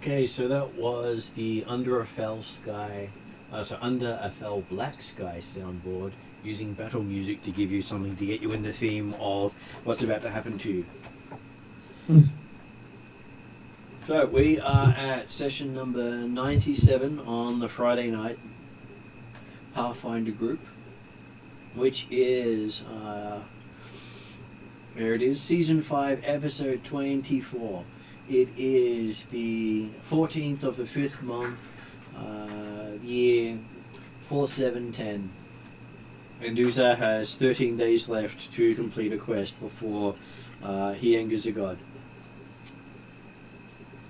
Okay, so that was the Under a Fell Sky, Under a Fell Black Sky soundboard, using battle music to give you something to get you in the theme of what's about to happen to you. So we are at session number 97 on the Friday night Pathfinder group, which is, there it is, Season 5, Episode 24. It is the 14th of the 5th month, year 4710. And Uza has 13 days left to complete a quest before he angers a god.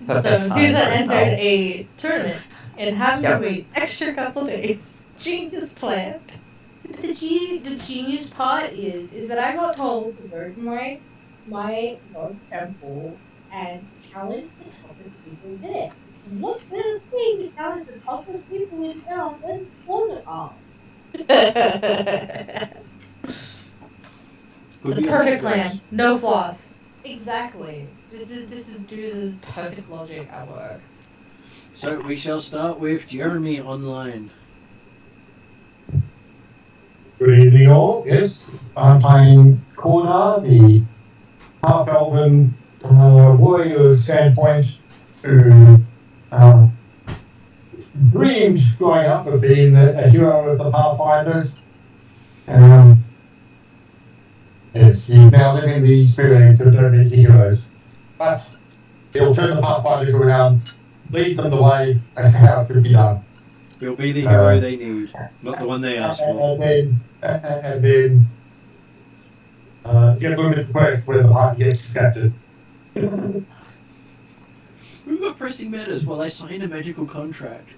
So Uza entered a tournament and having to wait extra couple days. Genius plan. The genius part is that I got told to go to my log temple and challenge the toughest people there. What better thing to challenge the toughest people in town than otehr? It's a perfect plan. No flaws. Exactly. This is Dude's perfect logic at work. So we shall start with Jeremy online. Good evening all. Yes, I'm playing Corner, the half-elven warrior of Sandpoint who dreamed growing up of being a hero of the Pathfinders. Yes, he's now living the experience of don't meet heroes. But he'll turn the Pathfinders around, lead them the way as to how it should be done. He'll be the hero they need, not the one they asked for. And then get limited quest where the party gets distracted. We've got pressing matters while I sign a magical contract.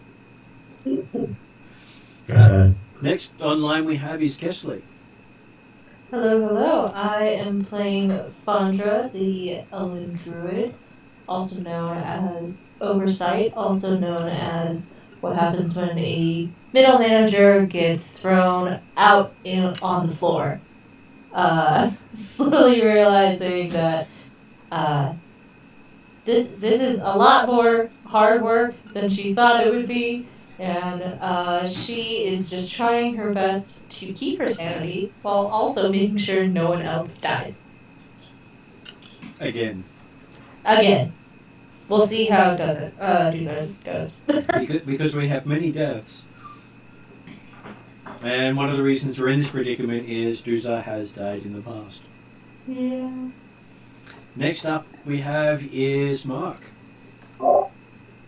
Next online we have is Kesley. Hello. I am playing Fandra, the Elven Druid, also known as Oversight, also known as what happens when a middle manager gets thrown out on the floor. Slowly realizing that this is a lot more hard work than she thought it would be, and she is just trying her best to keep her sanity while also making sure no one else dies. Again. We'll see how Duza goes. because we have many deaths. And one of the reasons we're in this predicament is Duza has died in the past. Yeah. Next up we have is Mark.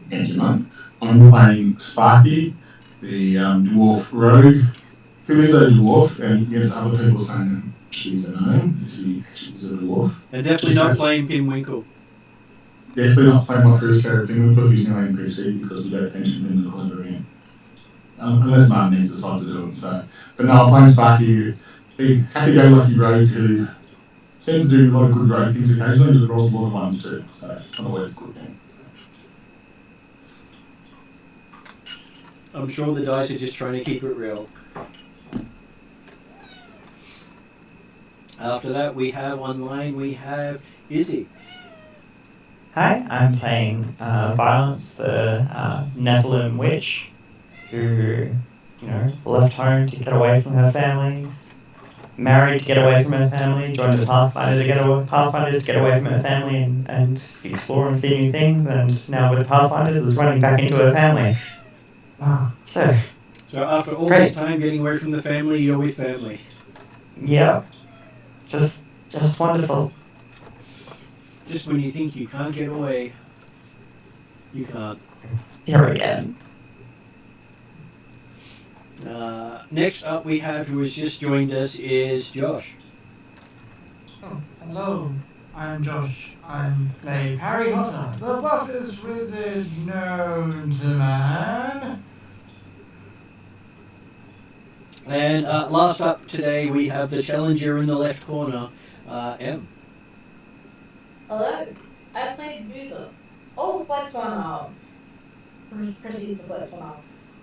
Thank you, Mark. I'm playing Sparky, the dwarf rogue, who is a dwarf, and yes, other people saying she's a gnome, she is a dwarf. And definitely not playing Pinwinkle. Definitely not playing my first character, Pinwinkle, who's now NPC because we don't mention Pinwinkle ever again. Unless Martin needs decide to do it. So, but no, I'm playing Sparky, the happy-go-lucky rogue who seems to do a lot of good rogue things occasionally, but rolls a lot of ones too. So it's not always a good thing. I'm sure the dice are just trying to keep it real. After that, we have Izzy. Hi, I'm playing Violence, the Nephilim witch, who, left home to get away from her families, married to get away from her family, joined the Pathfinders to get away from her family and explore and see new things, and now with Pathfinders is running back into her family. So after all great. this time getting away from the family, you're with family. Yeah, just wonderful. Just when you think you can't get away, you can't. Here again. Next up we have, who has just joined us, is Josh. Oh, hello. I'm Josh. I'm playing Harry Potter, the buffest wizard known to man. And last up today we have the challenger in the left corner, M. Hello. I played Duza. Oh, flex one arm. Proceeds to flex one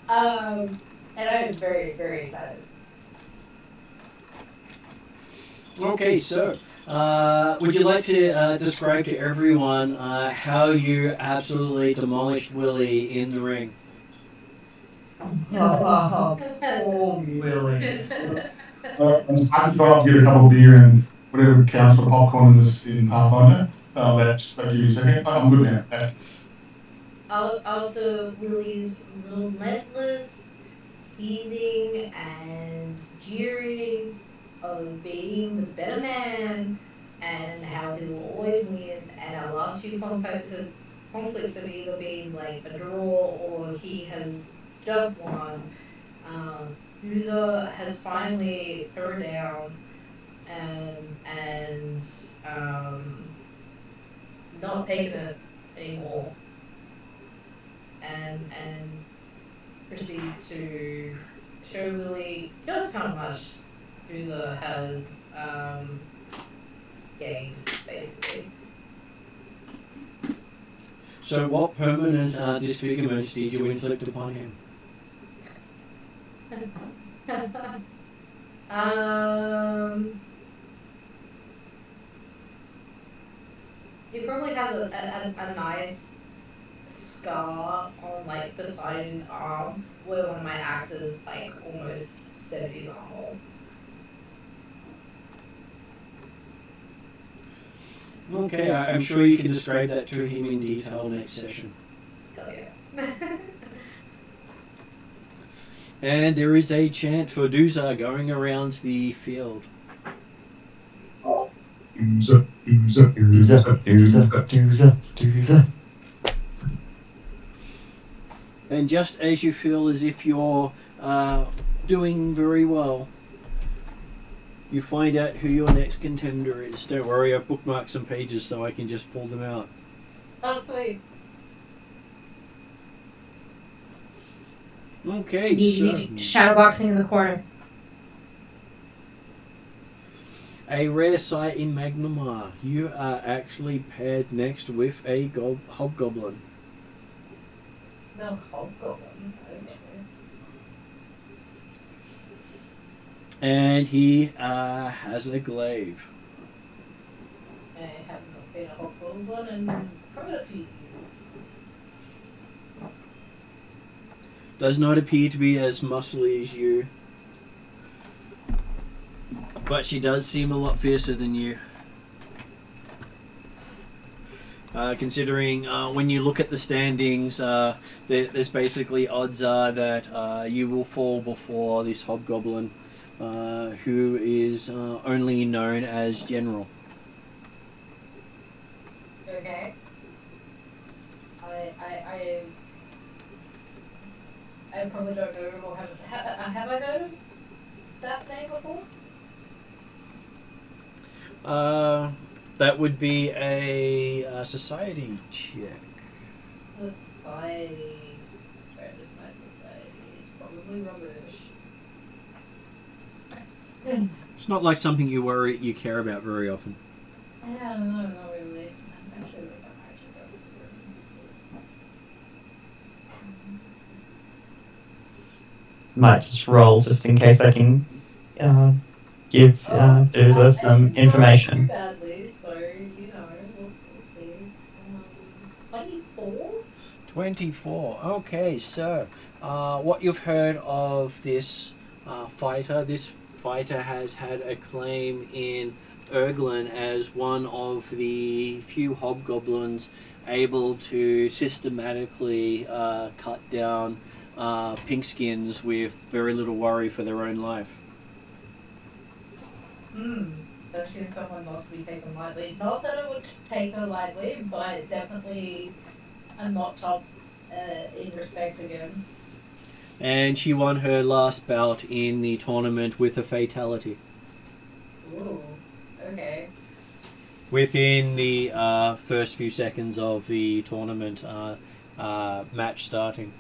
arm. And I'm very, very excited. Okay, so Would you like to describe to everyone how you absolutely demolished Willie in the ring? Poor Willie. I'm happy to go up to get a couple of beer and whatever counts for popcorn in Pathfinder. So that give me a second. I'm good now. After Willie's relentless teasing and jeering of being the better man and how he will always win, and our last few conflicts have either been like a draw or he has just won. User has finally thrown down and not taken it anymore, and proceeds to show Willie just how much User has gained, basically. So what permanent disfigurement did you inflict upon him? He probably has a nice scar on like the side of his arm where one of my axes like almost severed his arm off. Okay, I'm sure you can describe that to him in detail next session. Hell yeah. And there is a chant for Duza going around the field. Dooza. And just as you feel as if you're doing very well, you find out who your next contender is. Don't worry, I've bookmarked some pages so I can just pull them out. Oh, sweet. Okay, You so shadowboxing in the corner. a rare sight in Magnamar. You are actually paired next with a hobgoblin. No, hobgoblin. Okay. And he has a glaive. I have not seen a hobgoblin in probably a few years. Does not appear to be as muscly as you. But she does seem a lot fiercer than you. Considering when you look at the standings, there's basically odds are that you will fall before this hobgoblin, who is only known as General. Okay. I probably don't know or have I heard of that name before? That would be a society check. Society. Where is my society? It's probably rubbish. It's not like something you care about very often. Yeah, no, not really. I'm actually going to Might just roll just in case I can give Dooza some information. Not too badly, so, you know, we'll see. 24? 24. Okay, so what you've heard of this fighter, this fighter has had a claim in Erglin as one of the few hobgoblins able to systematically cut down pinkskins with very little worry for their own life. So she's someone not to be taken lightly. Not that it would take her lightly, but definitely a notch up in respect again. And she won her last bout in the tournament with a fatality. Ooh, okay. Within the first few seconds of the tournament match starting.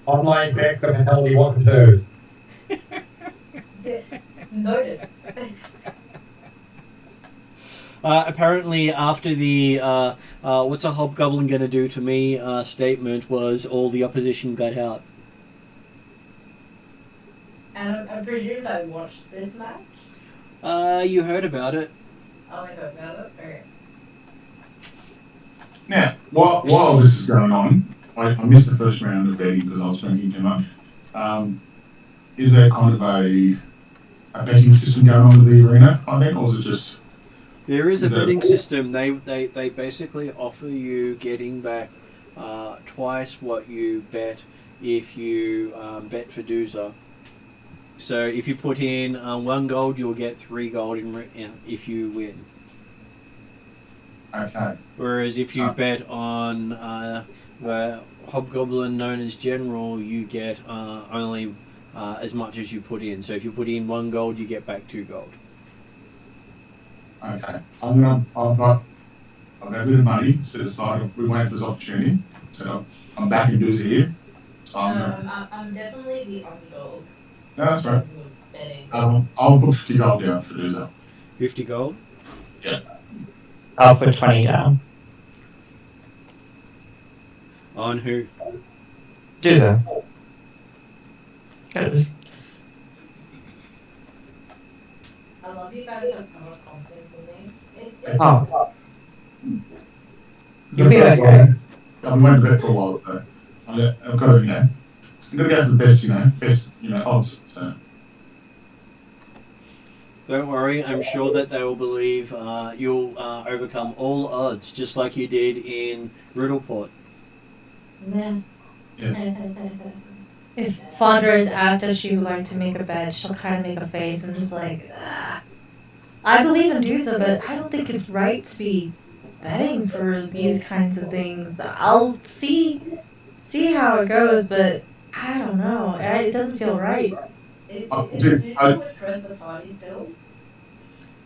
Online deck of fatality 1 and 2. Noted. Apparently, after the "what's a hobgoblin gonna do to me" statement was all the opposition got out. And I presume I watched this match? You heard about it. Oh, I heard about it. Okay. Now, while this is going on, I missed the first round of betting because I was drinking too much. Is there kind of a betting system going on with the arena, I think, or is it just... There is a betting system. They basically offer you getting back twice what you bet if you bet for Doozer. So if you put in 1 gold, you'll get 3 gold if you win. Okay. Whereas if you bet on the hobgoblin known as General, you get only as much as you put in. So if you put in 1 gold, you get back 2 gold. Okay. I've got a bit of money set aside. We wait for this opportunity. So I'm back in Doozer here. So I'm definitely the underdog. No, that's right. Betting. I'll put 50 gold down for Doozer. 50 gold? Yeah. I'll put 20 down. On who? Doozer. Good. I love you guys have so much confidence in me. It's Oh. You'll be okay. I've been waiting to bet for a while, so I've got to, I'm going to go for the best, odds. So. Don't worry, I'm sure that they will believe you'll overcome all odds, just like you did in Riddleport. Yeah. Yes. If Fondra is asked if she would like to make a bet, she'll kind of make a face and just like, I believe in Dusa, but I don't think it's right to be betting for these kinds of things. I'll see how it goes, but I don't know. It doesn't feel right. Is Dusa with the rest of the party still?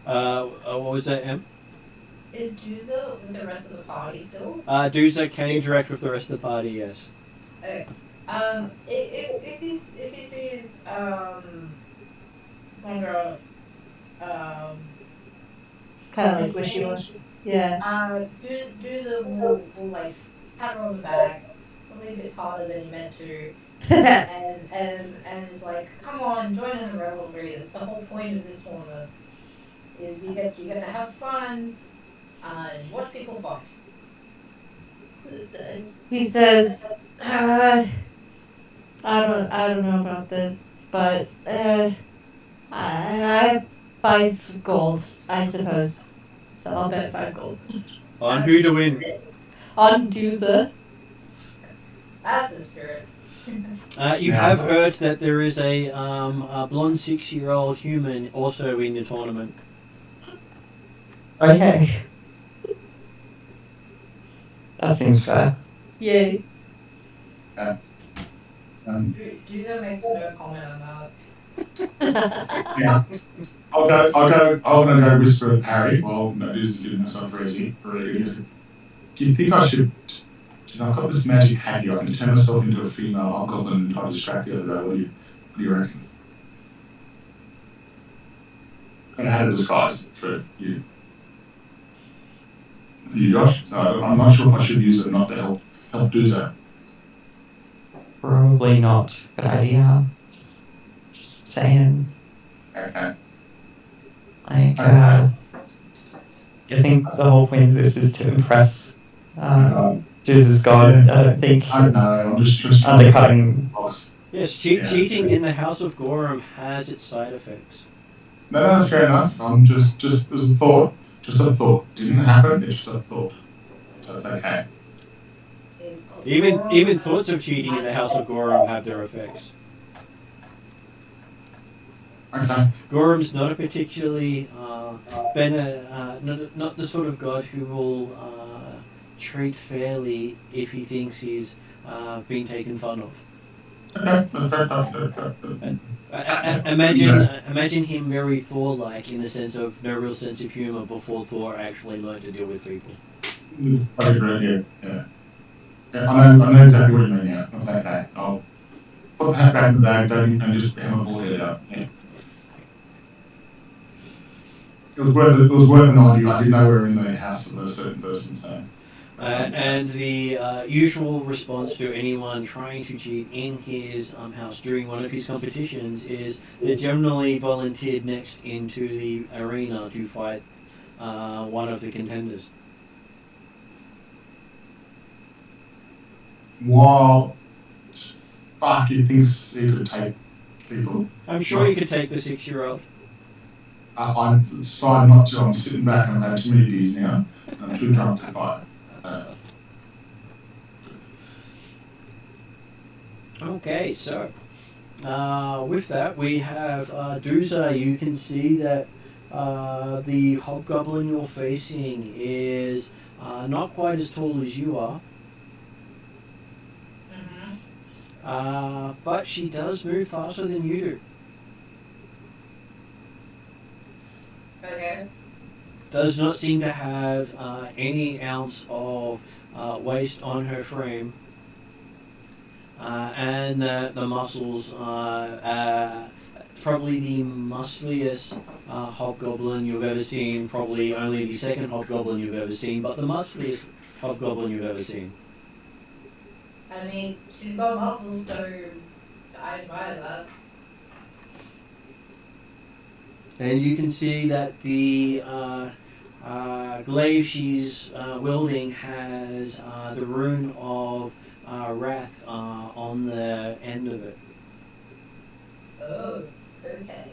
What was that, Em? Is Dusa with the rest of the party still? Doozer can interact with the rest of the party, yes. Okay. If he sees Fondra Kind of like wishy-washy. Yeah. Doozer will like pat her on the back, probably a bit harder than he meant to, and is like, come on, join in the revelry. That's the whole point of this tournament. Is you get to have fun and watch people fight. He says, I don't know about this, but I have 5 gold, I suppose. So I'll bet 5 gold. On who to win? On Dusa. That's the spirit. You have heard that there is a blonde 6-year-old human also in the tournament. Okay. That seems fair. Yay. Dusa makes no comment on that. Yeah. I'm gonna go whisper at Harry. Well, no, this is good. That's not very easy. Do you think I should? I've got this magic hat here. I can turn myself into a female hobgoblin and try to distract the other guy. What do you reckon? I had a disguise for you. For you, Josh. So I'm not sure if I should use it or not to help Doozer. Probably not. Good idea. Just saying. Okay. Like, you think the whole point of this is to impress Jesus God? I don't think. I don't know. I'm just undercutting. Yes, cheating in the House of Gorham has its side effects. No, that's fair enough. I'm just as a thought. Just a thought. Didn't happen. It's just a thought. So it's okay. Even thoughts of cheating in the House of Gorham have their effects. Okay. Gorham's not a particularly not the sort of god who will treat fairly if he thinks he's being taken fun of. Okay, that's fair enough. Imagine him very Thor-like in the sense of no real sense of humor before Thor actually learned to deal with people. I agree. Yeah. I know exactly what you mean. Yeah, that's okay. I'll put the hat back in the bag, and just have my ball head out. Yeah. It was worth an idea. I didn't know we were in the house of a certain person, so. And the usual response to anyone trying to cheat in his house during one of his competitions is they're generally volunteered next into the arena to fight one of the contenders. While Sparky thinks he could take people, I'm sure you could take the 6-year-old. I decide not to. I'm sitting back and I've had too many beers now. I'm too drunk to fight. Okay, so with that we have Doomsday. You can see that the hobgoblin you're facing is not quite as tall as you are. But she does move faster than you do. Okay. Does not seem to have any ounce of waste on her frame. And the muscles probably the muscliest hobgoblin you've ever seen, probably only the second hobgoblin you've ever seen, but the muscliest hobgoblin you've ever seen. I mean, she's got muscles, so I admire that. And you can see that the glaive she's wielding has the rune of Wrath on the end of it. Oh, okay.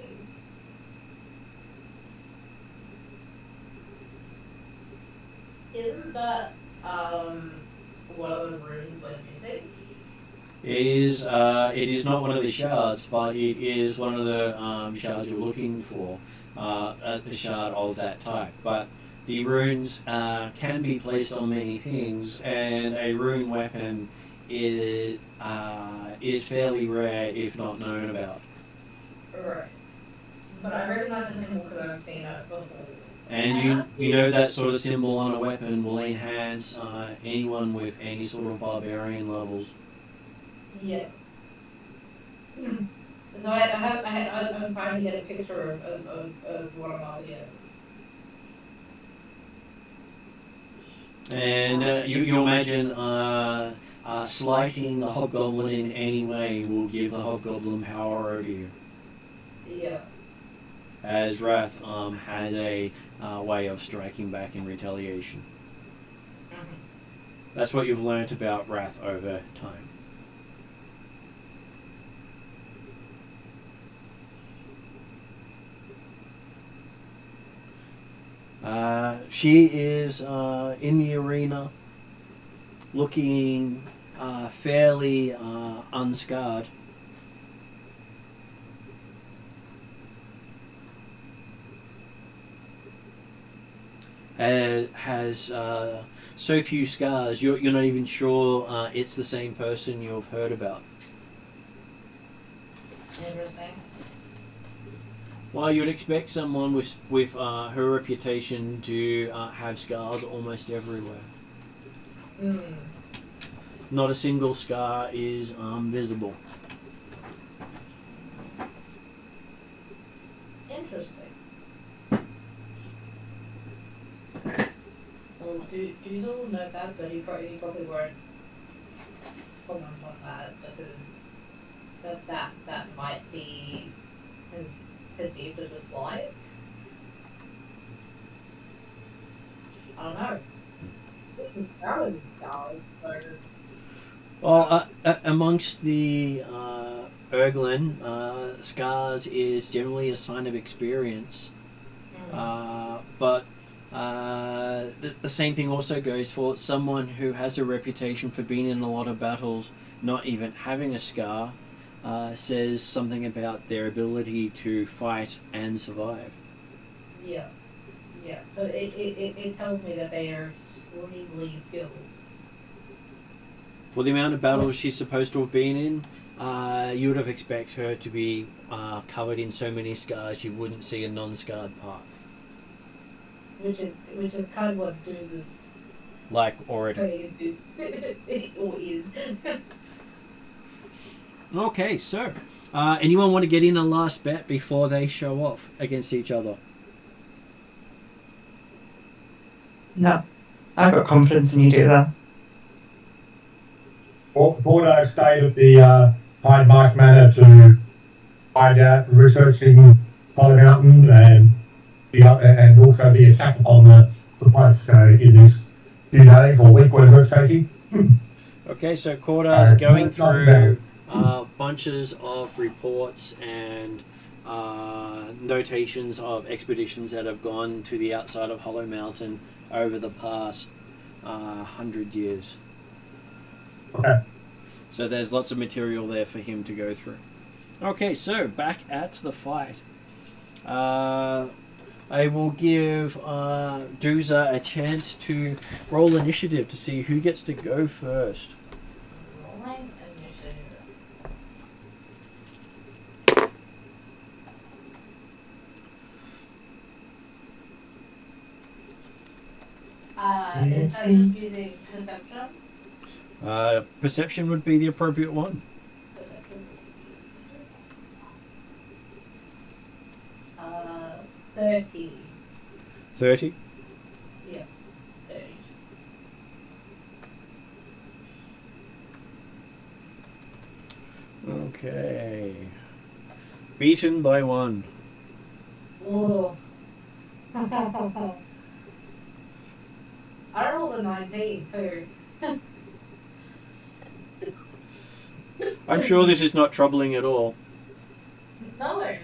Isn't that one of the runes we're missing? It is not one of the shards, but it is one of the shards you're looking for, the shard of that type. But the runes can be placed on many things, and a rune weapon is fairly rare, if not known about. Right. But I recognize the symbol because I've seen it before. And you know that sort of symbol on a weapon will enhance anyone with any sort of barbarian levels. Yeah. So I'm starting to get a picture of what I'm up against. And you imagine slighting the hobgoblin in any way will give the hobgoblin power over you. Yeah. As Wrath has a way of striking back in retaliation. Mm-hmm. That's what you've learnt about Wrath over time. She is in the arena, looking fairly unscarred. Has so few scars, you're not even sure it's the same person you've heard about. Interesting. Well, you'd expect someone with her reputation to have scars almost everywhere. Mm. Not a single scar is visible. Interesting. Well, Doozle will note that, but he probably won't comment on that because that might be perceived as a slight. I don't know. That would be valid, so. Well, amongst the Erglin, scars is generally a sign of experience. But the same thing also goes for someone who has a reputation for being in a lot of battles, not even having a scar, says something about their ability to fight and survive. Yeah. Yeah. So it tells me that they are extremely skilled. For the amount of battles she's supposed to have been in, you would have expected her to be covered in so many scars you wouldn't see a non-scarred part. Which is kind of what Dooz is Like already. putting into or is. Okay, so anyone want to get in a last bet before they show off against each other? No. I've got confidence in you, Doother. Bordeaux stayed at the Hyde Mark Manor to find out, researching Hollow Mountain and also be attacked upon the place in this few days or week, whatever it's taking. Okay, so Cordar's going it's not through bunches of reports and notations of expeditions that have gone to the outside of Hollow Mountain over the past 100 years. Okay. So there's lots of material there for him to go through. Okay, so back at the fight. I will give Dooza a chance to roll initiative to see who gets to go first. Rolling initiative. Is that just using perception? Perception would be the appropriate one. Perception. 30. 30? Yep, 30. Okay. Beaten by 1. Oh. I rolled a 19 too. I'm sure this is not troubling at all. No, not at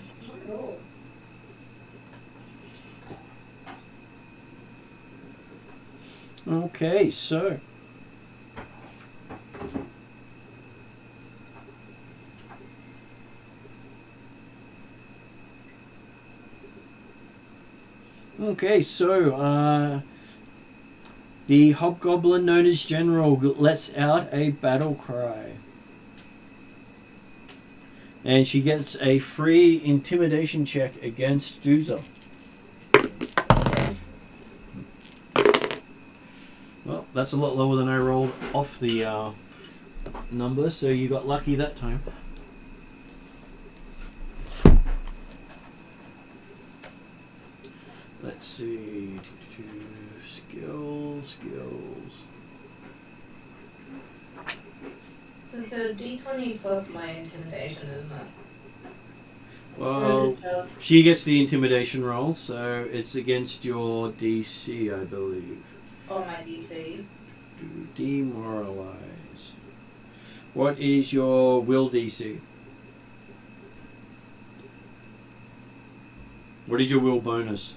all. Okay, so the hobgoblin known as General lets out a battle cry. And she gets a free intimidation check against Dooza. Well, that's a lot lower than I rolled off the number, so you got lucky that time. Let's see. Skills. So it's a d20 plus my intimidation, isn't it? Well, she gets the intimidation roll, so it's against your DC, I believe. Oh, my DC. Demoralize. What is your will DC? What is your will bonus?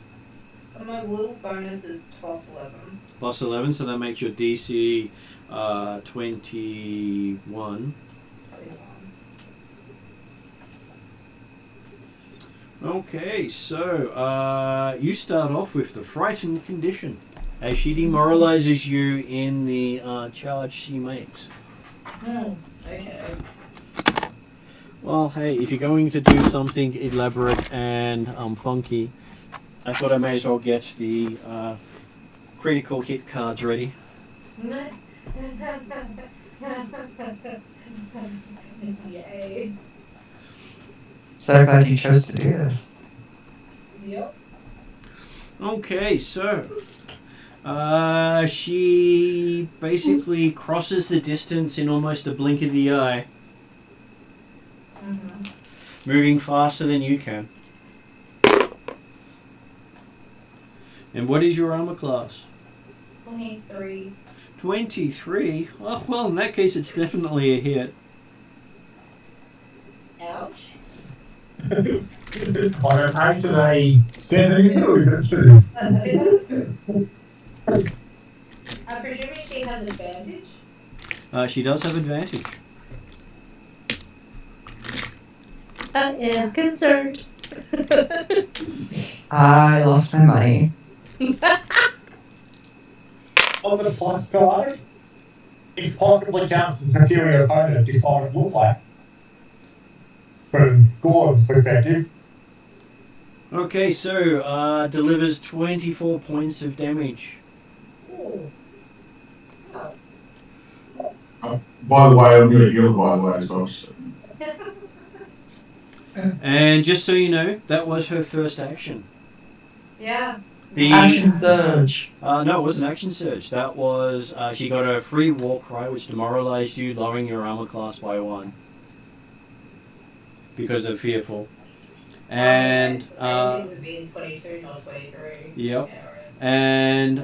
My will bonus is plus 11. Plus 11, so that makes your DC 21. Okay, so you start off with the frightened condition as she demoralizes you in the charge she makes. Okay. Well, hey, if you're going to do something elaborate and funky, I thought I may as well get the critical hit cards ready. Yay. So glad you chose to do this. Yep. Okay, so she basically crosses the distance in almost a blink of the eye, moving faster than you can. And what is your armor class? 23. 23? Oh, well, in that case, it's definitely a hit. Ouch. On an 8 and a 7, is it, or is it 2? I'm presuming she has advantage. She does have advantage. I am concerned. I lost my money. On the plus side, it possibly counts as a superior opponent despite it look like. From Gore's perspective. Okay, so delivers 24 points of damage. Ooh. By the way, I'm going to heal, by the way, as well. So. And just so you know, that was her first action. Yeah. The Action surge. no, it wasn't action surge. That was she got a free war cry, which demoralized you, lowering your armor class by 1 because of fearful. And Crazy would be 22, not 23. yep. Yeah, right. And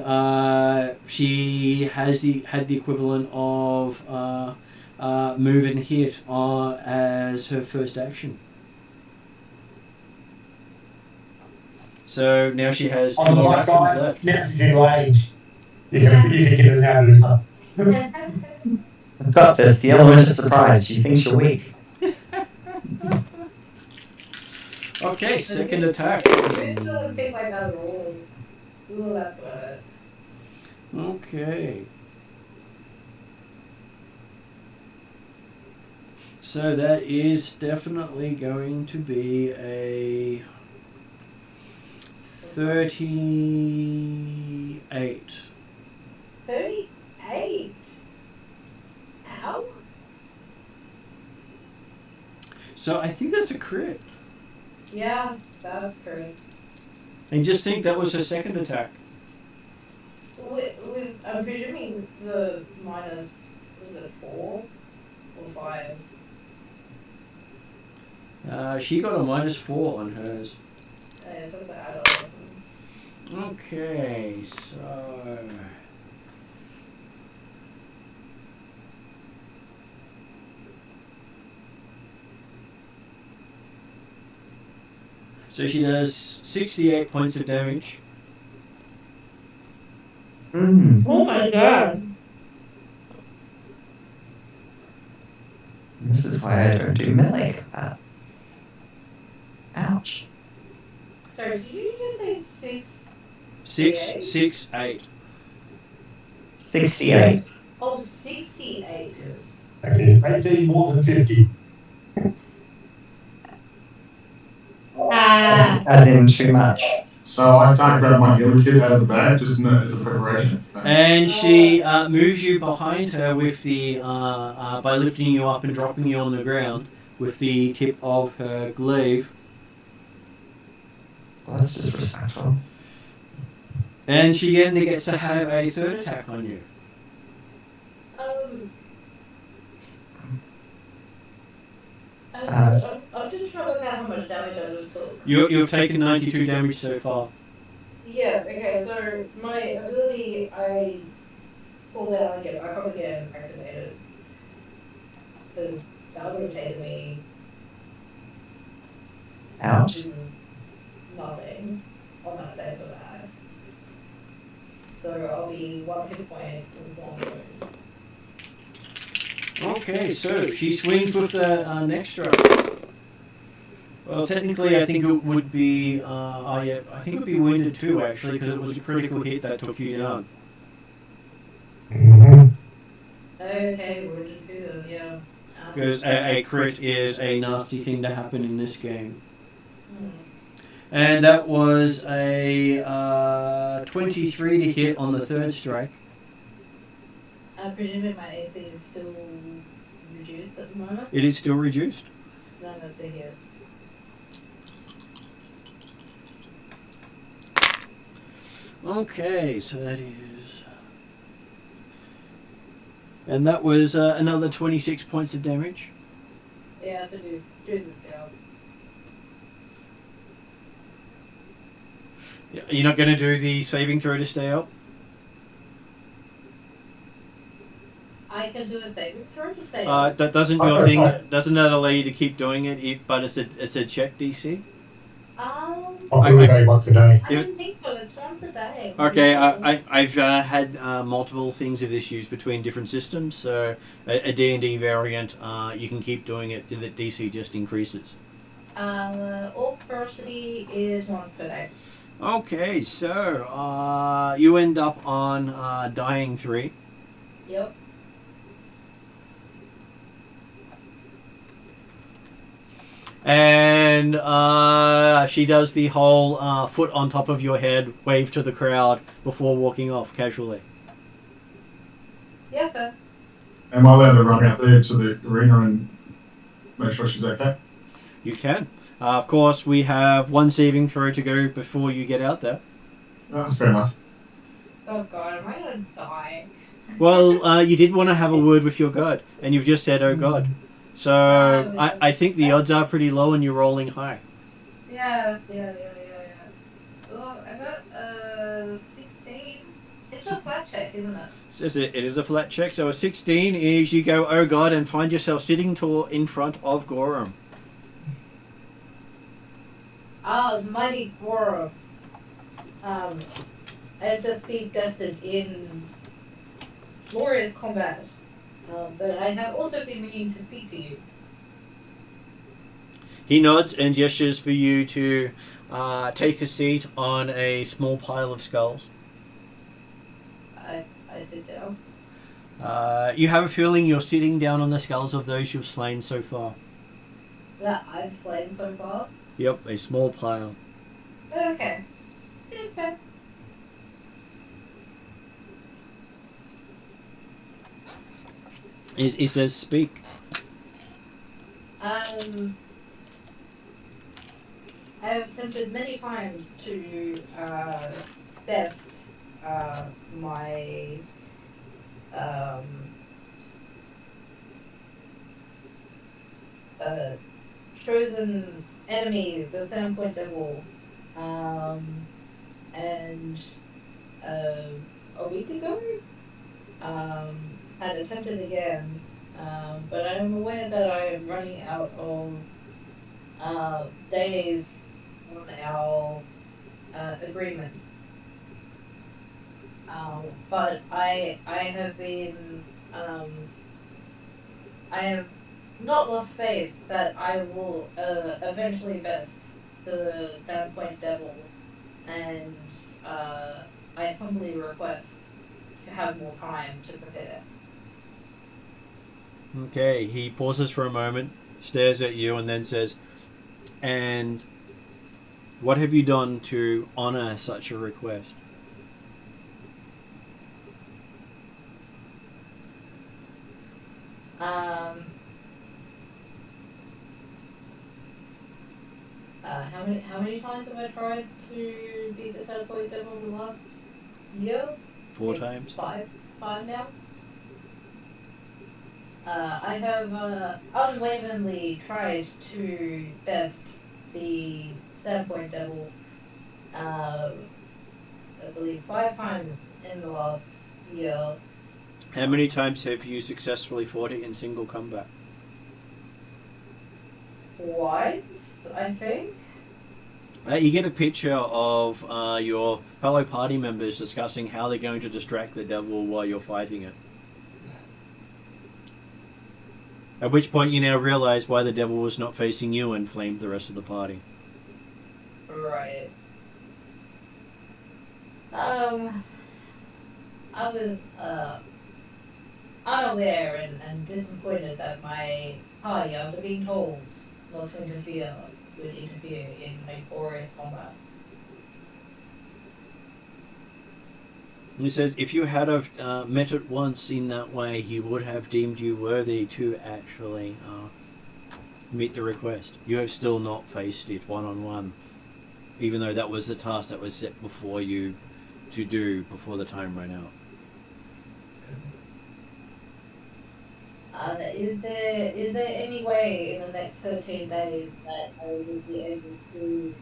she had the equivalent of move and hit as her first action. So now she has 2 On the more right actions side, left. next to your age, you can get it out of this. I've got this. The element of surprise. She thinks you're weak. Okay, second attack. Who's doing a pick like that at all? Ooh, that's good. Okay. So that is definitely going to be a 38. 38? Ow? So I think that's a crit. Yeah, that's correct. And just think that was her second attack. I'm presuming the minus, was it 4 or 5? She got a -4 on hers. Yeah, so it's an adult. Okay, so... So she does 68 points of damage. Oh my god. This is why I don't do melee combat. Ouch. Sorry, did you just say 68. 68. Oh, 68. That's it. 18 more than 50. As in too much. So I start grabbing my healer kit out of the bag just as a preparation. And she moves you behind her with the by lifting you up and dropping you on the ground with the tip of her glaive. Well, that's disrespectful. And she then gets to have a third attack on you. I'm just trying to work out how much damage I just took. You've taken 92 damage so far. Yeah, okay, so my ability, I pulled out and get back up again, activated. Because that would have taken me Ouch. nothing on that save attack. So I'll be 1 hit point with 1 wound. Okay, so she swings with the next strike. Well, technically, I think it would be. I think it would be wounded too, actually, because it was a critical hit that took you down. Mm-hmm. Okay, wounded too then, yeah. Because a crit is a nasty thing to happen in this game. Hmm. And that was a 23 to hit on the third strike. I'm presuming my AC is still reduced at the moment. It is still reduced. Then that's a hit. Okay, so that is... And that was another 26 points of damage. Yeah, so do juice is down. You're not going to do the saving throw to stay up? I can do a saving throw to stay up. That doesn't your thing. Doesn't that allow you to keep doing it? But it's a check DC. I'll do it once a day. I don't think so. It's once a day. Okay, I've had multiple things of this used between different systems. So a D&D variant, you can keep doing it. The DC just increases. Orc Varsity is once per day. Okay, so you end up on dying 3. Yep. And she does the whole foot on top of your head wave to the crowd before walking off casually. Yeah, fair. Am I allowed to run out there to the arena and make sure she's okay? You can. Of course, we have 1 saving throw to go before you get out there. That's fair enough. Oh god, am I gonna die? Well, you did want to have a word with your god, and you've just said, "Oh God." So I think the odds are pretty low, and you're rolling high. Yeah. Well, I got 16. It's a flat check, isn't it? Says it is a flat check. So a 16 is you go, "Oh God," and find yourself sitting in front of Gorum. Mighty Goro. I have just been bested in glorious combat, but I have also been meaning to speak to you. He nods and gestures for you to take a seat on a small pile of skulls. I sit down. You have a feeling you're sitting down on the skulls of those you've slain so far. That I've slain so far. Yep, a small pile. Okay. Okay. He says, "Speak." I have attempted many times to best my chosen enemy, the Sandpoint Devil, and a week ago had attempted again, but I am aware that I am running out of days on our agreement. But I have been I have not lost faith that I will eventually best the Sandpoint Devil, and I humbly request to have more time to prepare. Okay, he pauses for a moment, stares at you, and then says, "And what have you done to honor such a request?" How many times have I tried to beat the Sandpoint Devil in the last year? 4 times. Five now. I have unwaveringly tried to best the Sandpoint Devil. I believe 5 times in the last year. How many times have you successfully fought it in single combat? Twice, I think. You get a picture of your fellow party members discussing how they're going to distract the devil while you're fighting it. At which point you now realise why the devil was not facing you and flamed the rest of the party. Right. I was unaware and disappointed that my party, after being told not to interfere, would interfere in my glorious combat. He says, if you had have met it once in that way, he would have deemed you worthy to actually meet the request. You have still not faced it one-on-one, even though that was the task that was set before you to do before the time ran out. Is there any way in the next 13 days that I will be able to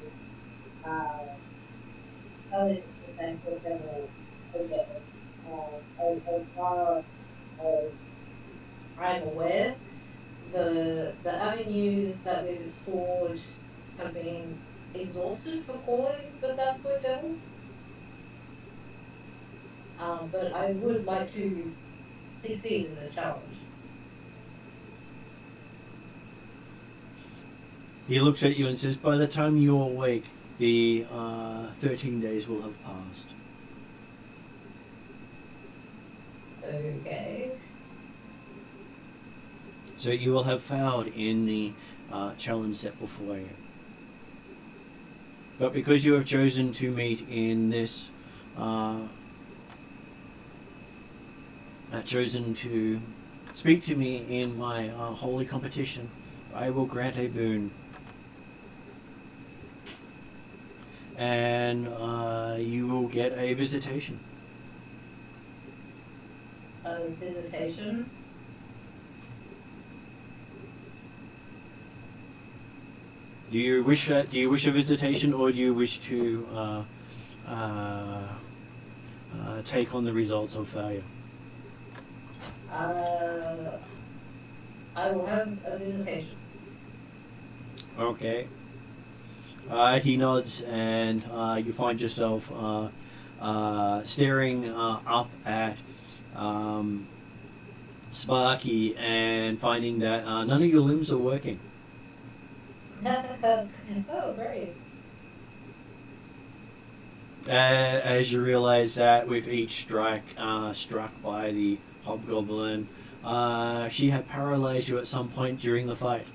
challenge the Sandpoint Devil again? As far as I'm aware, the avenues that we've explored have been exhausted for calling the Sandpoint Devil. But I would like to succeed in this challenge. He looks at you and says, by the time you awake, the 13 days will have passed. Okay. So you will have failed in the challenge set before you. But because you have chosen to meet in this, chosen to speak to me in my holy competition, I will grant a boon. and you will get a visitation. A visitation. Do you wish a visitation, or do you wish to take on the results of failure? I will have a visitation. Okay. He nods, and you find yourself staring up at Sparky and finding that none of your limbs are working. Oh, great. As you realize that with each strike struck by the hobgoblin, she had paralyzed you at some point during the fight.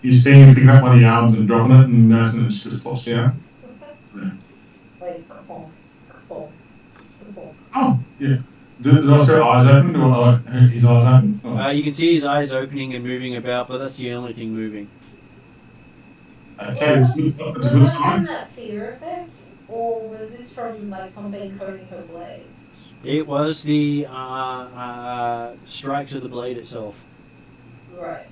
You see him picking up one of the arms and dropping it, and noticing it just flops down. Like, cool. Oh, yeah. Does also eyes open? Or his eyes open? Oh. You can see his eyes opening and moving about, but that's the only thing moving. Okay, it's a good Was that sign. from that fear effect, or was this from like something coating her blade? It was the strike to the blade itself. Right.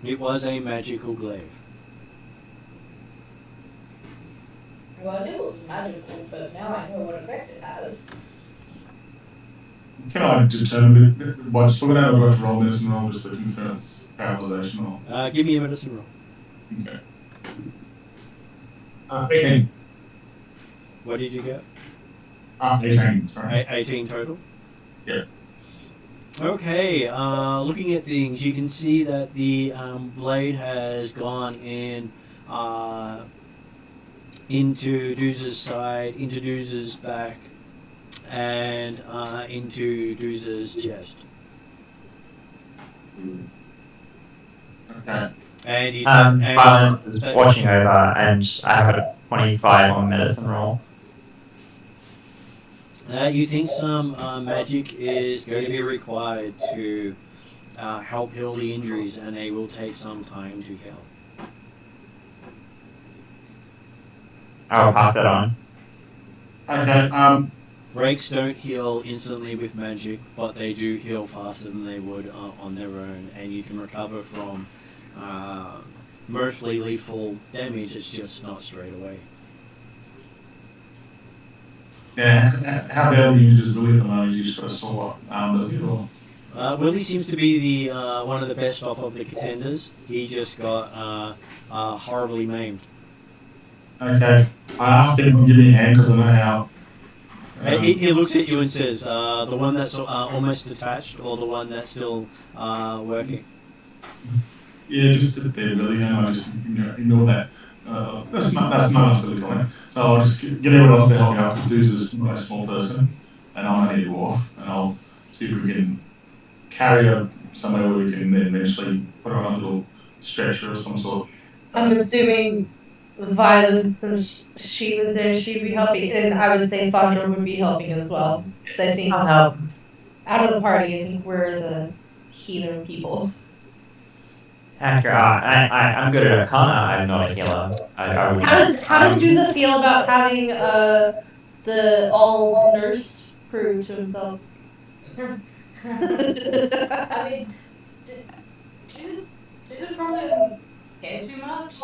It was a magical glaive. Well, I knew it was magical, but now I know what effect it has. Can I determine by just looking at it, I've got to roll medicine roll just to confirm its paralyzation or? Give me a medicine roll. Okay. 18. What did you get? 18, sorry. 18 total? Yeah. Okay, looking at things, you can see that the blade has gone in into Doozer's side, into Doozer's back, and into Doozer's chest. Okay. And you Violence is watching over, and I have a 25 on medicine roll. You think some magic is going to be required to help heal the injuries, and they will take some time to heal. I'll pass that on. Okay, Rakes don't heal instantly with magic, but they do heal faster than they would on their own, and you can recover from mostly lethal damage. It's just not straight away. yeah, how badly you just really at the moment, you just got a sore arm, does he, or? Willie seems to be the one of the best off of the contenders. He just got horribly maimed. Okay, I asked him to give me a hand because I know how. He looks at you and says, the one that's almost detached, or the one that's still working? Yeah, just sit there, really, and I just ignore that. That's not really going. So I'll just get everyone else to help me out, because Deuce is not a small person, and I'm only a dwarf, and I'll see if we can carry her somewhere where we can then eventually put her on a little stretcher of some sort. I'm assuming Violence, since she was there, she'd be helping, and I would say Fandra would be helping as well. Because I think I'll help. out of the party, I think we're the healer people. Accurate. I'm good at Arcana. I'm not a healer. I would. How does Juza feel about having the all nurse crew to himself? I mean, Jesus probably doesn't care too much.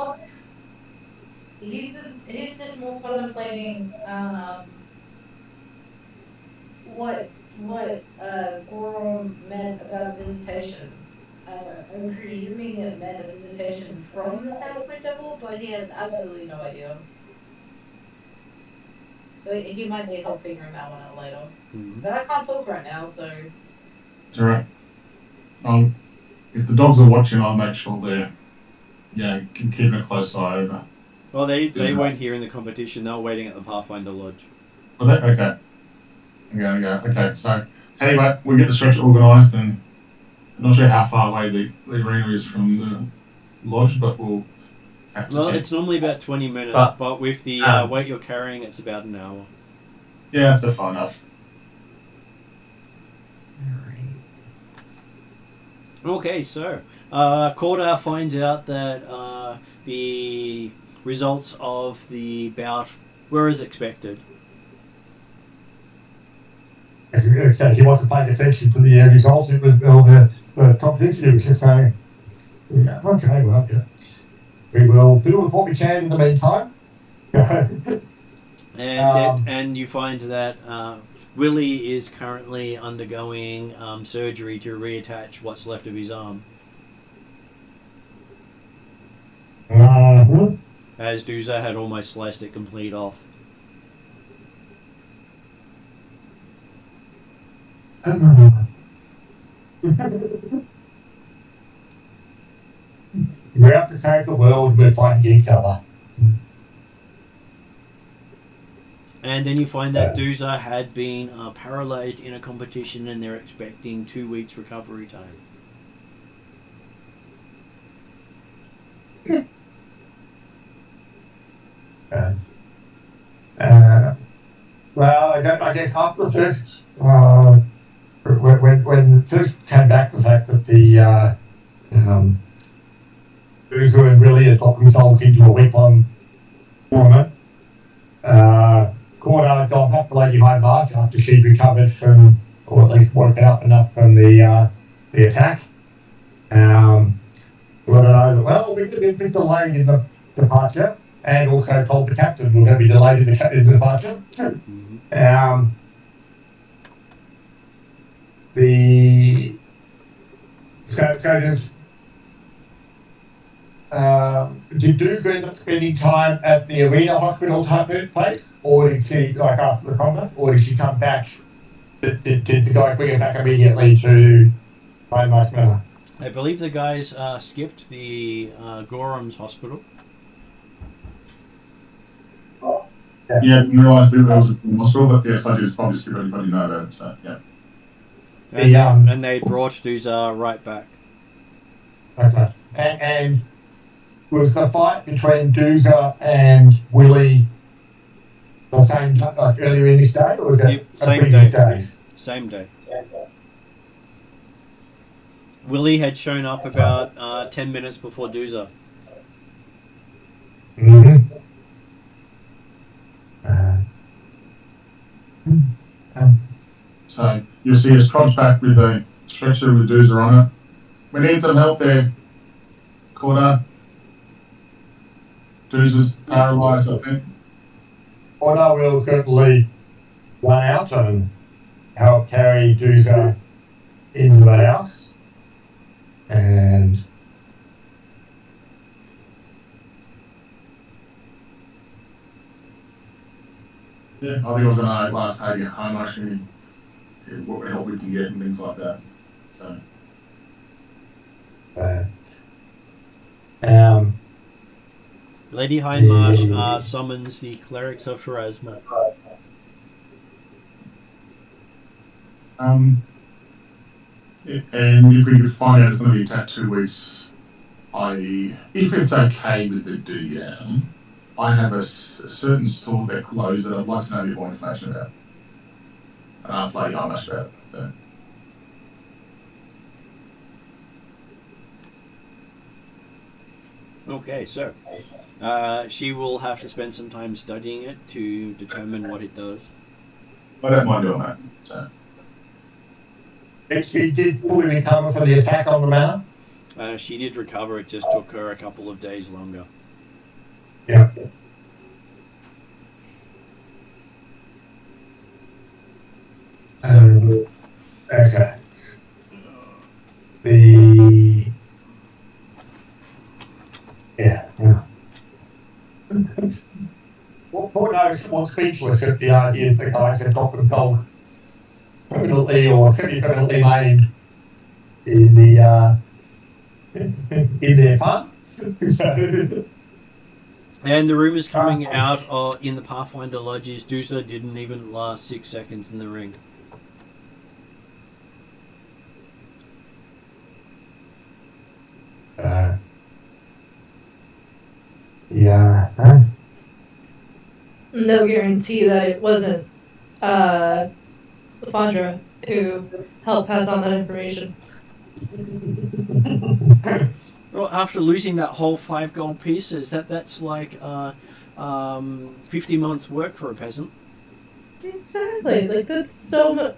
He's just more contemplating what Goron meant about visitation. I'm presuming it meant a visitation from the Sandpoint Devil, but he has absolutely no idea. So he might need help figuring that one out later. Mm-hmm. But I can't talk right now, so. It's alright. If the dogs are watching, I'll make sure they're keeping a close eye over. Well, they weren't here in the competition. They were waiting at the Pathfinder Lodge. Well, okay. Okay, so anyway, we'll get the stretcher organised, and I'm not sure how far away the arena is from the lodge, but we'll have to check. It's normally about 20 minutes, but with the weight you're carrying, it's about an hour. Yeah, that's far enough. Okay, so Corda finds out that the results of the bout were as expected. So he wasn't paying attention to the results. It was the competition. It was just saying, yeah, okay, well, yeah. We will do what we can in the meantime. And you find that Willie is currently undergoing surgery to reattach what's left of his arm, as Duza had almost sliced it complete off. We're out to save the world. We're fighting each other. And then you find that Duza had been paralyzed in a competition, and they're expecting 2 weeks recovery time. Well, I guess after the first, when first came back the fact that the Boozer and Willie had got themselves into a week-long tournament, Corda got back to Lady High March after she'd recovered from, or at least woken up enough from the attack. Well, we're going to be a bit delayed in the departure, and also told the captain we're going to be delayed in the departure. Did Duke end up spending time at the arena hospital type place, or did she, like after the combat, or did she come back? Did the guy bring her back immediately to Marsh Manor? I believe the guys skipped the Gorham's hospital. Yeah, didn't realise there was a hospital, but yes, I did probably skip everybody know about it, so yeah. And they brought Duza right back. Okay. And was the fight between Duza and Willie the same, like earlier in this day, or was it same previous day? Days? Same day. Willie had shown up about 10 minutes before Duza. So you'll see us trudge back with a stretcher with Doozer on it. We need some help there, Corda. Doozer's paralysed, I think. Corda will certainly run out and help carry Doozer into the house. And yeah, I think I was going to last Hague how much what help we can get and things like that. So. Lady Hindmarsh summons the clerics of Pharasma. And if we could find out it's going to be attacked 2 weeks, if it's okay with the DM, I have a certain store that closed that I'd like to know a bit more information about. And ask Lady Hindmarsh about it. So. Okay, so she will have to spend some time studying it to determine what it does. I don't mind doing that. So. She did fully recover from the attack on the manor? She did recover, it just took her a couple of days longer. Yeah. Okay. Poor Noakes was speechless at the idea that the guys had got them gold permanently or semi-permanently made in their fun. And the rumours coming out in the Pathfinder Lodge is Dusa didn't even last 6 seconds in the ring. No guarantee that it wasn't Fandra who helped pass on that information. Well, after losing that whole 5 gold pieces, that's like 50 months' work for a peasant. Exactly. Like, that's so much.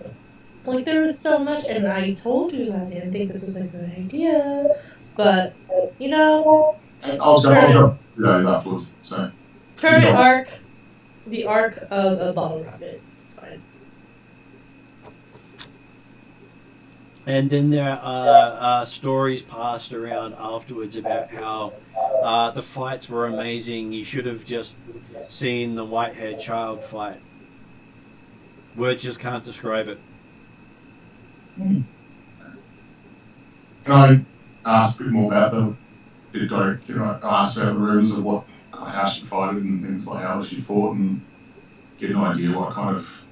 Like, there was so much, and I told you that I didn't think this was a good idea, but, you know, I was going to 2 days afterwards, so. Turret arc, the arc of a bottle rocket. It's fine. And then there are stories passed around afterwards about how the fights were amazing. You should have just seen the white-haired child fight. Words just can't describe it. Can I ask a bit more about them? Did I ask about the rooms of how she fought it and things like how she fought and get an idea what kind of...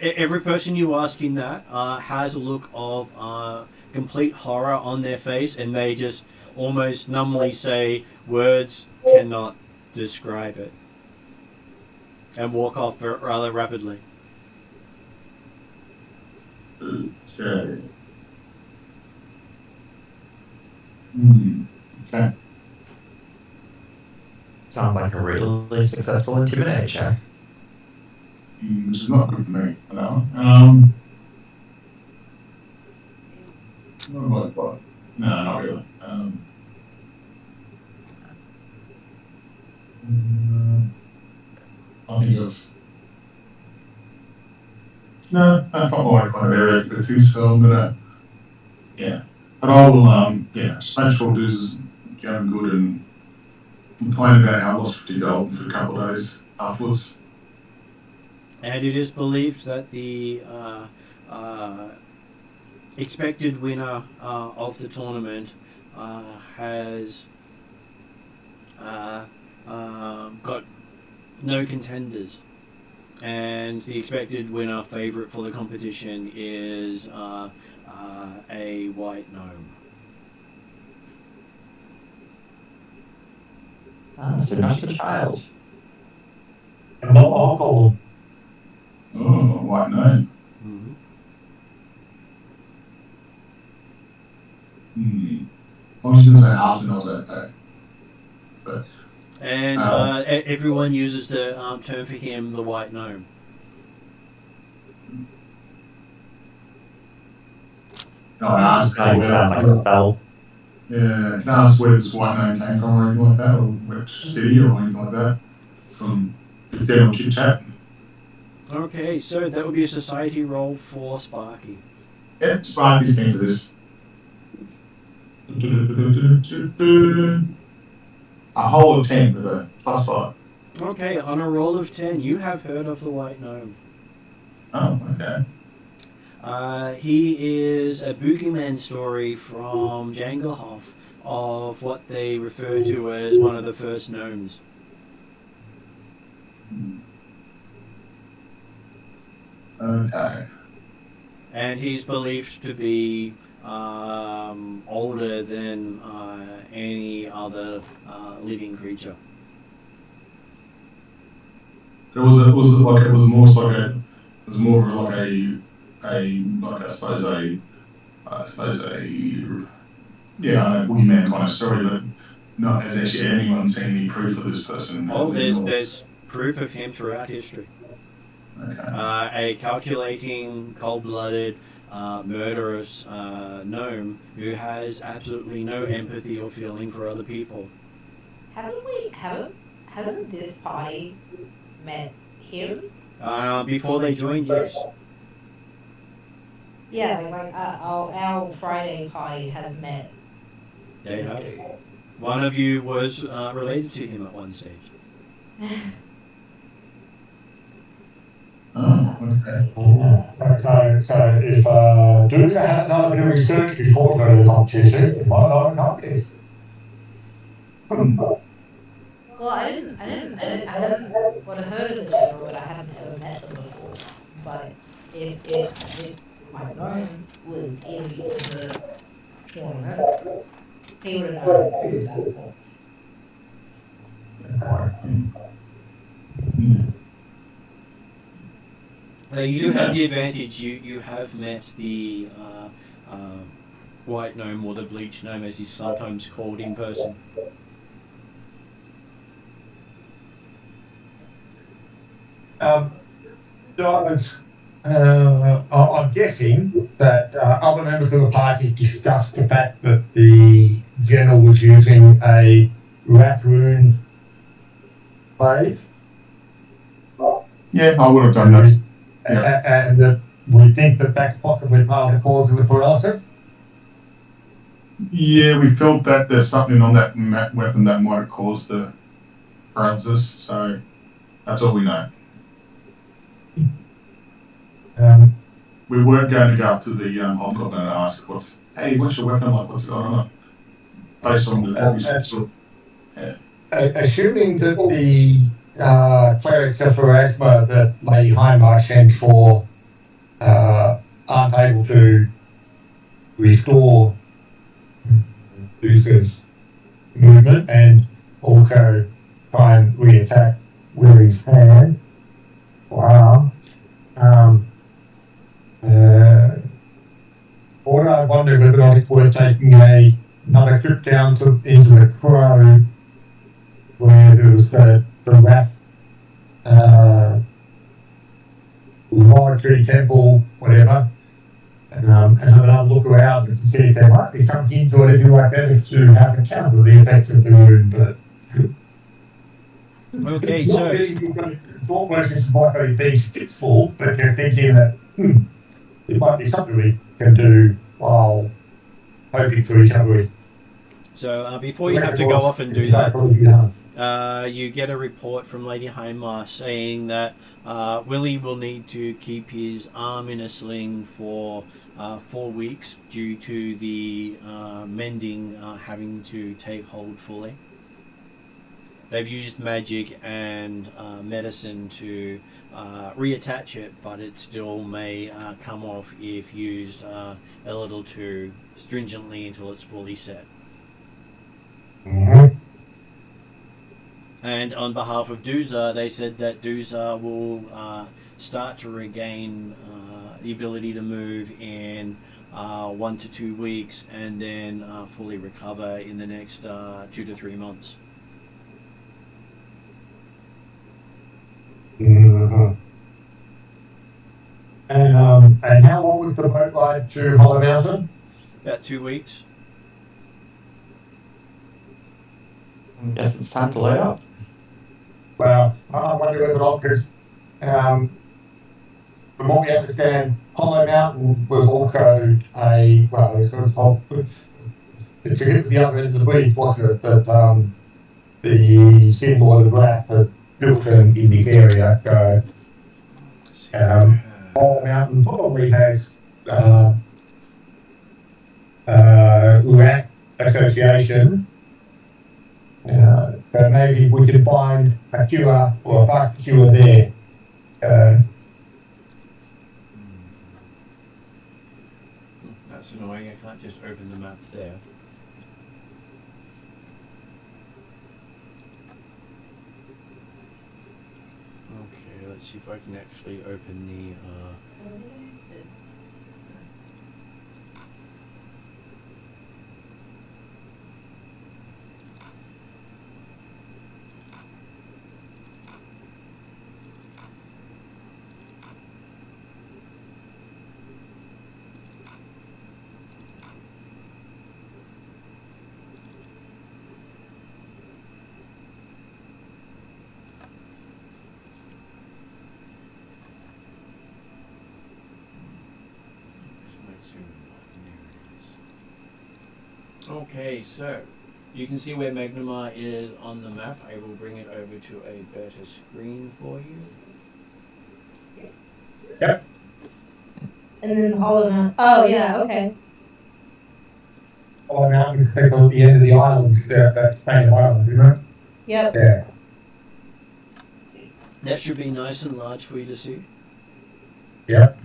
Every person you ask in that has a look of complete horror on their face, and they just almost numbly say, words cannot describe it, and walk off rather rapidly. Okay. Okay. Sounds like a really successful intimidate check. Which is not good for me, I know. What? No, not really. I think of... No, that's not my kind of area to go to, so I'm gonna... Yeah. But I will, Spanish Roll is going good and complain about how I lost 50 gold for a couple of days afterwards. And it is believed that the expected winner of the tournament has got no contenders, and the expected winner favourite for the competition is a white gnome. So not a child. And not alcohol. Oh, white gnome. I was going to say after I was okay. But, and everyone uses the term for him, the white gnome. No, I asked Sound like a spell. Yeah, can I ask where this white gnome came from or anything like that, or which city or anything like that, from the general chit chat? Okay, so that would be a society roll for Sparky. Yep, Sparky's came for this. A whole of 10 with a +5. Okay, on a roll of 10, you have heard of the white gnome. Oh, okay. He is a boogeyman story from Jangelhof of what they refer to as one of the first gnomes. Okay. And he's believed to be older than any other living creature. It was more like a boogeyman kind of story, but not has actually anyone seen any proof of this person. Oh, there's proof of him throughout history. Okay. A calculating, cold-blooded, murderous gnome who has absolutely no empathy or feeling for other people. Hasn't this party met him? Before they joined, yes. Yeah, our Friday party has met. They have. One of you was related to him at one stage. Oh, okay. Okay, so if Duke hadn't done a bit of research before going to the competition, he might not have come this. Well, I hadn't heard of the general, but I hadn't ever met them before. But if my gnome was in the tournament, he would have known who that was. You do have the advantage. You have met the white gnome, or the bleach gnome, as he's sometimes called in person. I'm guessing that other members of the party discussed the fact that the general was using a Wrath rune glaive. Yeah, I would have done that. And that we think that that's possibly part of the cause of the paralysis. Yeah, we felt that there's something on that weapon that might have caused the paralysis, so that's all we know. We weren't going to go up to the hobgoblin and ask, what's your weapon like? What's going on? Based on what we saw. Yeah. Assuming that the clerics of Pharasma that Lady Heimer sent for aren't able to restore Lucer's movement and also try and re-attack Willie's hand. Wow. Or I wonder whether or not it's worth taking another trip down into the Crow, where there was the Wrath laboratory, temple, whatever, and have another look around and see if there might be some hint or anything like that as to how to counter the effects of the wound. But Okay, so thought process might be fitful, but they're thinking that it might be something we can do while hoping for recovery. So before you have to go off and do that, you get a report from Lady Heimer saying that Willie will need to keep his arm in a sling for 4 weeks due to the mending having to take hold fully. They've used magic and medicine to reattach it, but it still may come off if used a little too stringently until it's fully set. Mm-hmm. And on behalf of Duza, they said that Duza will start to regain the ability to move in 1 to 2 weeks, and then fully recover in the next 2 to 3 months. Mm-hmm. And how long was the boat ride to Hollow Mountain? About 2 weeks. I guess it's time to load up. Well, I wonder whether or not, because from what we understand, Hollow Mountain was also it was the other end of the bridge, wasn't it? That the symbol of the Wrath had built in this area. So Hollow Mountain probably has Wrath association. So maybe we can find a cure or a fast cure there. That's annoying, I can't just open the map there. Okay, let's see if I can actually open the Okay, so you can see where Magnamar is on the map. I will bring it over to a better screen for you. Yep. And then Hollow Mountain. Oh, yeah, okay. Hollow Mountain is at the end of the island, that kind of island, isn't it? Yep. Yeah. That should be nice and large for you to see. Yep.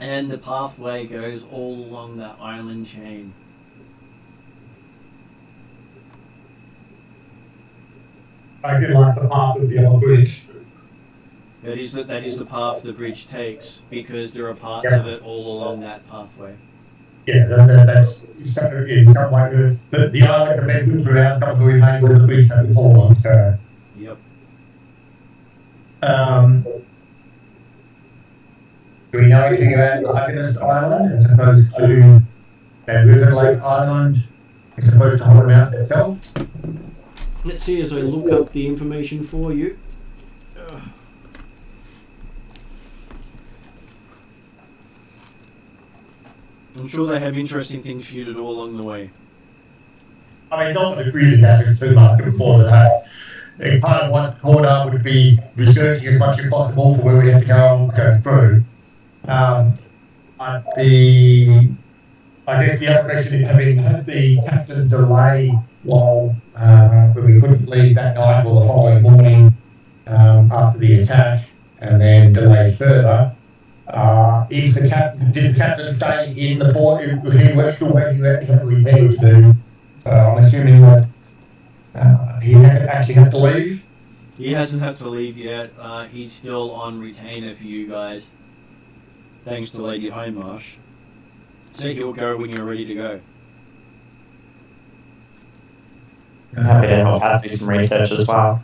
And the pathway goes all along that island chain. I did like the path of the old bridge. That is the path the bridge takes, because there are parts of it all along that pathway. Yeah, that's something in some way. The island have been good throughout, some of the remain where the bridge had fallen. So. Yep. Do we know anything about Darkness Island as opposed to that Rivenrake Island as opposed to Hollow Mountain itself? Let's see as I look up the information for you. I'm sure they have interesting things for you to do along the way. I mean, not to really that is too much before that. Part of what Corda would be researching as much as possible for where we have to go through. I guess the other question is, having had the captain delay while when we couldn't leave that night or the following morning after the attack, and then delayed further, did the captain stay in the port? Was he still waiting to have repairs to do? So I'm assuming that he hasn't actually had to leave? He hasn't had to leave yet. He's still on retainer for you guys. Thanks to Lady Hindmarsh. So he'll go when you're ready to go. I'm happy to help out do some research as well.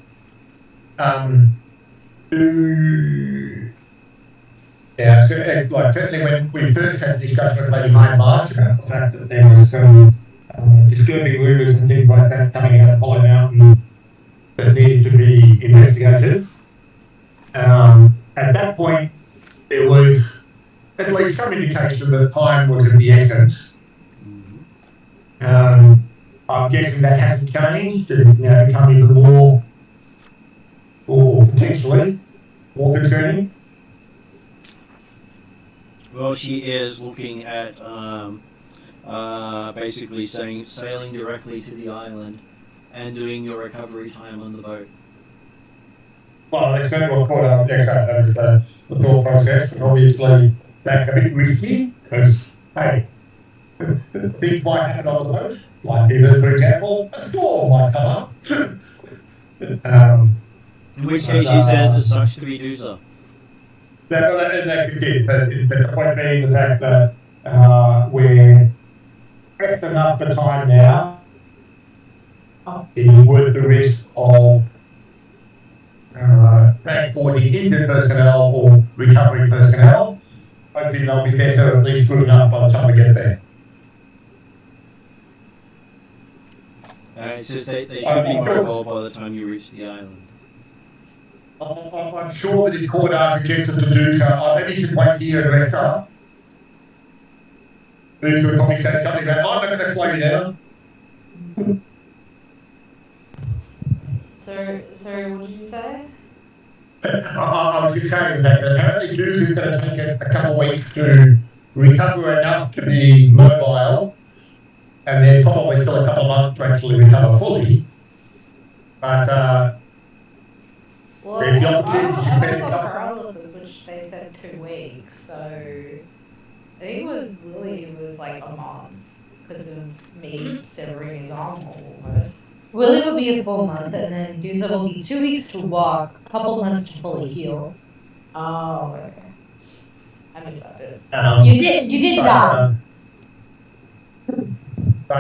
Yeah, so it's like certainly when we first had the discussion with Lady Hindmarsh about the fact that there was some disturbing rumours and things like that coming out of Hollow Mountain that needed to be investigated. At that point, there was at least some indication that time was of the essence. I'm guessing that hasn't changed and become even more, or potentially more concerning. Well, she is looking at basically sailing directly to the island and doing your recovery time on the boat. Well, that's going to caught up next time. That was the thought process, but obviously that's a bit risky because, hey, things might happen on the boat. Like, even, for example, a storm might come up. In which case she says it sucks to be Doozer. That could be, but the point being the fact that we're pressed enough for time now, it is worth the risk of transporting injured personnel or recovering personnel. Hopefully they'll be better, at least good enough by the time we get there. It says they should be mobile by the time you reach the island. I'm sure that if Cordar suggested to do so, maybe you should wait here and rest up. These would probably say something about, I'm not going to slow you down. Sorry, what did you say? I was just saying that apparently Dooz is going to take a couple of weeks to recover enough to be mobile, and then probably still a couple of months to actually recover fully. But Well, there's the I opportunity got paralysis, which they said 2 weeks, so I think it was Lily who was like a month because of me severing his arm almost. Willie will be a full month, and then Duza will be 2 weeks to walk, a couple months to fully heal. Oh, okay. I missed that bit. You did die. So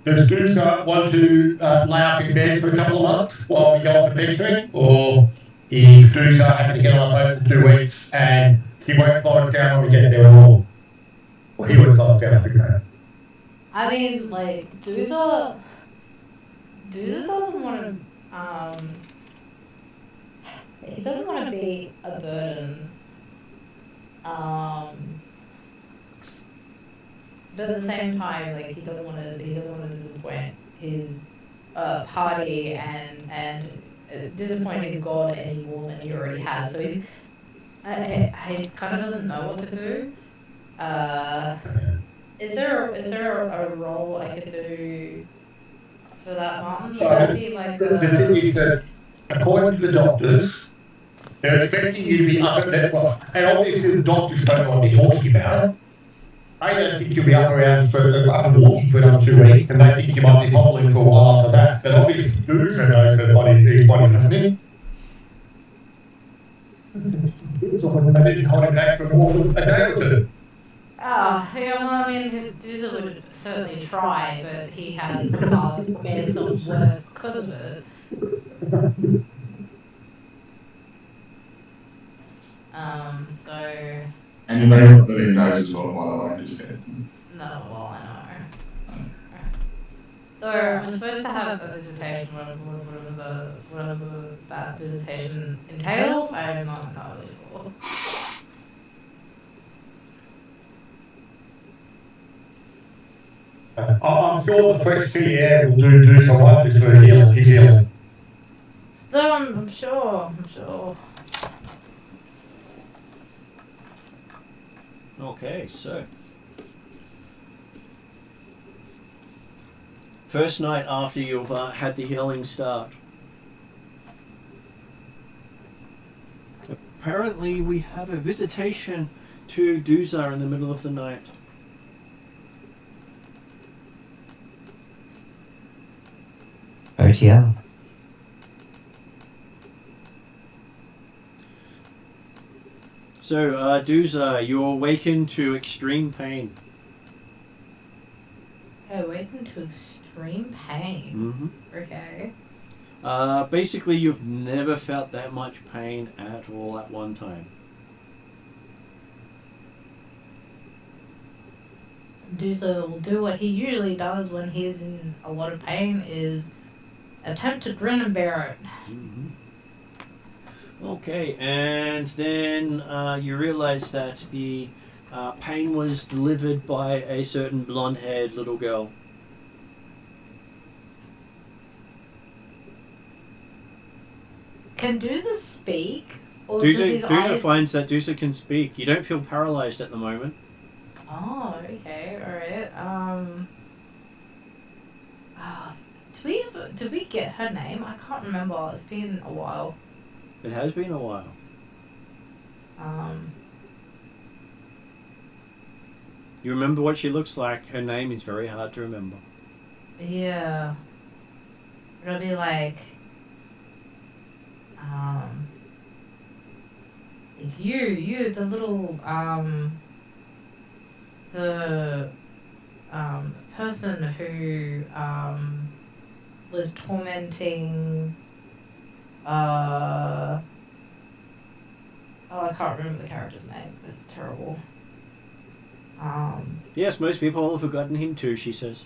does Dooza want to lay up in bed for a couple of months while we go off adventuring, or is Dooza happy to get on a boat for 2 weeks and he won't close down when we get there at all? Or he would close down, I think. I mean, like, Dooza doesn't want to, he doesn't want to be a burden, but at the same time, like, he doesn't want to disappoint his party and disappoint his god any more than he already has. So he kind of doesn't know what to do. Is there a role I could do for that, Martin? Would that be like the thing is that, according to the doctors, they're expecting you to be up at that one. And obviously the doctors don't know what they're talking about. I don't think you'll be up and walking for another 2 weeks, and they think you might be hobbling for a while after that. But obviously Dooza knows his body, doesn't he? It's like when they didn't hold him back for more than a day or two. Oh, yeah, well, I mean, Doozer would certainly try, but he has in the past made himself worse because of it. So... And you know what the knows as well, by the way, just that. No, well, I know. So I'm supposed to have a visitation, whatever that visitation entails, I am not entirely sure. I'm sure the fresh sea air will do some wonders for his healing. So I'm sure. Okay, so first night after you've had the healing start. Apparently we have a visitation to Duzar in the middle of the night. OTR. So, Duzar, you're awakened to extreme pain. Awakened to extreme pain. Mm-hmm. Okay. Basically, you've never felt that much pain at all at one time. Doozer will do what he usually does when he's in a lot of pain, is attempt to grin and bear it. Mm-hmm. Okay, and then you realize that the pain was delivered by a certain blonde-haired little girl. Can Doozer speak? Or does his Doozer eyes... finds that Doozer can speak. You don't feel paralyzed at the moment. Oh, okay, alright. Did we get her name? I can't remember. It's been a while. It has been a while. You remember what she looks like. Her name is very hard to remember. Yeah. It'll be like... It's you, the little, the, person who, was tormenting, oh, I can't remember the character's name. It's terrible. Yes, most people have forgotten him too, she says.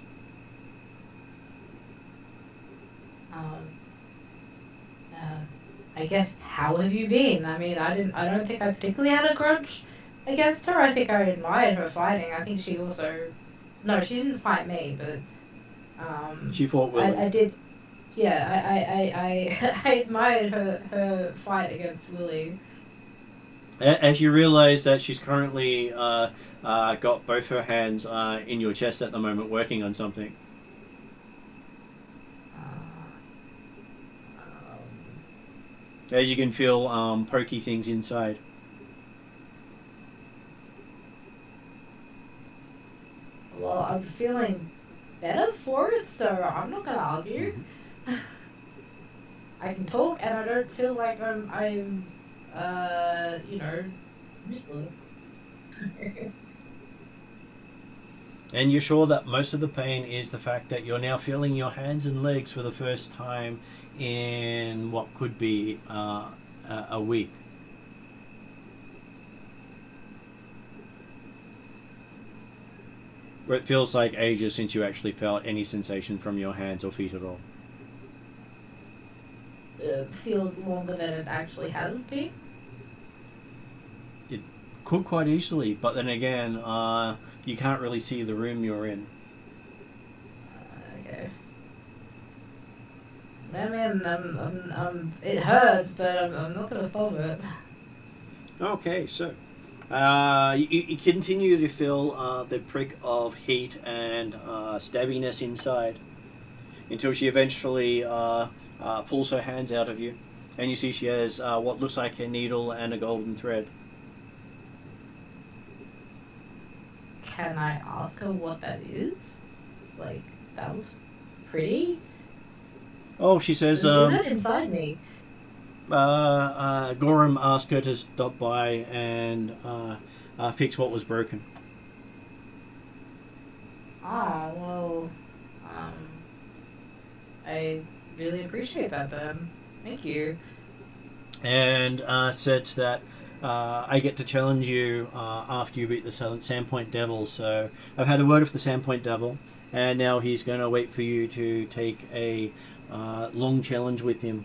I guess, how have you been? I mean, I don't think I particularly had a grudge against her. I think I admired her fighting. I think she also, no, she didn't fight me, but, She fought Willie. I did, yeah, I admired her fight against Willie. As you realise that she's currently got both her hands in your chest at the moment, working on something. As you can feel pokey things inside. Well, I'm feeling better for it, so I'm not gonna argue. Mm-hmm. I can talk, and I don't feel like I'm useless. And you're sure that most of the pain is the fact that you're now feeling your hands and legs for the first time in what could be a week. Where it feels like ages since you actually felt any sensation from your hands or feet at all. It feels longer than it actually has been. It could quite easily, but then again, you can't really see the room you're in. Okay. I mean, it hurts, but I'm not gonna stop it. Okay, so you continue to feel the prick of heat and stabbiness inside until she eventually pulls her hands out of you, and you see she has what looks like a needle and a golden thread. Can I ask her what that is? Like, that was pretty. Oh, she says. Is that inside me? Gorham asked her to stop by and fix what was broken. Ah, well, I really appreciate that, Ben. Thank you. And said that I get to challenge you after you beat the Sandpoint Devil. So I've had a word with the Sandpoint Devil, and now he's going to wait for you to take a long challenge with him.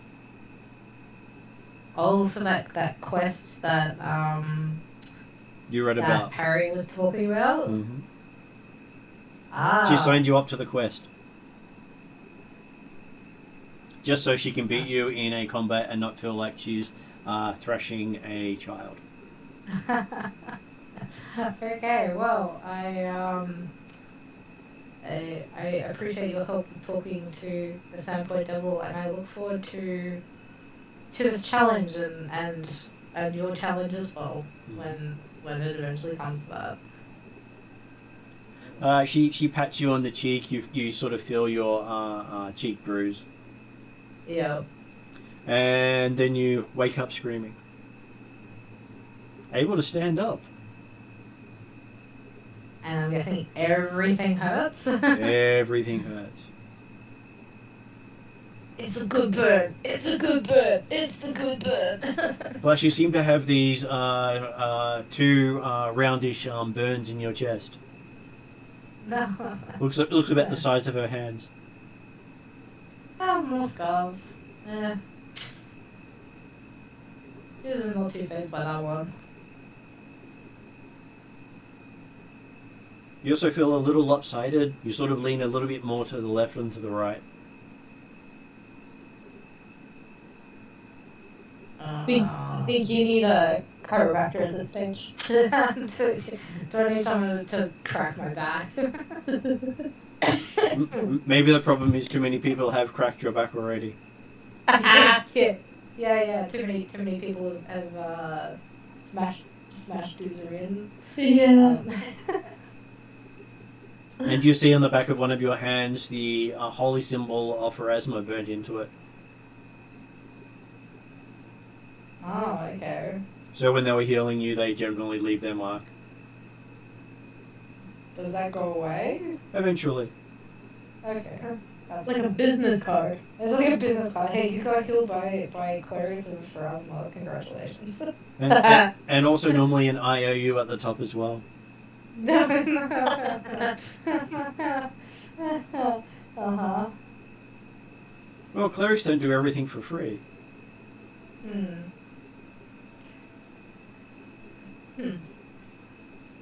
Oh, so that quest that You read that about. Harry was talking about? Mm-hmm. Ah. She signed you up to the quest. Just so she can beat you in a combat and not feel like she's thrashing a child. Okay, well, I appreciate your help in talking to the Sandpoint Devil, and I look forward to this challenge and your challenge as well when it eventually comes to that. She pats you on the cheek. You sort of feel your cheek bruise. Yeah. And then you wake up screaming. Able to stand up. And I'm guessing everything hurts. Everything hurts. It's a good burn. It's a good burn. It's the good burn. Plus, you seem to have these two roundish burns in your chest. No. Looks about the size of her hands. Oh, more scars. She was not too phased by that one. You also feel a little lopsided. You sort of lean a little bit more to the left than to the right. I think you need a chiropractor at this stage. Do I need someone to crack my back? Maybe the problem is too many people have cracked your back already. Yeah. Too many people have smashed Doozer in. Yeah. And you see on the back of one of your hands the holy symbol of Erasma burnt into it. Oh, okay. So when they were healing you, they generally leave their mark. Does that go away? Eventually. Okay. It's like a business card. It's like a business card. Hey, you got healed by clerics of Pharasma. Congratulations. And also normally an IOU at the top as well. Uh-huh. Well, clerics don't do everything for free.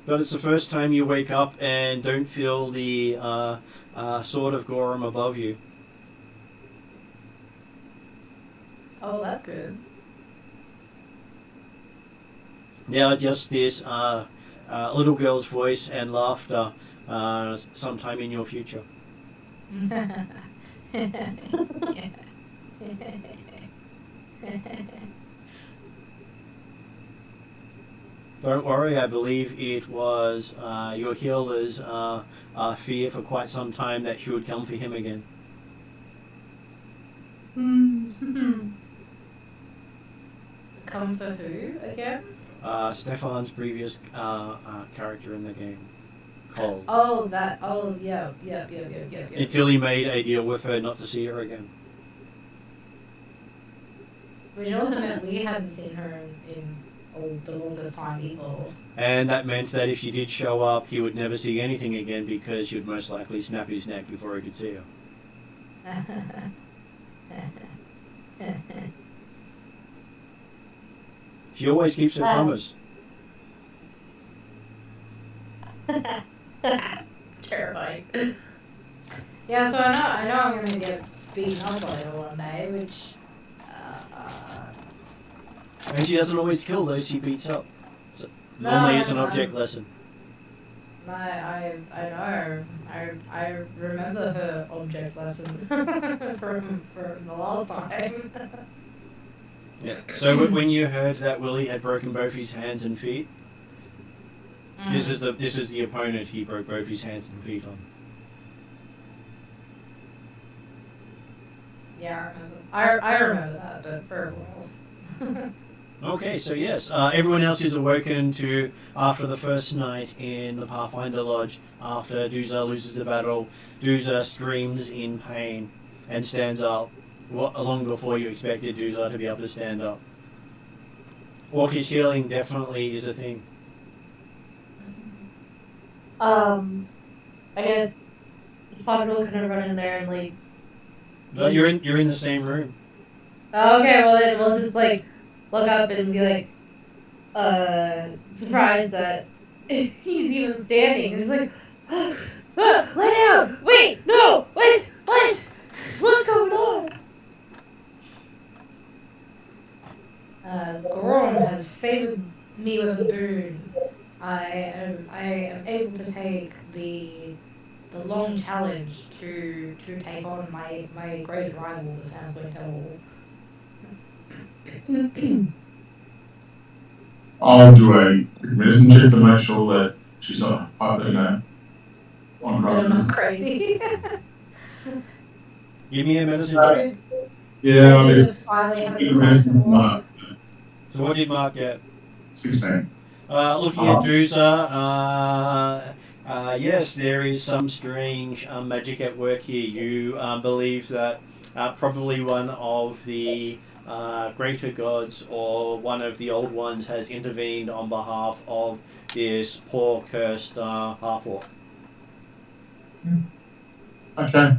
But it's the first time you wake up and don't feel the sword of Gorham above you. Oh, that's good. Now just this little girl's voice and laughter sometime in your future. Don't worry, I believe it was your healer's fear for quite some time that she would come for him again. Come for who again? Stefan's previous character in the game, Cole. Oh, that. Oh, yeah. Until he made a deal with her not to see her again. Which also meant we hadn't seen her in the longest time either. And that meant that if she did show up, he would never see anything again because she would most likely snap his neck before he could see her. She always keeps her promise. It's terrifying. Yeah, so I know I'm gonna get beaten up by her one day, which. And she doesn't always kill those she beats up. So normally it's an object lesson. I know. I remember her object lesson from the last time. Yeah. So when you heard that Willie had broken both his hands and feet, this is the opponent he broke both his hands and feet on. Yeah, I remember that, but for everyone else. Okay, so yes, everyone else is awoken to after the first night in the Pathfinder Lodge. After Duza loses the battle, Duza screams in pain and stands up. Long before you expected Duza to be able to stand up. Orcish healing definitely is a thing. I guess Fondra will kind of run in there and like. No, you're in the same room. Okay, well then we'll just like look up and be like, surprised that he's even standing. And he's like, lay down! Wait, no, wait, what? What's going on? Goron has favored me with a boon. I am able to take the long challenge to take on my great rival, the Sandpoint Devil. I'll do a quick medicine check to make sure that she's not, on drugs. I'm not crazy. Give me a medicine check. Yeah, I mean, finally having medicine mark. So what did Mark get? 16. Looking at Duza, yes, there is some strange magic at work here. You believe that probably one of the greater gods or one of the old ones has intervened on behalf of this poor cursed half-orc. Okay.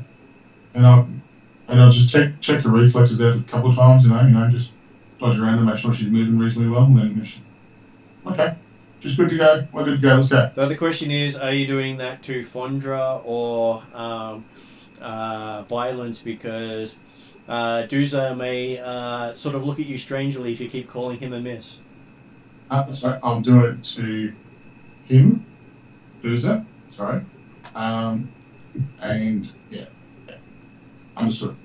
And I'll just check your reflexes out a couple of times, you know, just dodge around and make sure she's moving reasonably well, and then okay. Just good to go. We're good to go. Let's go. The other question is, are you doing that to Fondra or violence? Because Duza may sort of look at you strangely if you keep calling him a miss. That's right. I'll do it to him, Duza. Sorry. And yeah. Understood.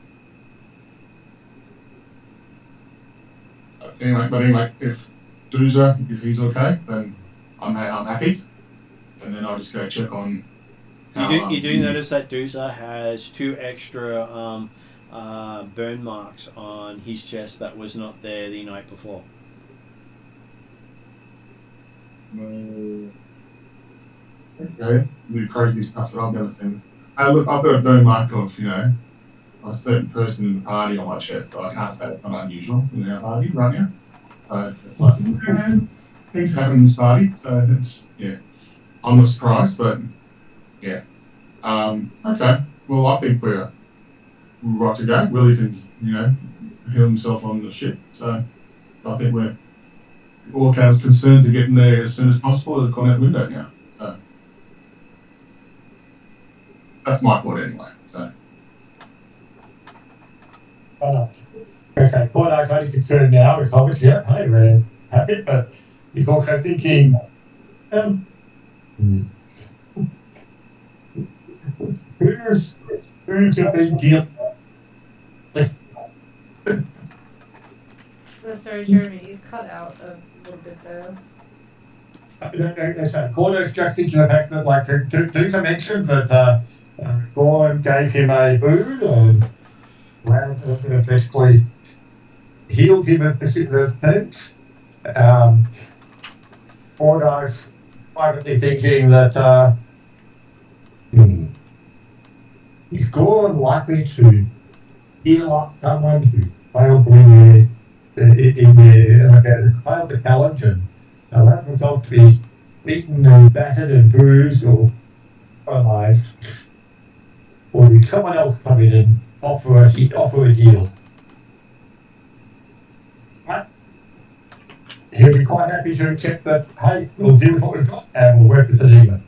Anyway, if Duza, if he's okay, then I'm happy. And then I'll just go check on. You do notice that Duza has 2 extra burn marks on his chest that was not there the night before. Okay, the crazy stuff that I've never seen. Look, I've got a burn mark of, you know, a certain person in the party on my chest, so I can't say it's not unusual in our party right now. Things happen in this party, so it's, yeah. I'm not surprised, but yeah. Okay, well, I think we're right to go. Willie can, you know, heal himself on the ship, so I think we're all kinds of concerns are getting there as soon as possible. They've gone out the window now, so that's my thought anyway. So. Okay, Porto's only concern now is obviously, yeah, hey, we're happy, but he's also thinking, who's a big deal? Sorry, Jeremy, you cut out a little bit there. Porto's just thinking the fact that, like, Duza mentioned that Goran gave him a boon and basically healed him of the things. Porto's privately thinking that is Goran likely to heal up someone who failed failed the challenge and allowed himself to be beaten and battered and bruised or paralyzed? Or did someone else come in and offer a deal? He'll be quite happy to accept that, hey, we'll deal with what we've got and we'll work with the demon.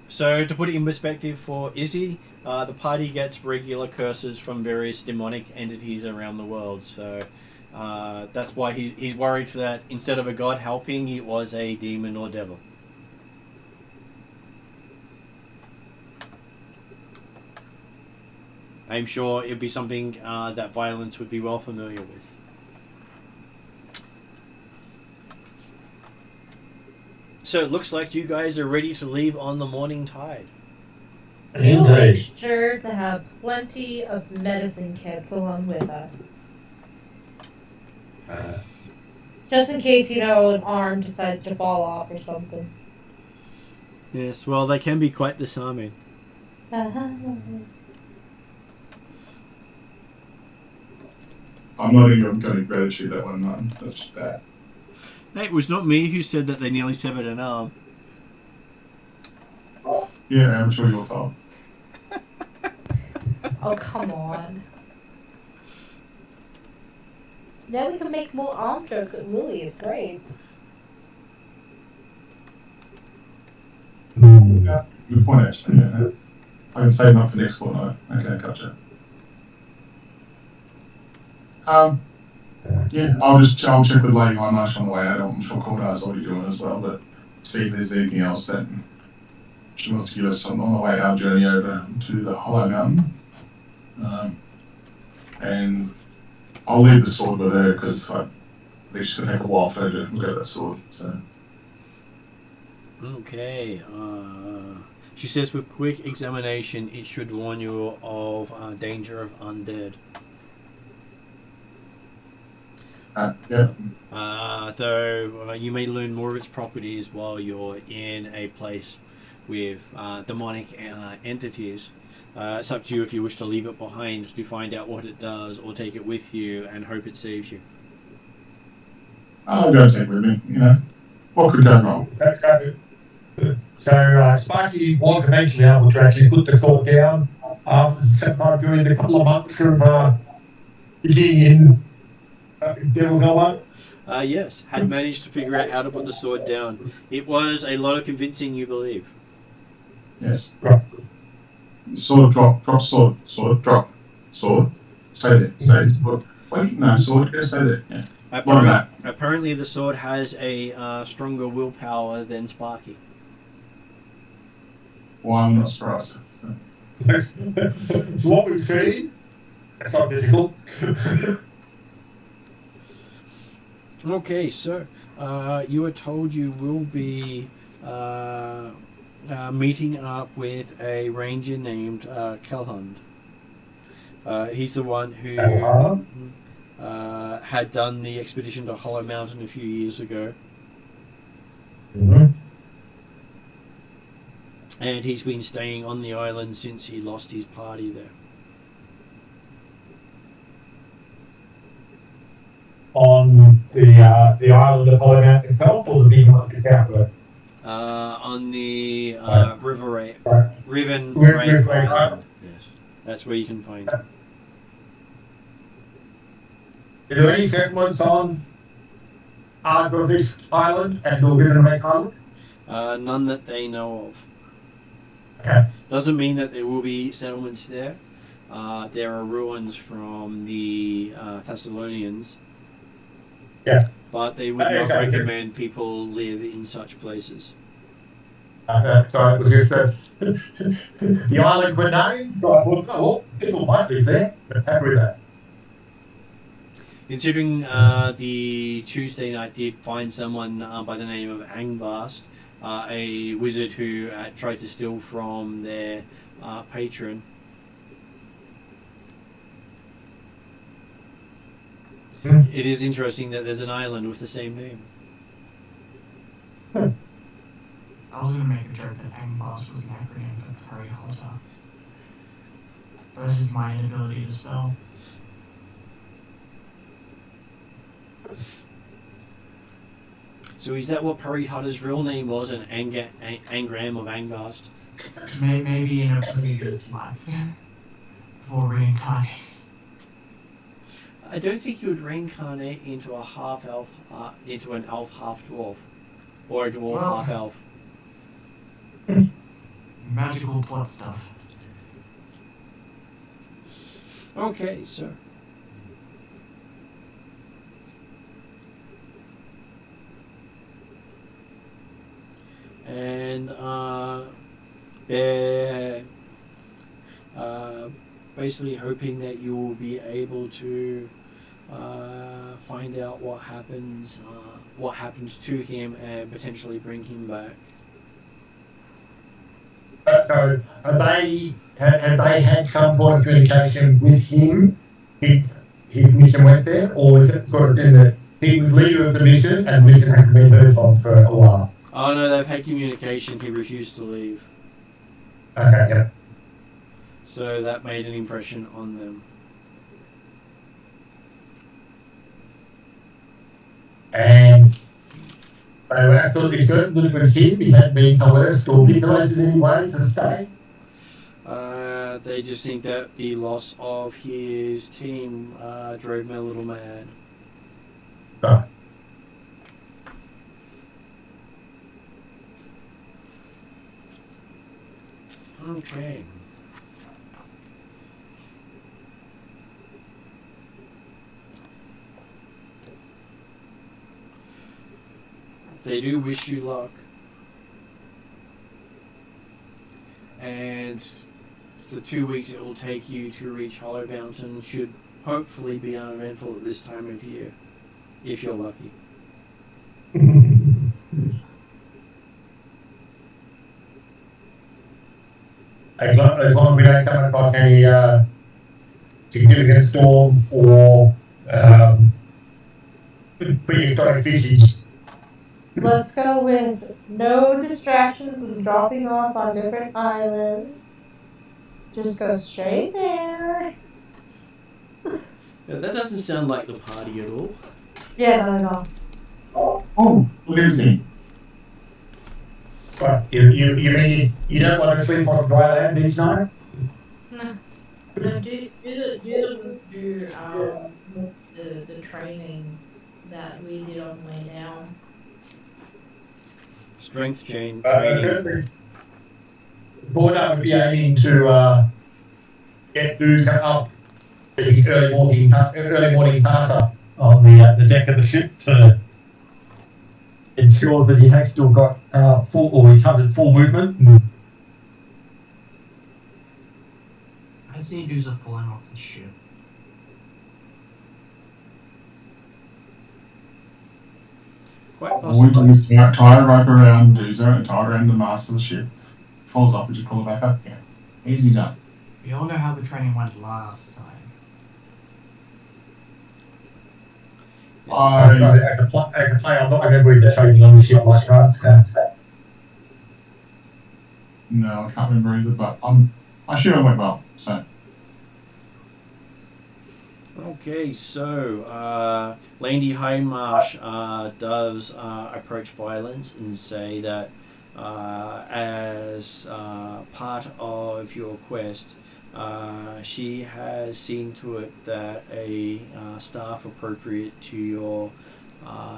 So to put it in perspective for Izzy, the party gets regular curses from various demonic entities around the world. So that's why he's worried that instead of a god helping, it was a demon or devil. I'm sure it'd be something that Violence would be well familiar with. So it looks like you guys are ready to leave on the morning tide. We'll make sure to have plenty of medicine kits along with us. Just in case, an arm decides to fall off or something. Yes, well, they can be quite disarming. I'm not even going to gratitude that one, man. That's just bad. Hey, it was not me who said that they nearly severed an arm. Yeah, I'm sure your fault. Oh, come on. Now we can make more arm jokes at Willie. It's great. Yeah, good point, actually. Yeah. I can save them up for next fortnight. Okay, gotcha. Yeah, I'll check with Lady High on the way out. I'm sure Cordar's already doing as well, but see if there's anything else that she wants to give us on the way our journey over to the Hollow Mountain. And I'll leave the sword with her because I think she's going to take a while for her to look at that sword. So. Okay. She says with quick examination, it should warn you of danger of undead. Yeah. Though you may learn more of its properties while you're in a place with demonic entities. It's up to you if you wish to leave it behind to find out what it does, or take it with you and hope it saves you. I'll go take it with me, What could go wrong? That's good. So Sparky was eventually able to actually put the sword down during the couple of months of digging in Devil Hollow. Yes, had managed to figure out how to put the sword down. It was a lot of convincing, you believe. Yes. Right. Sword, drop, sword, drop, sword. Stay there, sword. Wait, no, sword, go stay there. Yeah. Apparently the sword has a stronger willpower than Sparky. Well, I'm not surprised. So what we've seen, that's not difficult. Okay, so you were told you will be meeting up with a ranger named Kelhund. He's the one who had done the expedition to Hollow Mountain a few years ago. Mm-hmm. And he's been staying on the island since he lost his party there. On the island of Hollow Mountain itself, or the big one to south of it? On the Rivenrake Island. Yes, that's where you can find him. Is there any settlements on this island and Rivenrake Island? None that they know of. Okay. Doesn't mean that there will be settlements there. There are ruins from the Thassilonians. Yeah. But they would not recommend people live in such places. Sorry, it was just the island were named, so I thought, well, people might live there, but happy with that. Considering the Tuesday night did find someone by the name of Angbast, a wizard who tried to steal from their patron. It is interesting that there's an island with the same name. I was going to make a joke that Angbast was an acronym for Harry Potter. But that is my inability to spell. So is that what Perry Hutter's real name was, an Angram of Angbast? Maybe in a previous life. Before reincarnated. I don't think you would reincarnate into a half-elf, into an elf half-dwarf. Or a dwarf half-elf. Magical plot stuff. Okay, so... And they're basically hoping that you will be able to find out what happens to him and potentially bring him back. So have they had some form of communication with him if his mission went there, or is it sort of in that he was leader of the mission, and the mission hasn't been heard from for a while. Oh no, they've had communication. He refused to leave. Okay, yeah. So that made an impression on them. And they were absolutely certain that it was him. He hadn't been coerced or manipulated in any way to stay. They just think that the loss of his team drove me a little mad. No. Okay. They do wish you luck. And the 2 weeks it will take you to reach Hollow Mountain should hopefully be uneventful at this time of year, if you're lucky. As long as we don't come across any significant storms or prehistoric fishes. Let's go with no distractions and dropping off on different islands. Just go straight there. Yeah, that doesn't sound like the party at all. Yeah, not at all. Oh, look at this. What, you mean you don't want to sleep on dry land each night? No, do the training that we did on the way down. Strength training. Certainly. Borna would be aiming to get Duke up to his early morning tata on the deck of the ship to ensure that he has still got full movement. I see dudes are falling off the ship. Quite All we do possibly. is tie a rope around Doozer and tie around the mast of the ship. Falls off, we just pull it back up again. Easy done. We all know how the training went last time. I can play. I'm not remembering the training on the ship like that. No, I can't remember either, but I assume it went well. So Okay, so Lady Hindmarsh does approach Violence and say that as part of your quest, she has seen to it that a staff appropriate to your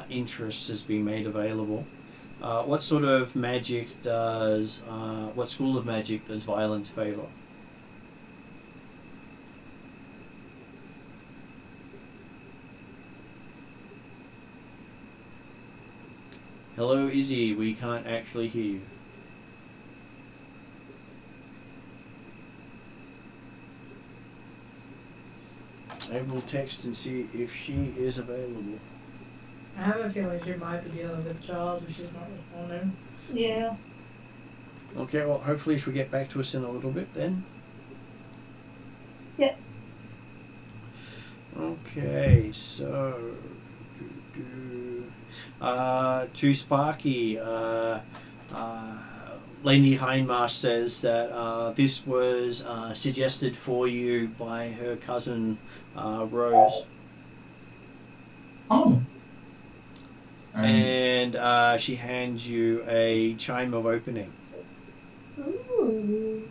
interests has been made available. What sort of magic does, what school of magic does Violence favour? Hello, Izzy, we can't actually hear you. I will text and see if she is available. I have a feeling she might be dealing with Charles if she's not responding. Yeah. Okay, well, hopefully she'll get back to us in a little bit then. Yep. Okay, so... to Sparky, Lady Hindmarsh says that this was suggested for you by her cousin Rose. oh. And she hands you a chime of opening. Ooh.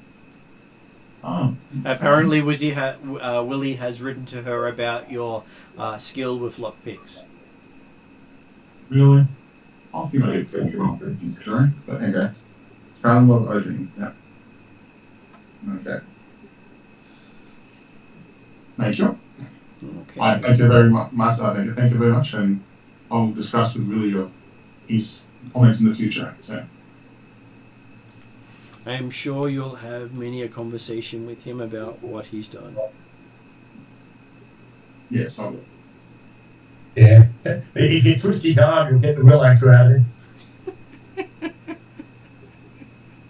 Oh. Apparently, Willie has written to her about your skill with lockpicks. Really? I think I did take it off considering, but okay. Crown of opening, yeah. Okay. Thank you. Okay. I thank you very much. Thank you very much, and I'll discuss with Willie his comments in the future. So. I'm sure you'll have many a conversation with him about what he's done. Yes, I will. Yeah. If you twist his arm, you'll get the real answer out of him.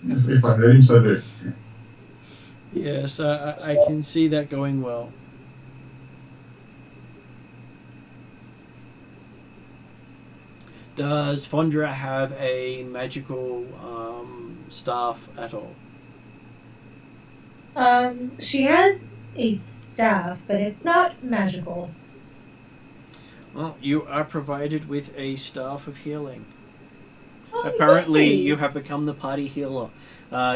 If I let him, so do. Yes, I can see that going well. Does Fondra have a magical staff at all? She has a staff, but it's not magical. Well, you are provided with a staff of healing. Oh, Apparently, yay. you have become the party healer.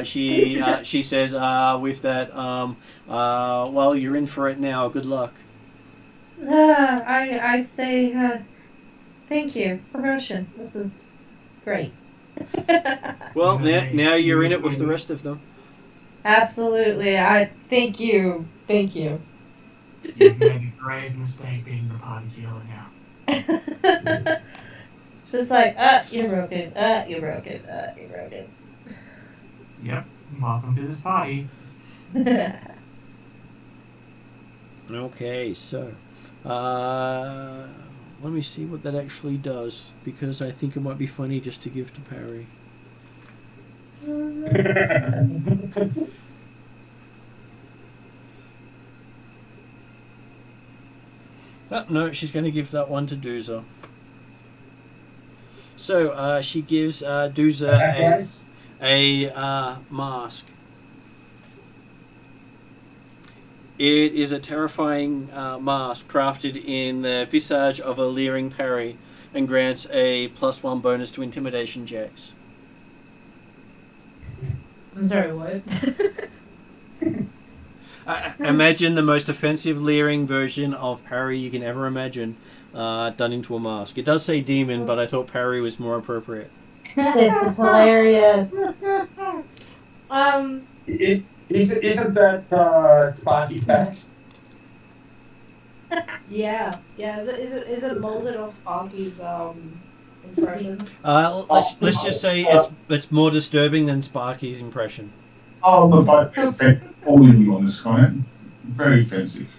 She says with that, well, you're in for it now. Good luck. I say, thank you. Promotion. This is great. Well, Yeah, now you're in you it with the will. rest of them. Absolutely. I thank you. Thank you. You've made a grave mistake being the party healer now. Just like, you're broken. You're broken. You're broken. Yep. Welcome to this party. Okay, so let me see what that actually does, because I think it might be funny just to give to Parry. Oh, no, she's going to give that one to Dooza. So she gives Dooza a mask. It is a terrifying mask crafted in the visage of a leering Parry and grants a +1 bonus to intimidation checks. I'm sorry, what? Imagine the most offensive leering version of Parry you can ever imagine done into a mask. It does say demon, but I thought Parry was more appropriate. This is hilarious. Isn't that Sparky's back? Yeah. Is it molded off Sparky's impression? Let's just say it's more disturbing than Sparky's impression. Oh, look, I offend all of you on this comment. Very offensive.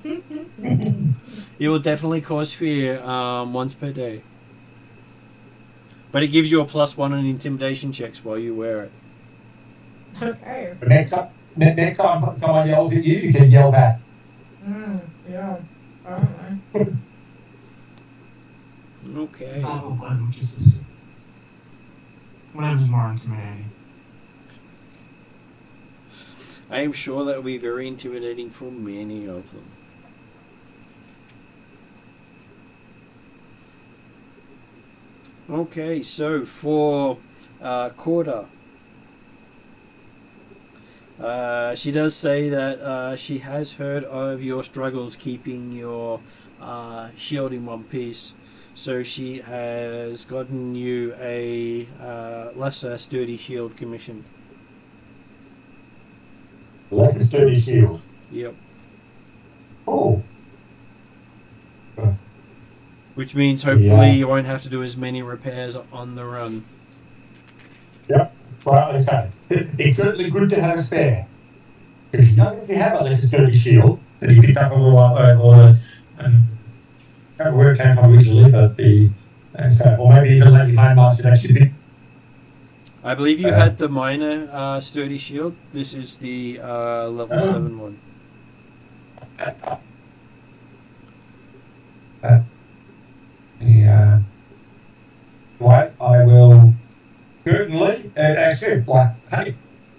You will definitely cause fear once per day. But it gives you a +1 on intimidation checks while you wear it. Okay. But next time someone yells at you, you can yell back. Yeah. Alright. Okay. Battle blood, which is whatever's more intimidating. I am sure that will be very intimidating for many of them. Okay, so for Corda, she does say that she has heard of your struggles keeping your shield in one piece. So she has gotten you a lesser sturdy shield commissioned. Like a sturdy shield. Yep. Oh. Which means hopefully Yeah. you won't have to do as many repairs on the run. Yep. Well, okay. It's certainly good to have a spare. Because you know if you have a lesser sturdy shield that you picked up a little while ago, or I don't know where it came from originally, but or maybe even lately Home Master actually been. I believe you had the minor sturdy shield. This is the level 7 one. Yeah. Right, I will certainly, actually, like, hey,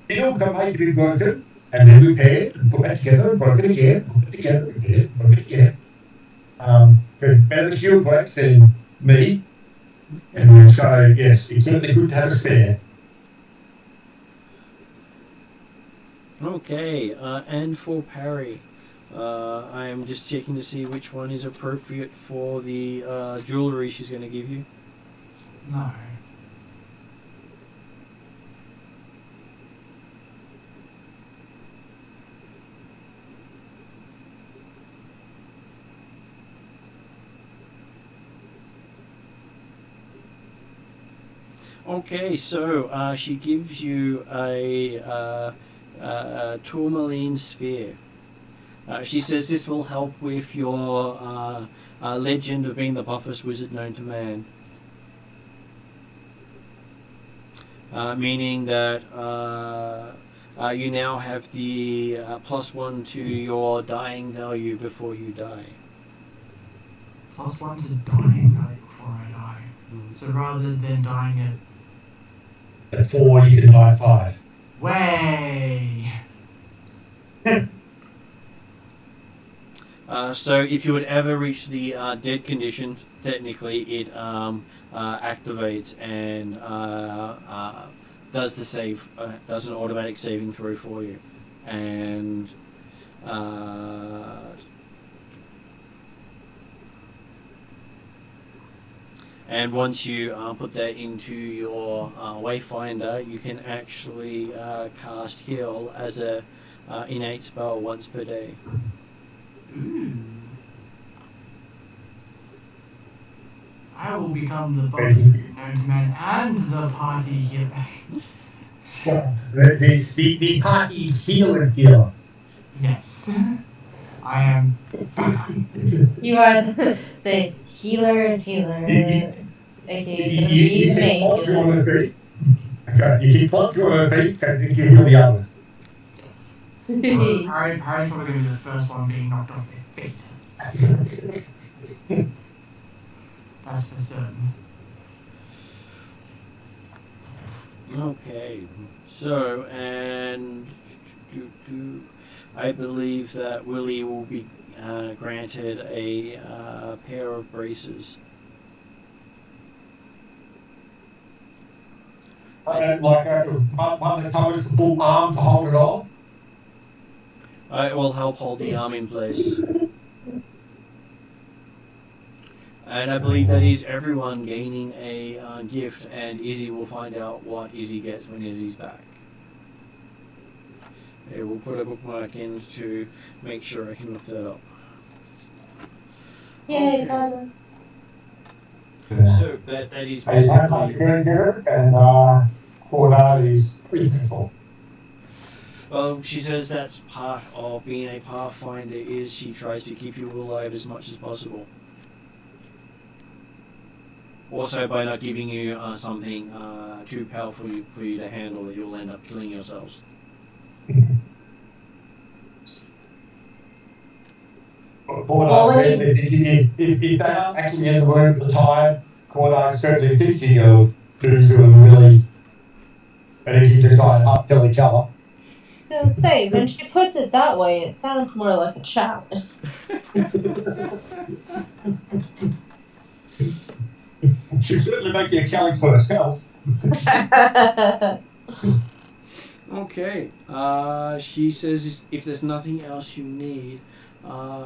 shield come made to be broken, and then repaired, and put back together, and broken again, put it together, repaired, broken again. Because better the shield breaks than me, and so, yes, it's certainly good to have a spare. Okay, and for Parry, I am just checking to see which one is appropriate for the jewellery she's going to give you. No. Okay, so she gives you a tourmaline sphere. She says this will help with your legend of being the buffest wizard known to man. Meaning that you now have the +1 to your dying value before you die. +1 to dying value before I die. So rather than dying At 4, you can die at 5. way. So if you would ever reach the dead condition, technically it activates and does the save, does an automatic saving throw for you, and once you put that into your Wayfinder, you can actually cast Heal as a innate spell once per day. Ooh. I will become the boss known to man and the party healer. The party's healer healer. Yes. I am backup. You are the healer's healer. Okay, gonna be the main plot you healer. on the feet. Okay, you keep plot you on the feet, and you can heal the others. Harry's probably going to be the first one being knocked off their feet. That's for certain. Okay, so, and I believe that Willie will be granted a pair of braces. Like one that covers the full arm to hold it on. It will help hold the arm in place. And I believe that is everyone gaining a gift, and Izzy will find out what Izzy gets when Izzy's back. Okay, we'll put a bookmark in to make sure I can look that up. Yay, violence. So that is basically... And Cordard is pretty painful. Well, she says that's part of being a Pathfinder, is she tries to keep you alive as much as possible. Also, by not giving you something too powerful for you to handle, you'll end up killing yourselves. If they aren't actually in the room at the time, Cordard is certainly thinking of Doomsday and Willie, and he keeps trying to kill each other. I was gonna say, when she puts it that way, it sounds more like a challenge. She's certainly making a challenge for herself. Okay. She says if there's nothing else you need,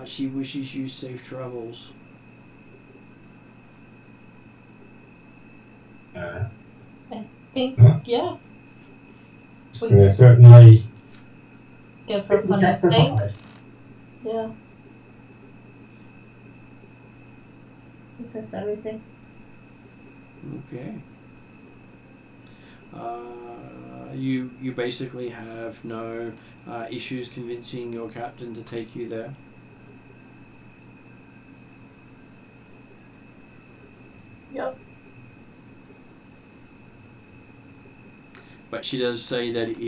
she wishes you safe travels. I think, yeah. Yeah, certainly. Give her plenty of thanks. Yeah. I think that's everything. Okay. You basically have no issues convincing your captain to take you there. Yep. But she does say that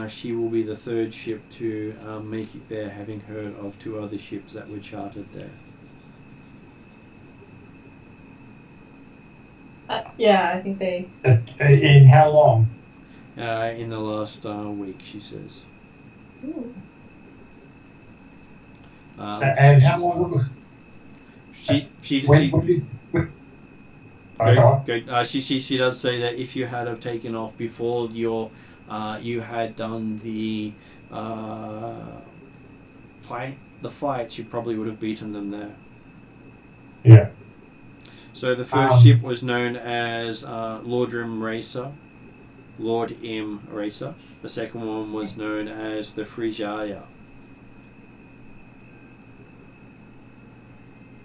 she will be the third ship to make it there, having heard of 2 other ships that were chartered there. Yeah, I think they... In how long? In the last week, she says. Ooh. And how long was... She does say that if you had have taken off before you had done the fights, you probably would have beaten them there. Yeah. So the first ship was known as Lord M. Racer. The second one was known as the Frigiaia.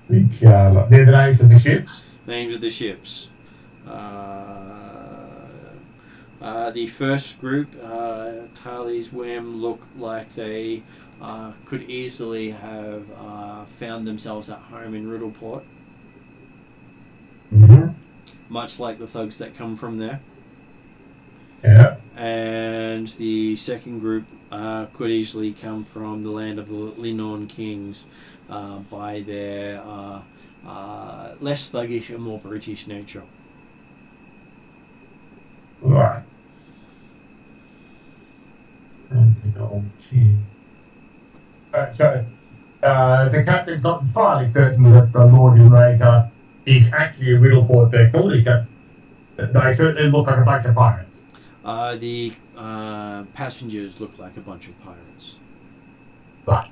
They're the names of the ships? Names of the ships. The first group, Tali's Whim, looked like they could easily have found themselves at home in Riddleport. Mm-hmm. Much like the thugs that come from there. Yeah. And the second group could easily come from the land of the Linon Kings by their less thuggish and more British nature. the captain's not entirely certain that the Lord Rivenrake is actually a Riddleport vessel. They certainly look like a bunch of pirates. The passengers look like a bunch of pirates. Right.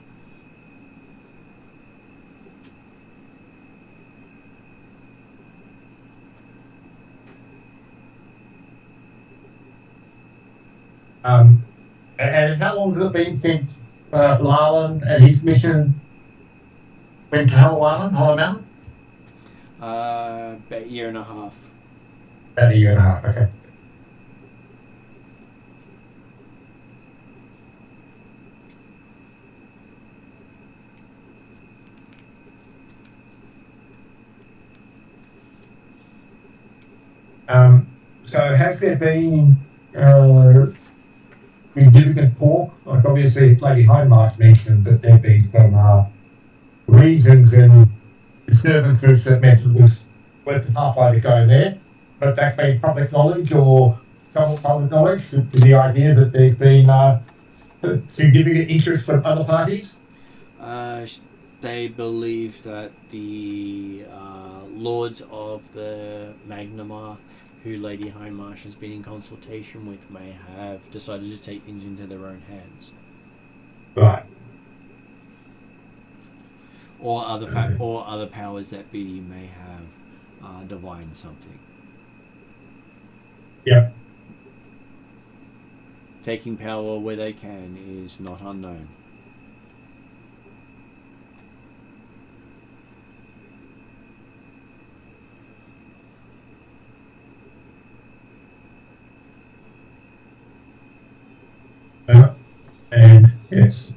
And how long has it been since Larland and his mission went to Hollow Mountain? About a year and a half. About a year and a half, okay. So has there been significant talk? Like obviously Lady Hindmarch mentioned that there have been some reasons and disturbances that meant it was worth the pathway to go there. But that's been public knowledge or somewhat public knowledge to the idea that there's been significant interest from other parties? They believe that the lords of the Magnamar, who Lady Hindmarch has been in consultation with, may have decided to take things into their own hands. Right. Or other powers that be may have divined something. Yeah. Taking power where they can is not unknown. And yes,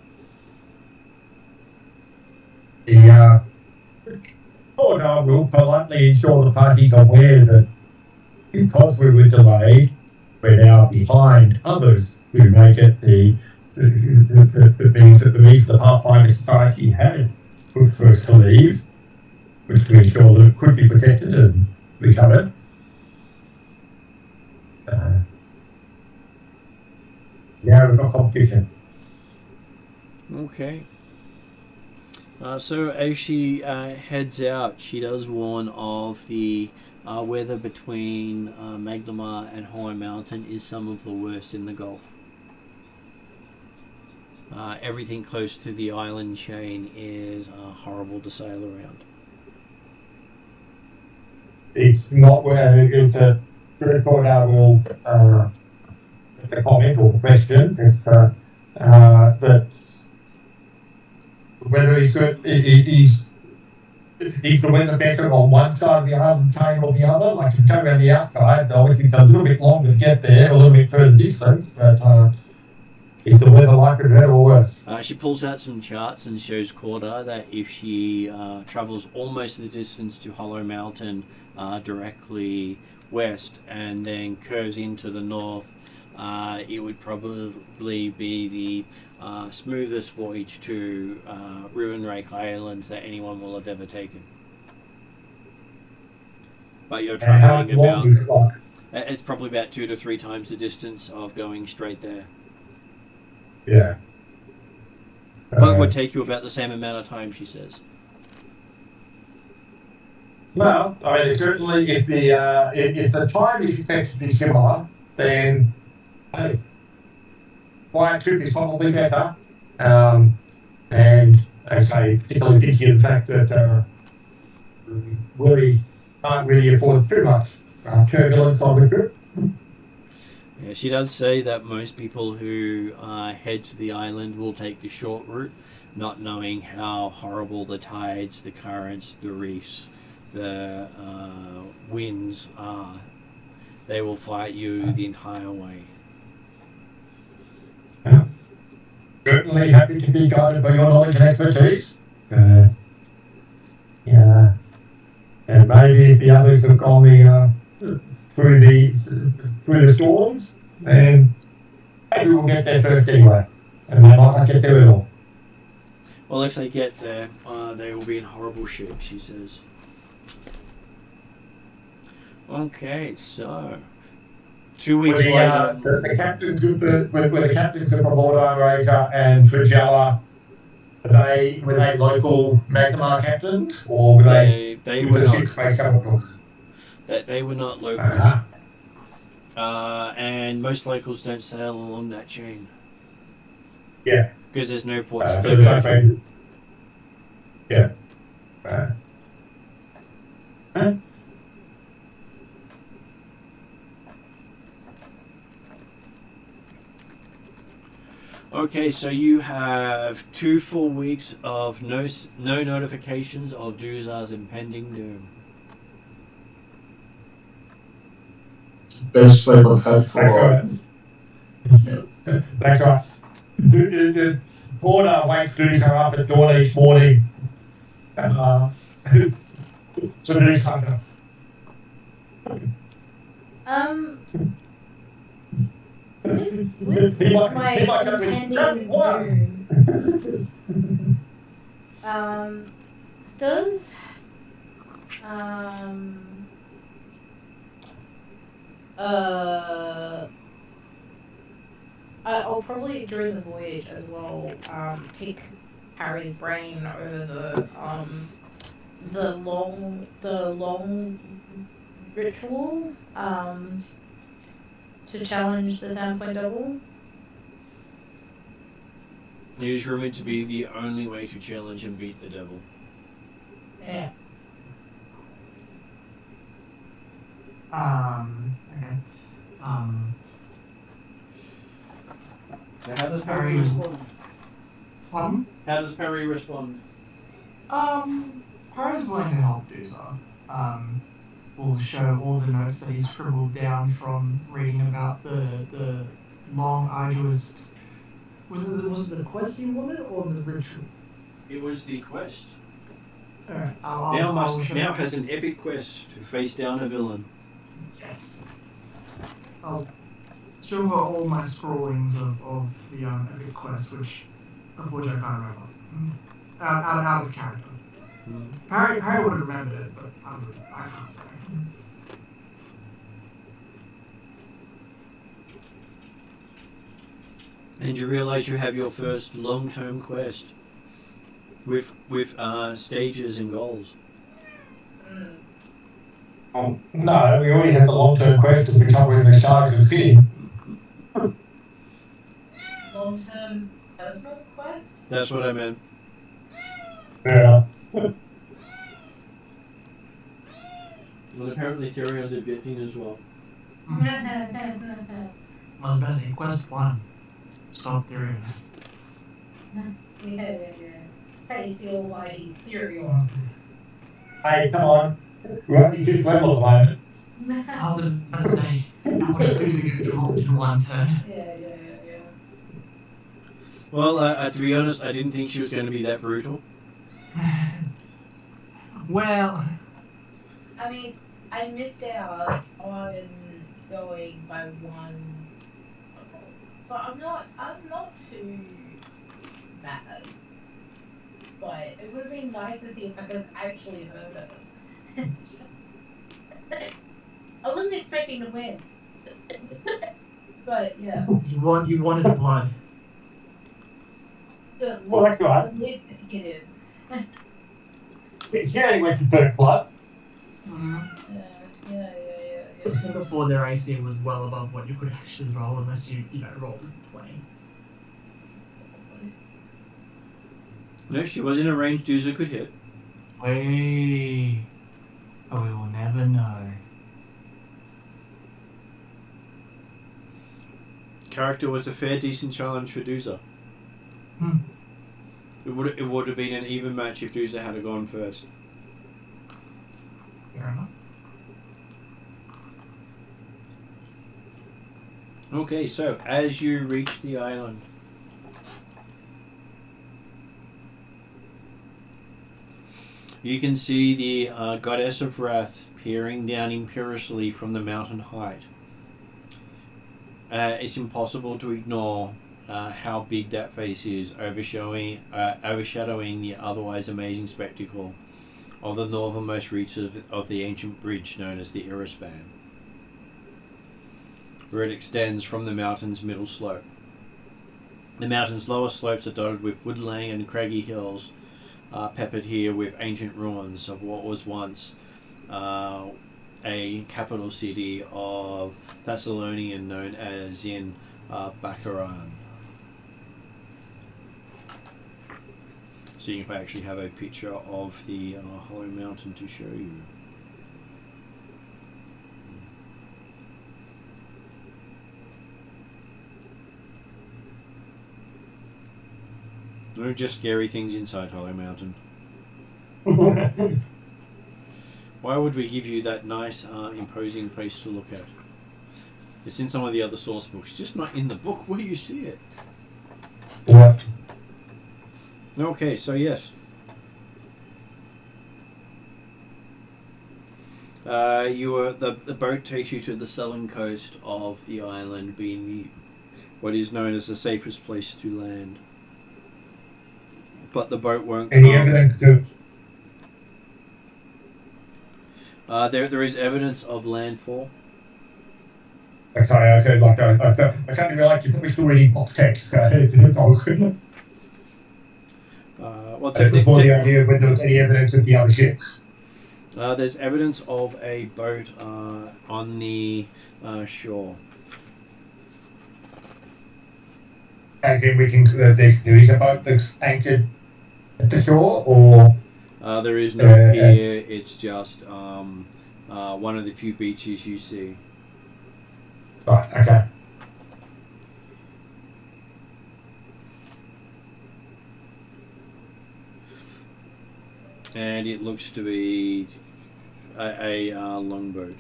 the Lord I will politely ensure the parties aware that because we were delayed, we're now behind others who make it the things that the Pathfinder Society had put first to leave, which to ensure that it could be protected and recovered. Yeah, we've got competition. Okay. So as she heads out, she does warn of the weather between Magnamar and Hollow Mountain is some of the worst in the Gulf. Everything close to the island chain is horrible to sail around. It's not where it's a report I will it's a comment or a question. It's that whether is the weather better on one side of the island chain or the other. Like if you go around the outside, they'll take a little bit longer to get there, a little bit further distance, but is the weather like it better or worse? She pulls out some charts and shows Corda that if she travels almost the distance to Hollow Mountain directly west and then curves into the north, it would probably be the smoothest voyage to Rivenrake Island that anyone will have ever taken. But you're traveling about... It's probably about 2 to 3 times the distance of going straight there. Yeah. But it would take you about the same amount of time, she says. Well, I mean, certainly if the time is expected to be similar, then hey, quiet trip is probably better. And as I say, particularly thinking of the fact that we can't really afford too much turbulence on the trip. Yeah, she does say that most people who head to the island will take the short route, not knowing how horrible the tides, the currents, the reefs, the winds are. They will fight you the entire way. Certainly happy to be guided by your knowledge and expertise. Yeah, and maybe if the others have gone through the storms, then maybe we'll get there first anyway, and they might not get there at all. Well, if they get there, they will be in horrible shape, she says. Okay, so 2 weeks later, the captains of the captains of Lord Razor and Frigella were they local Magnemar captains, or were they were the not. ship space saboteurs? They were not locals. And most locals don't sail along that chain. Yeah. Because there's no ports So to go they- to. Yeah. Okay, so you have 2 full weeks of no notifications of Duzar's impending doom. Best sleep I've had for. That's right. Border wakes Duzar up at dawn each morning. To do something. With my impending doom, does I'll probably during the voyage as well pick Harry's brain over the long ritual to challenge the Sandpoint double. It is rumored to be the only way to challenge and beat the devil. Yeah. Okay. So how does Perry Perry respond? Pardon? How does Perry respond? Perry's willing to help Duzar. We'll show all the notes that he scribbled down from reading about the long, arduous. Was it the quest he wanted or the ritual? It was the quest. Alright, Now has an epic quest to face down a villain. Yes. I'll show her all my scrawlings of the epic quest, which unfortunately I can't remember. Out of character. Perry would have remembered it, but I can't say. And you realise you have your first long-term quest with stages and goals. No, we already had the long-term quest of recovering the shards of city. Long-term personal quest? That's what I meant. Yeah. Well, apparently Tyrion's a bit as well. I was about to say, quest 1. Stop Tyrion. Yeah. Face the almighty Tyrion. Hey, come on. You just level at the moment. I was about to say, how much losing it dropped in one turn. Yeah. Well, to be honest, I didn't think she was going to be that brutal. Well, I mean, I missed out on going by one, so I'm not too mad. But it would have been nice to see if I could have actually heard her. I wasn't expecting to win, but yeah. you wanted blood. Well, that's right. At least to get in. She only went to third blood. Yeah. Before their AC was well above what you could actually roll unless you rolled 20. No, she was in a range Doozer could hit. We will never know. Character was a fair, decent challenge for Doozer. It would have been an even match if Doozer had gone first. Fair enough. Okay, so as you reach the island, you can see the Goddess of Wrath peering down imperiously from the mountain height. It's impossible to ignore how big that face is, overshadowing the otherwise amazing spectacle of the northernmost reaches of the ancient bridge known as the Irispan, where it extends from the mountain's middle slope. The mountain's lower slopes are dotted with woodland and craggy hills, peppered here with ancient ruins of what was once a capital city of Thassilonian known as Zin Bakaran. Seeing if I actually have a picture of the Hollow Mountain to show you. No just scary things inside Hollow Mountain. Why would we give you that nice, imposing place to look at? It's in some of the other source books, just not in the book where you see it. What? Okay, so yes. The boat takes you to the southern coast of the island, being what is known as the safest place to land. But the boat won't Any come. evidence of... There is evidence of landfall. Okay, I said I suddenly realised you probably still reading box text. Well, before the idea of whether there was any evidence of the other ships. There's evidence of a boat on the shore. And then we can there is a boat that's anchored at the shore, or there is no pier. It's just one of the few beaches you see. Right. Okay. And it looks to be a longboat.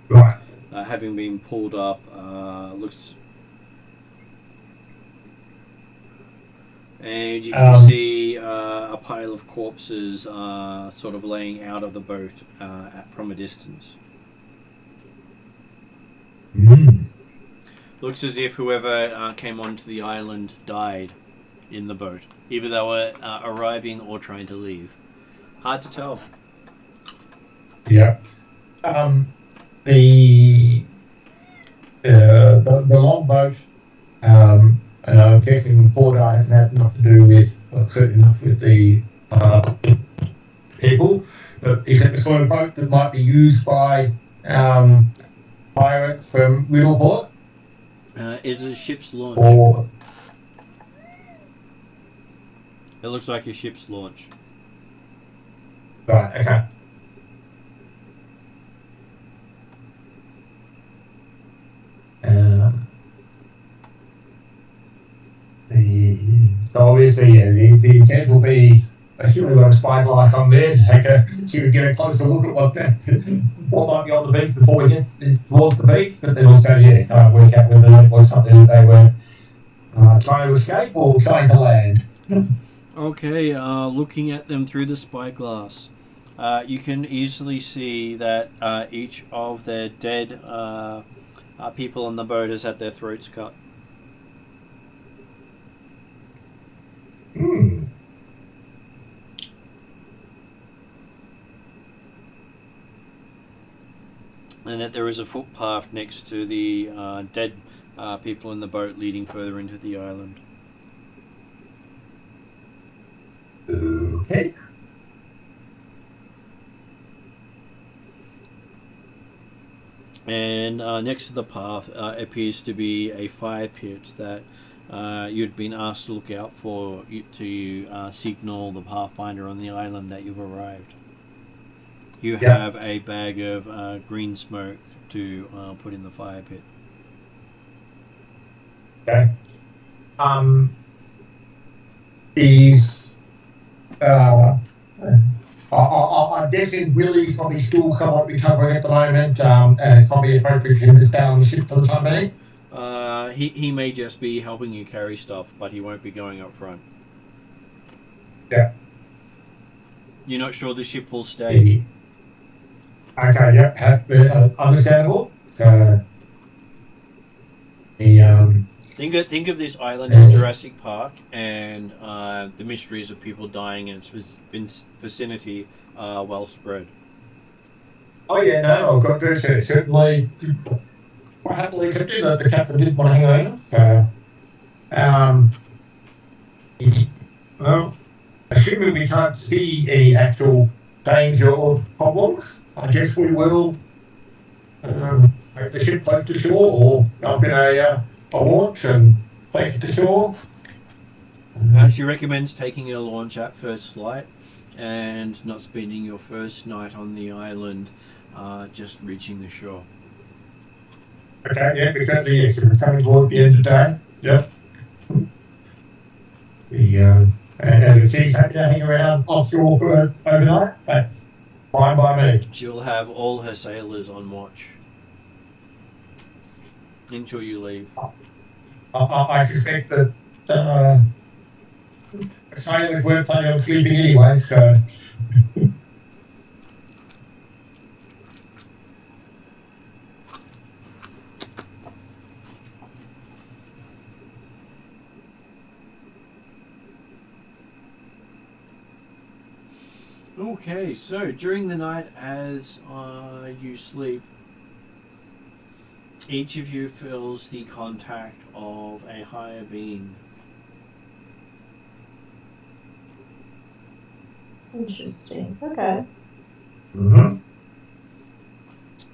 Right. Having been pulled up, looks... And you can see a pile of corpses sort of laying out of the boat from a distance. Looks as if whoever came onto the island died in the boat. Either they were arriving or trying to leave. Hard to tell. Yeah. The longboat, and I'm guessing Porter hasn't had enough to do with, certainly enough with the people, but is it the sort of boat that might be used by pirates from Runelords? It's a ship's launch. Or... It looks like a ship's launch. Right, okay. So obviously, yeah, the intent will be, I should have got a spyglass on there, so you can get a closer look at what might be on the beach before we get towards the beach, but then also, work out whether it was something that they were trying to escape or trying to land. Okay, looking at them through the spyglass, you can easily see that each of their dead people on the boat has had their throats cut. And that there is a footpath next to the dead people in the boat leading further into the island. Okay. And next to the path appears to be a fire pit that you'd been asked to look out for to signal the Pathfinder on the island that you've arrived. You have a bag of green smoke to put in the fire pit. Okay. I'm guessing Willie's probably still somewhat recovering at the moment, and it's probably appropriate for him to stay on the ship for the time being. He may just be helping you carry stuff, but he won't be going up front. Yeah. You're not sure the ship will stay? Okay, yeah, understandable. Think of this island as Jurassic Park, and the mysteries of people dying in its vicinity are well spread. Oh yeah, no, I've got to certainly quite happily accepted that the captain didn't want to hang around. So, well, assuming we can't see any actual danger or problems, I guess we will make the ship close to shore or jump in a launch and take it to shore. She recommends taking a launch at first flight and not spending your first night on the island just reaching the shore. Okay, yeah, because we're coming toward the end of the day. Yep. And the team's happy to hang around offshore for overnight. That's fine by me. She'll have all her sailors on watch until you leave. I suspect that sailors weren't planning on sleeping anyway, so. Okay, so during the night as you sleep, each of you feels the contact of a higher being. Interesting. Okay. Mm-hmm.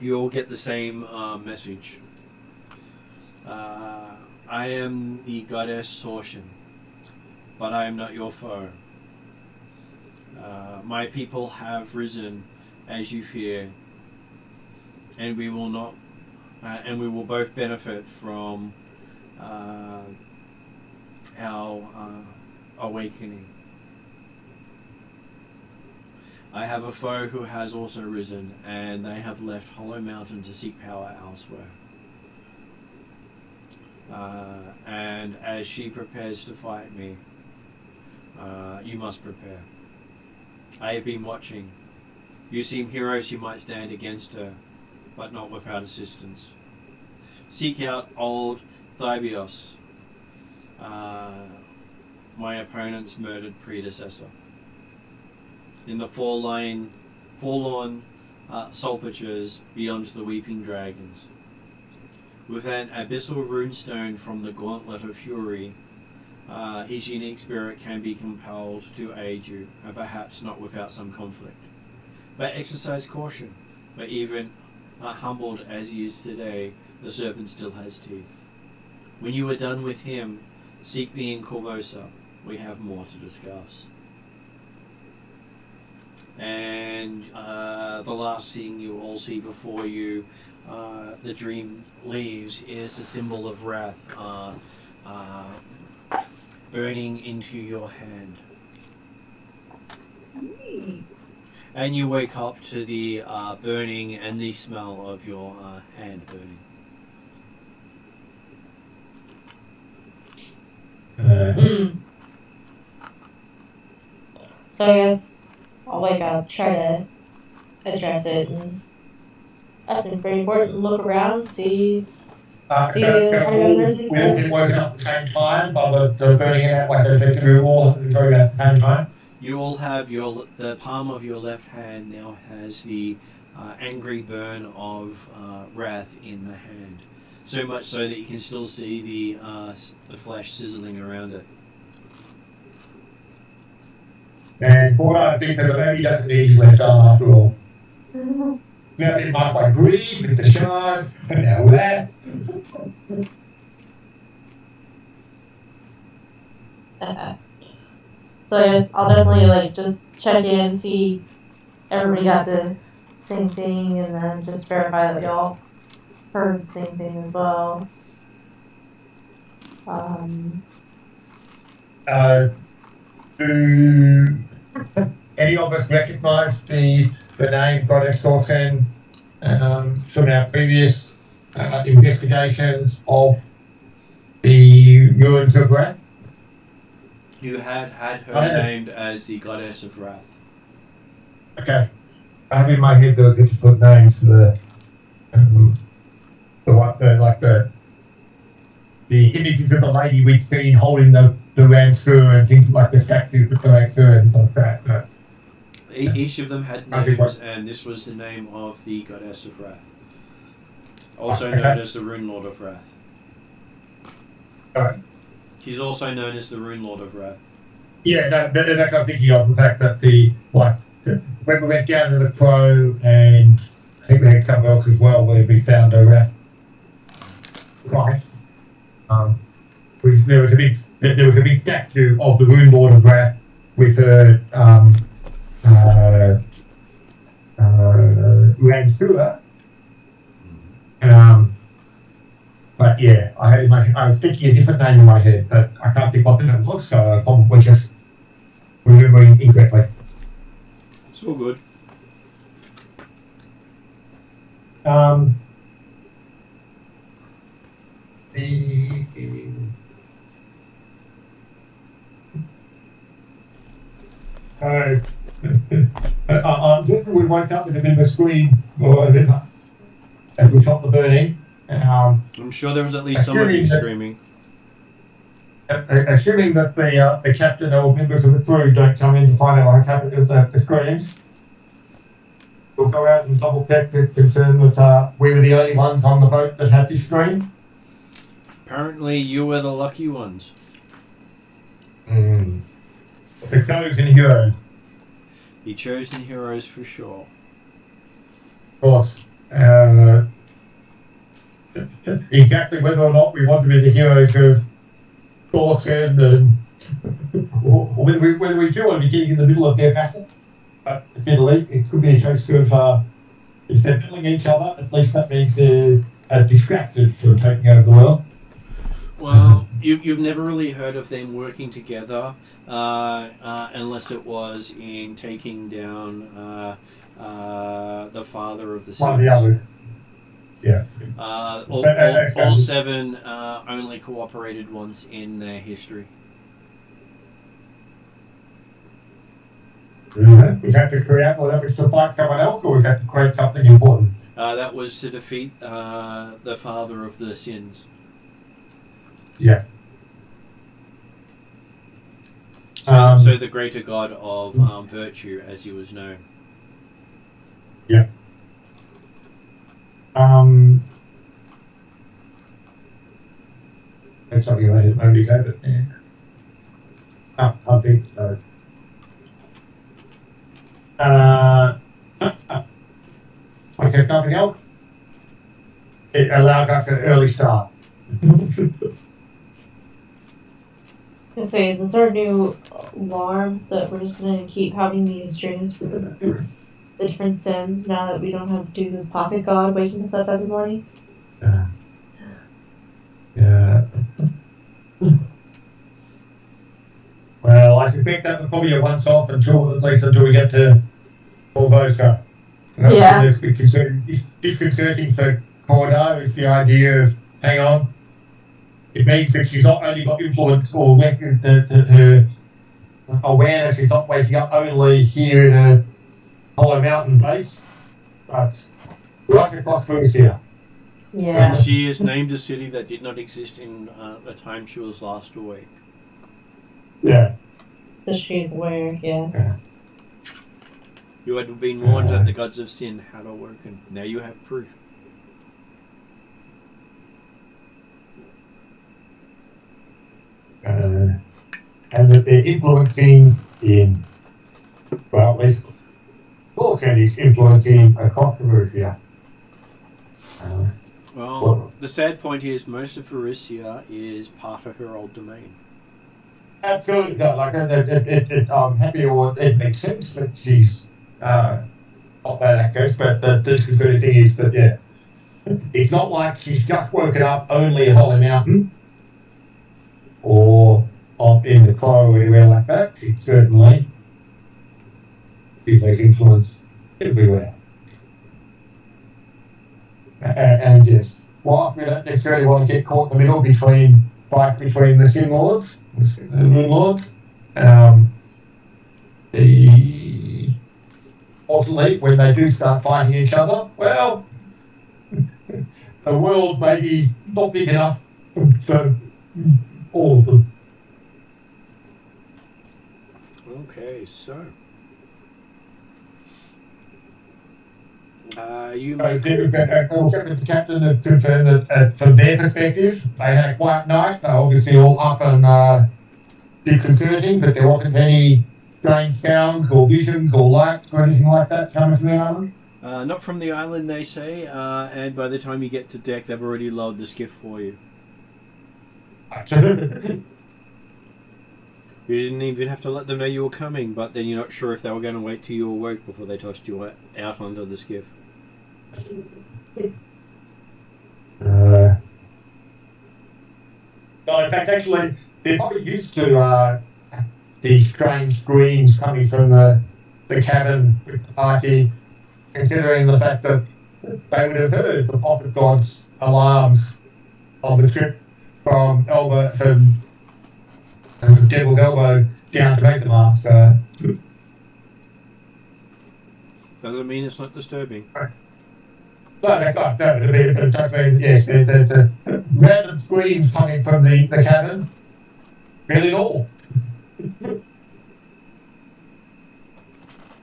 You all get the same message. I am the goddess Sortian, but I am not your foe. My people have risen as you fear, and we will not, and we will both benefit from our awakening. I have a foe who has also risen, and they have left Hollow Mountain to seek power elsewhere. And as she prepares to fight me, you must prepare. I have been watching. You seem heroes who might stand against her, but not without assistance. Seek out old Thybios, my opponent's murdered predecessor. In the forlorn sepulchres beyond the weeping dragons. With an abyssal runestone from the Gauntlet of Fury, his unique spirit can be compelled to aid you, and perhaps not without some conflict. But exercise caution. But even humbled as he is today, the serpent still has teeth. When you are done with him, seek me in Corvosa. We have more to discuss. And the last thing you all see before you, the dream leaves, is the symbol of wrath burning into your hand. And you wake up to the burning and the smell of your hand burning. So I guess I'll wake up, try to address it, and that's pretty important. Look around, see We all get woken up at the same time by the burning out, like I said, we all enjoy at the same time. You all have the palm of your left hand now has the angry burn of wrath in the hand. So much so that you can still see the flesh sizzling around it. And what I think that the baby doesn't need his left arm after all. Now it marked by greed with the shard, and now that. So I guess I'll definitely just check in, see everybody got the same thing, and then just verify that y'all heard the same thing as well. Do any of us recognize the name Goddess Sorsen from our previous investigations of the ruins of Wrath? You had her named as the Goddess of Wrath. Okay. I have in my head those different names for the images of the lady we'd seen holding the Ransur and things like the statues of the Ransur and stuff like that. Each of them had names, and this was the name of the Goddess of Wrath. Also Okay. known as the Runelord of Wrath. Alright. He's also known as the Runelord of Wrath. Yeah, no, that's I'm thinking of the fact that when we went down to the Crow, and I think we had somewhere else as well where we found a rat. Right. There was a big statue of the Runelord of Wrath with a Rantura. But yeah, I was thinking a different name in my head, but I can't think what the name was, so I probably just remembering incorrectly. It's all good. We woke up with a bit of a scream or whatever as we shot the burning. I'm sure there was at least some of you screaming. Assuming that the captain or members of the crew don't come in to find out what happened with the screams, we'll go out and double check to confirm that we were the only ones on the boat that had this scream. Apparently, you were the lucky ones. The chosen heroes. The chosen heroes for sure. Of course. Exactly whether or not we want to be the heroes of Thorson and or whether we do want to be getting in the middle of their battle. But admittedly, it could be a case of if they're battling each other, at least that means they're distracted from taking over the world. Well, you've never really heard of them working together unless it was in taking down the father of the One of the sins. others. Yeah. All seven only cooperated once in their history. Was that to create, or that was to fight someone else, or was that to create something important? That was to defeat the father of the sins. Yeah. So the greater god of virtue, as he was known. Yeah. That's something I didn't know you gave it. Yeah. I think so. Okay, nothing else? It allowed us an early start. I say, is this our new alarm that we're just gonna keep having these dreams for the different sins now that we don't have Deuce's pocket god waking us up every morning? Yeah. Well, I suspect that was probably a once-off at least until we get to Corvosa. Yeah. It's disconcerting for Cordo is the idea of, hang on, it means that she's not only got influence or her awareness is not waking up only here in a Hollow Mountain base, but right across Varisia. Yeah. She is named a city that did not exist in the time she was last awake. Yeah. So she's aware, yeah. You had been warned that the gods of sin had awoken. Now you have proof. And that they're influencing in, well, at least Thorson is influencing across Varisia. Well, the sad point is most of Varisia is part of her old domain. Absolutely, no, like I'm happy, or it makes sense that she's not bad actress, but the concerning thing is that it's not like she's just woken up only at Hollow Mountain or in the Crow or anywhere like that. It certainly has influence everywhere. And yes, while we don't necessarily want to get caught in the middle between the Sin Lords, the Runelords, ultimately, when they do start fighting each other, well, the world may be not big enough for all of them. Okay, so You So, make the captain have confirmed that from their perspective, they had a quiet night. They're obviously all up and disconcerting, but there wasn't any strange sounds or visions or lights or anything like that coming from the island. not from the island, they say, and by the time you get to deck, they've already lowered the skiff for you. You didn't even have to let them know you were coming, but then you're not sure if they were going to wait till you awoke before they tossed you out onto the skiff. No, in fact, actually, they're probably used to these strange screams coming from the cabin with the party, considering the fact that they would have heard the Prophet God's alarms on the trip from Devil's Elbow down to make the mark. So. Doesn't mean it's not disturbing. No, that's not. No, but it does mean, yes, the random screams coming from the cabin, really normal.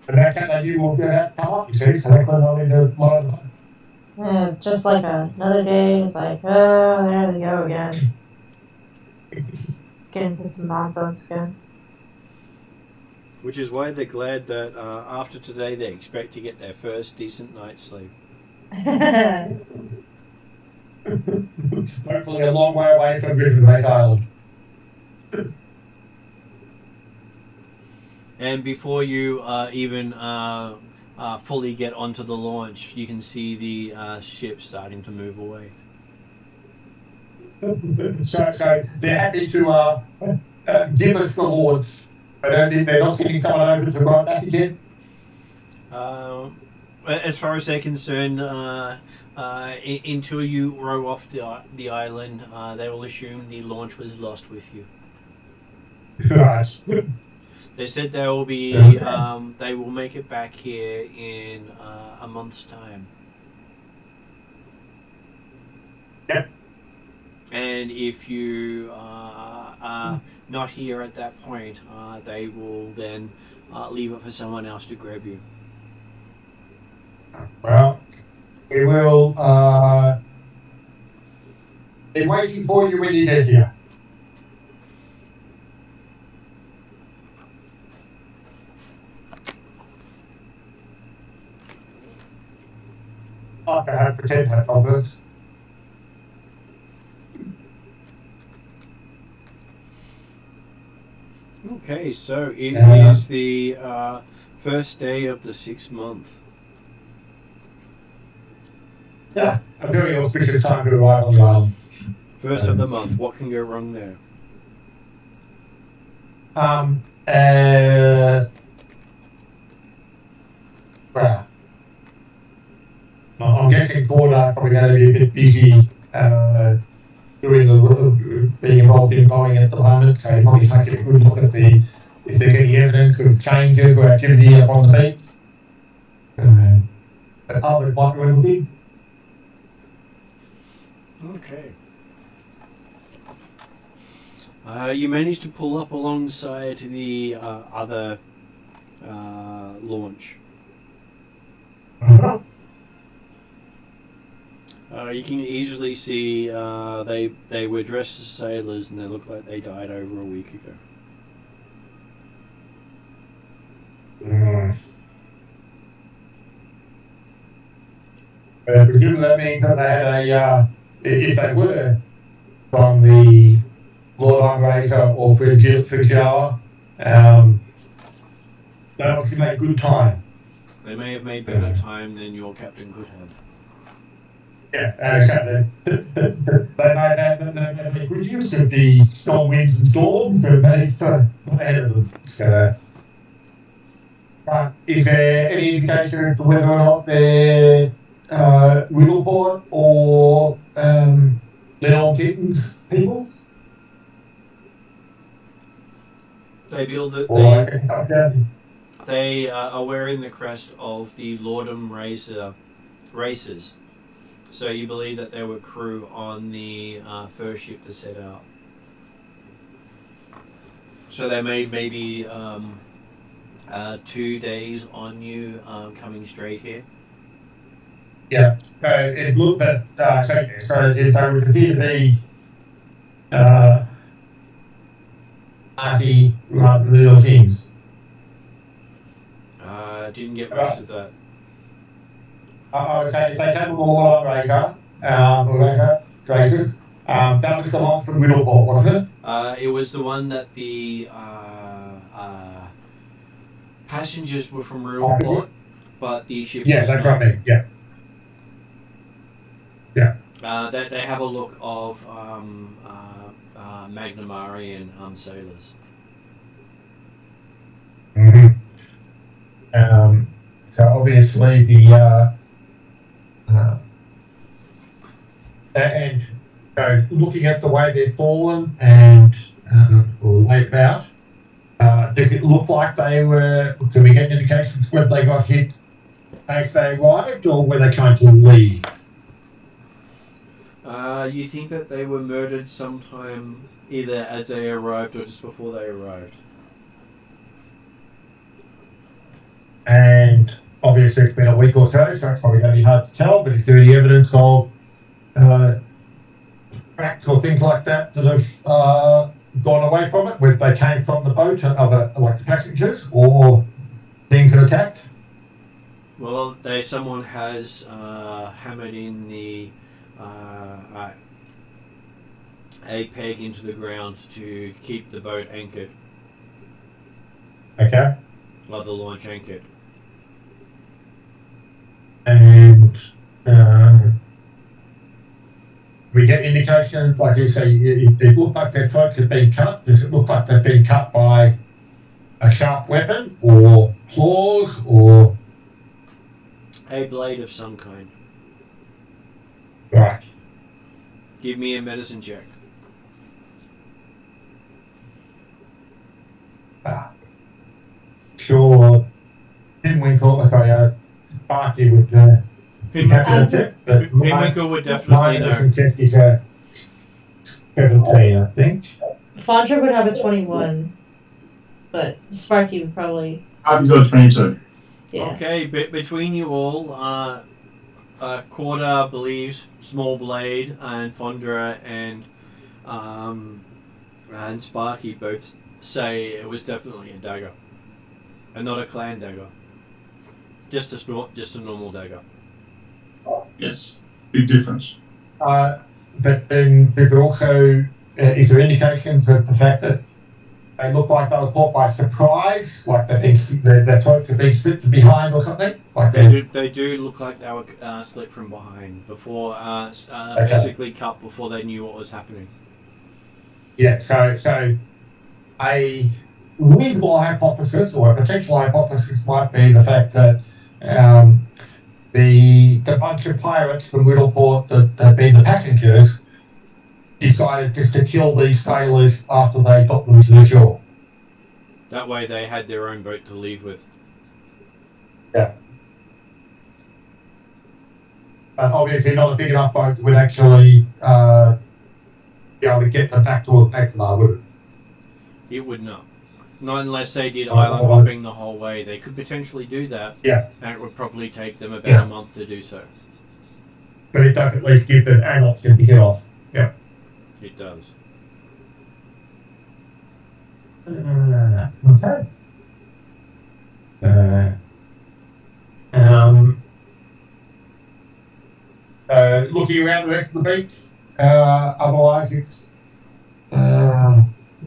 And that kind of you will get out come up, you see, so they put it on into lower. Yeah, just like another day, it's like, oh, there they go again. Get into some nonsense again. Which is why they're glad that after today they expect to get their first decent night's sleep. Hopefully a long way away from Rivenrake Island. And before you even fully get onto the launch, you can see the ship starting to move away. So they're happy to give us the launch. They're not getting someone over to right back again. As far as they're concerned, until you row off the island, they will assume the launch was lost with you. Right. They said they will be. They will make it back here in a month's time. Yep. And if you are not here at that point, they will then leave it for someone else to grab you. Well, we will be waiting for you when you get here. I have to pretend to have confidence. Okay, so it is the first day of the 6th month. Yeah, a very auspicious time to arrive on the island. First of the month. What can go wrong there? Well, I'm guessing Corda probably going to be a bit busy being involved in bowling at the moment, so you probably take a good look at if there's any evidence of changes or activity up on the beach. But others might be a little bit. Okay. You managed to pull up alongside the other launch. You can easily see they were dressed as sailors and they look like they died over a week ago. Presumably that means that they had if they were from the Lord Ungrazer or Frigiala, they obviously made good time. They may have made better time than your captain could have. Yeah, exactly. They made good use of the storm winds and storms and managed to get ahead of them. So, is there any indication as to whether or not they're Riddleport or Leon Kitten's people? They build it. They are wearing the crest of the Lordum Racers. So you believe that they were crew on the first ship to set out. So they made maybe 2 days on you coming straight here. Yeah. So it looked at so it would appear to be party rather than little kings. Didn't get most of that. I would say if they came all on Razor, Razors, that was the one from Riddleport, wasn't it? It was the one that the passengers were from Riddleport, but the ship was that's not. right. Yeah. They have a look of Magnamarian sailors. Mm-hmm. So obviously the and so looking at the way they've fallen and or way about, does it look like they were? Can we get indications whether they got hit as they arrived or were they trying to leave? You think that they were murdered sometime either as they arrived or just before they arrived? And obviously it's been a week or so it's probably going to be hard to tell, but is there any evidence of cracks or things like that that have gone away from it, whether they came from the boat, like the passengers, or things that attacked? Well, someone has hammered in the a peg into the ground to keep the boat anchored. Okay. Like the launch anchored. And we get indications, like you say, it looked like their throats have been cut. Does it look like they've been cut by a sharp weapon or claws or A blade of some kind. right? Give me a medicine check. Sure. Pinwinkle, Sparky would Pinwinkle would definitely know. My check is 17, I think. Fondra would have a 21, but Sparky would probably. I've got 22. Yeah. Okay, between you all, Quarter believes Small Blade and Fondra and Sparky both say it was definitely a dagger, and not a clan dagger. Just a normal dagger. Yes, big difference. But then there could also, is there indications of the fact that they look like they were caught by surprise, like their throats have been slit from behind or something? Like they do look like they were slit from behind before, basically cut before they knew what was happening. Yeah, so a reasonable hypothesis or a potential hypothesis might be the fact that the bunch of pirates from Riddleport that had been the passengers decided just to kill these sailors after they got them to the shore. That way they had their own boat to leave with. Yeah. But obviously not a big enough boat that would actually be able to get them back to Akbar, would it? It would not. Not unless they did island hopping the whole way. They could potentially do that. Yeah. And it would probably take them about a month to do so. But it does at least give them an option to get off. Yeah. It does. Okay. Looking around the rest of the beach, otherwise it's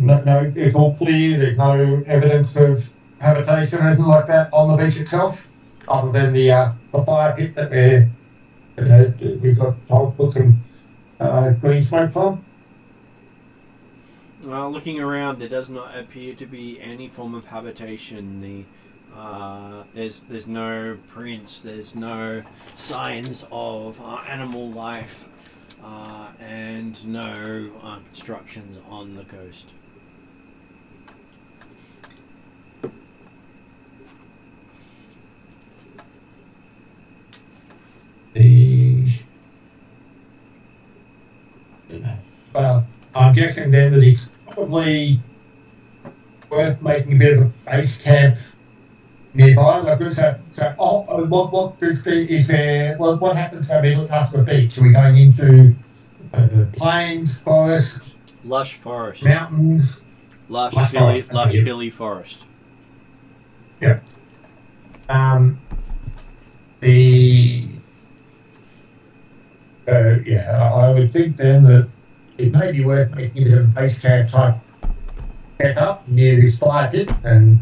it's all clear. There's no evidence of habitation or anything like that on the beach itself, other than the fire pit that we've got told to put some green smoke from. Well, looking around, there does not appear to be any form of habitation. There's no prints, there's no signs of animal life, and no constructions on the coast. Well, I'm guessing then that it's probably worth making a bit of a base camp nearby. Like, what happens immediately after the beach? Are we going into plains, forest, Lush forest. mountains? Lush forest. hilly forest. Yeah. I would think then that it may be worth making a bit of a base camp type setup near this fire pit, and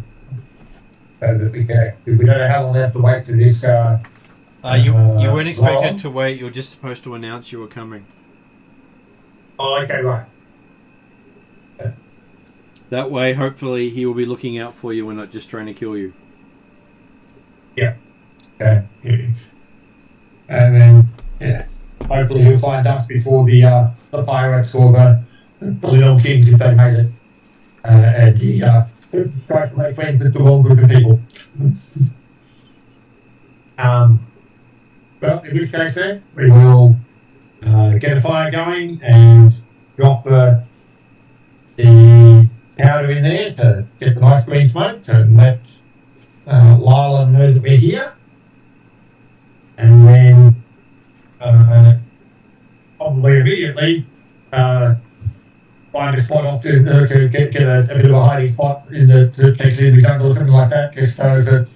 so that we don't know how long we have to wait for this. You weren't expected long. to wait. You're just supposed to announce you were coming. Oh, okay, right. That way, hopefully, he will be looking out for you and not just trying to kill you. Yeah. Okay. And then, yeah, hopefully he'll find us before the pirates or the little kings if they made it. And he tries to make friends with the wrong group of people. Well, in which case then, we will get a fire going and drop the powder in there to get the nice green smoke and let Lila know that we're here. And then probably immediately find a spot off to get a bit of a hiding spot in the jungle or something like that, just so that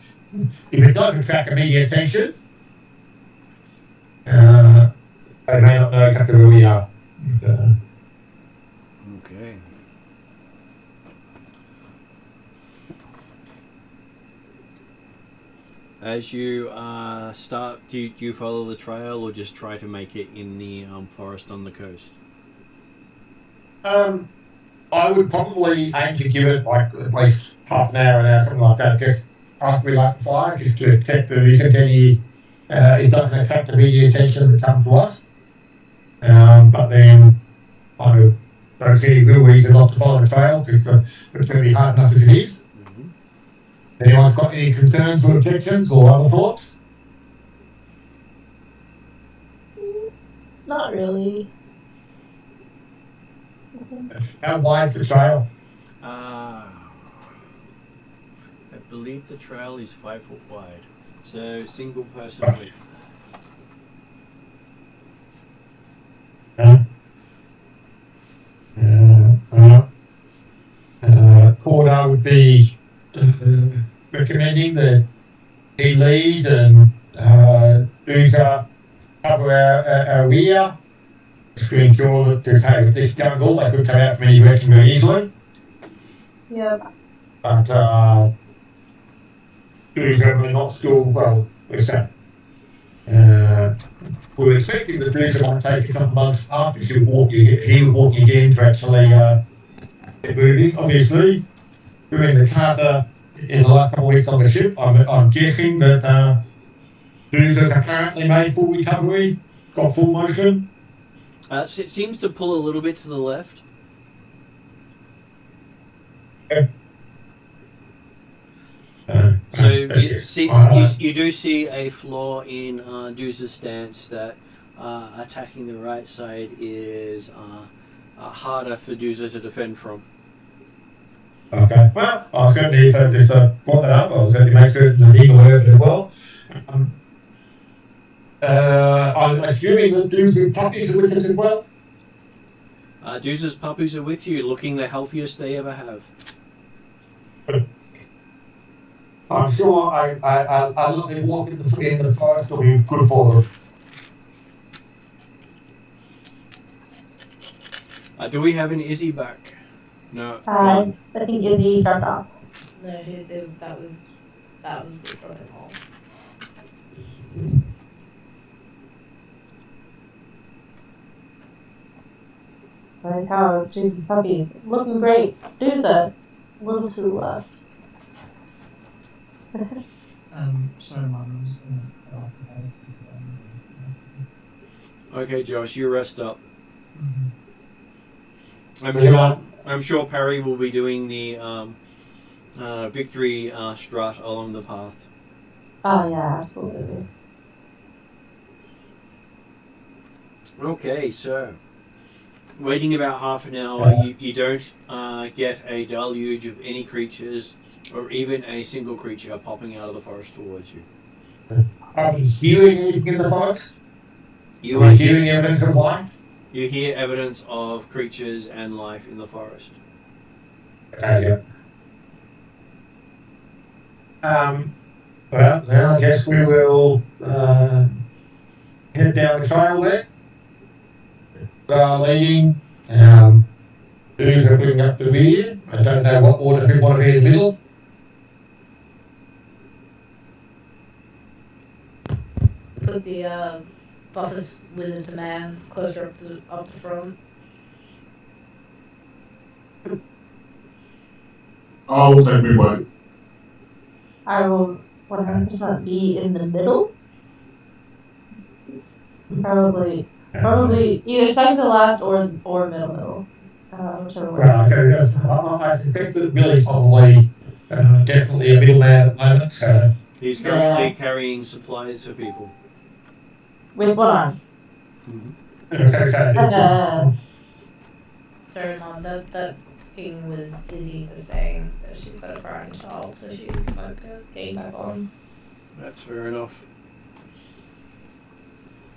if it does attract immediate attention, they may not know exactly where we are. Okay. As you start, do you follow the trail or just try to make it in the forest on the coast? I would probably aim to give it like at least half an hour, something like that, just after we light the fire, just to check that there isn't any, it doesn't attract immediate attention that comes to us. But then I don't see any real reason not to follow the trail because it's going to be hard enough as it is. Mm-hmm. Anyone's got any concerns or objections or other thoughts? Not really. How wide's the trail? I believe the trail is 5 foot wide. So single person width. Corda would be recommending that he lead and Dooza cover our rear to ensure that with this jungle they could come out from any direction very easily. Yep. But Dooza may not still, well, we're expecting that Dooza might take a couple of months after he would walk again to actually get moving. Obviously, doing the kata in the last couple of weeks on the ship, I'm guessing that Dooza's apparently made full recovery, got full motion. It seems to pull a little bit to the left. So you do see a flaw in Dooza's stance that attacking the right side is harder for Dooza to defend from. Okay, well, I'll certainly, if I brought that up, I'll certainly make certain that he's aware of it as well. I'm assuming that Dooza's puppies are with us as well? Dooza's puppies are with you, looking the healthiest they ever have. I'm sure I'll let them walk in the forest will be good for them. Do we have an Izzy back? No. I think Izzy dropped off. No, that was the protocol. Like how Jesus puppies looking great. Dooza, a little too left. Sorry, Mom, I'm just gonna. Okay, Josh, you rest up. Mm-hmm. I'm sure Perry will be doing the victory strut along the path. Oh yeah, absolutely. Okay, so waiting about half an hour, you don't get a deluge of any creatures Or even a single creature popping out of the forest towards you. Are we hearing anything in the forest? You Are are we hearing evidence of life? You hear evidence of creatures and life in the forest. Okay, yeah. Well, then I guess we will head down the trail there. Leading. Who's bring up the rear? I don't know what order we want to be in the middle. Put the Buffus Wisdom to Man closer up the front. I'll take midway. I will 100% be in the middle. Probably either second to last or middle. Whichever Well, works. I suspect that Billy's probably definitely a middleman at the moment. So. He's currently carrying supplies for people. With what arm? Sorry, Mom, that thing was Izzy just saying that she's got a crying child, so she might be getting back on. That's fair enough.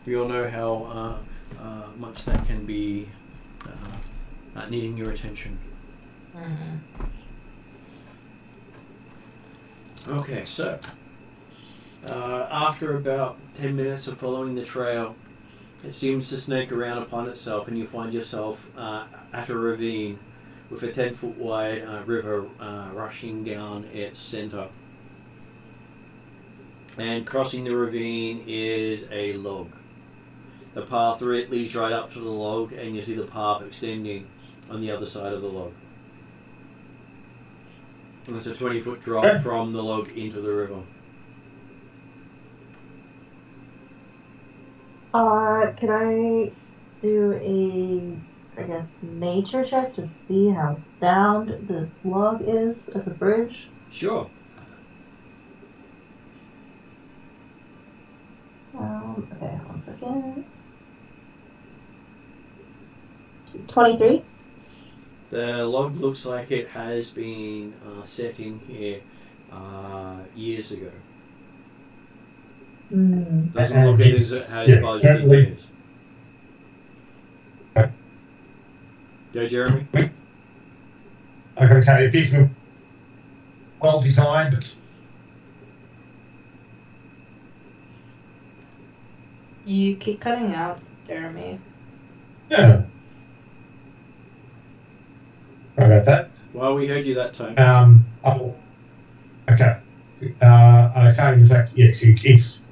We all know how much that can be needing your attention. Mm-hmm. Okay, so after about 10 minutes of following the trail, it seems to snake around upon itself, and you find yourself at a ravine with a 10-foot wide river rushing down its center. And crossing the ravine is a log. The path leads right up to the log, and you see the path extending on the other side of the log. And it's a 20-foot drop from the log into the river. Can I do I guess, nature check to see how sound this log is as a bridge? Sure. Okay, 1 second. 23? The log looks like it has been set in here years ago. Doesn't look as it has buzzed in years. Go, Jeremy. I'm going to say, if you well designed. You keep cutting out, Jeremy. Yeah. Sorry about that. Well, we heard you that time. Okay. I say, in fact, yes, it's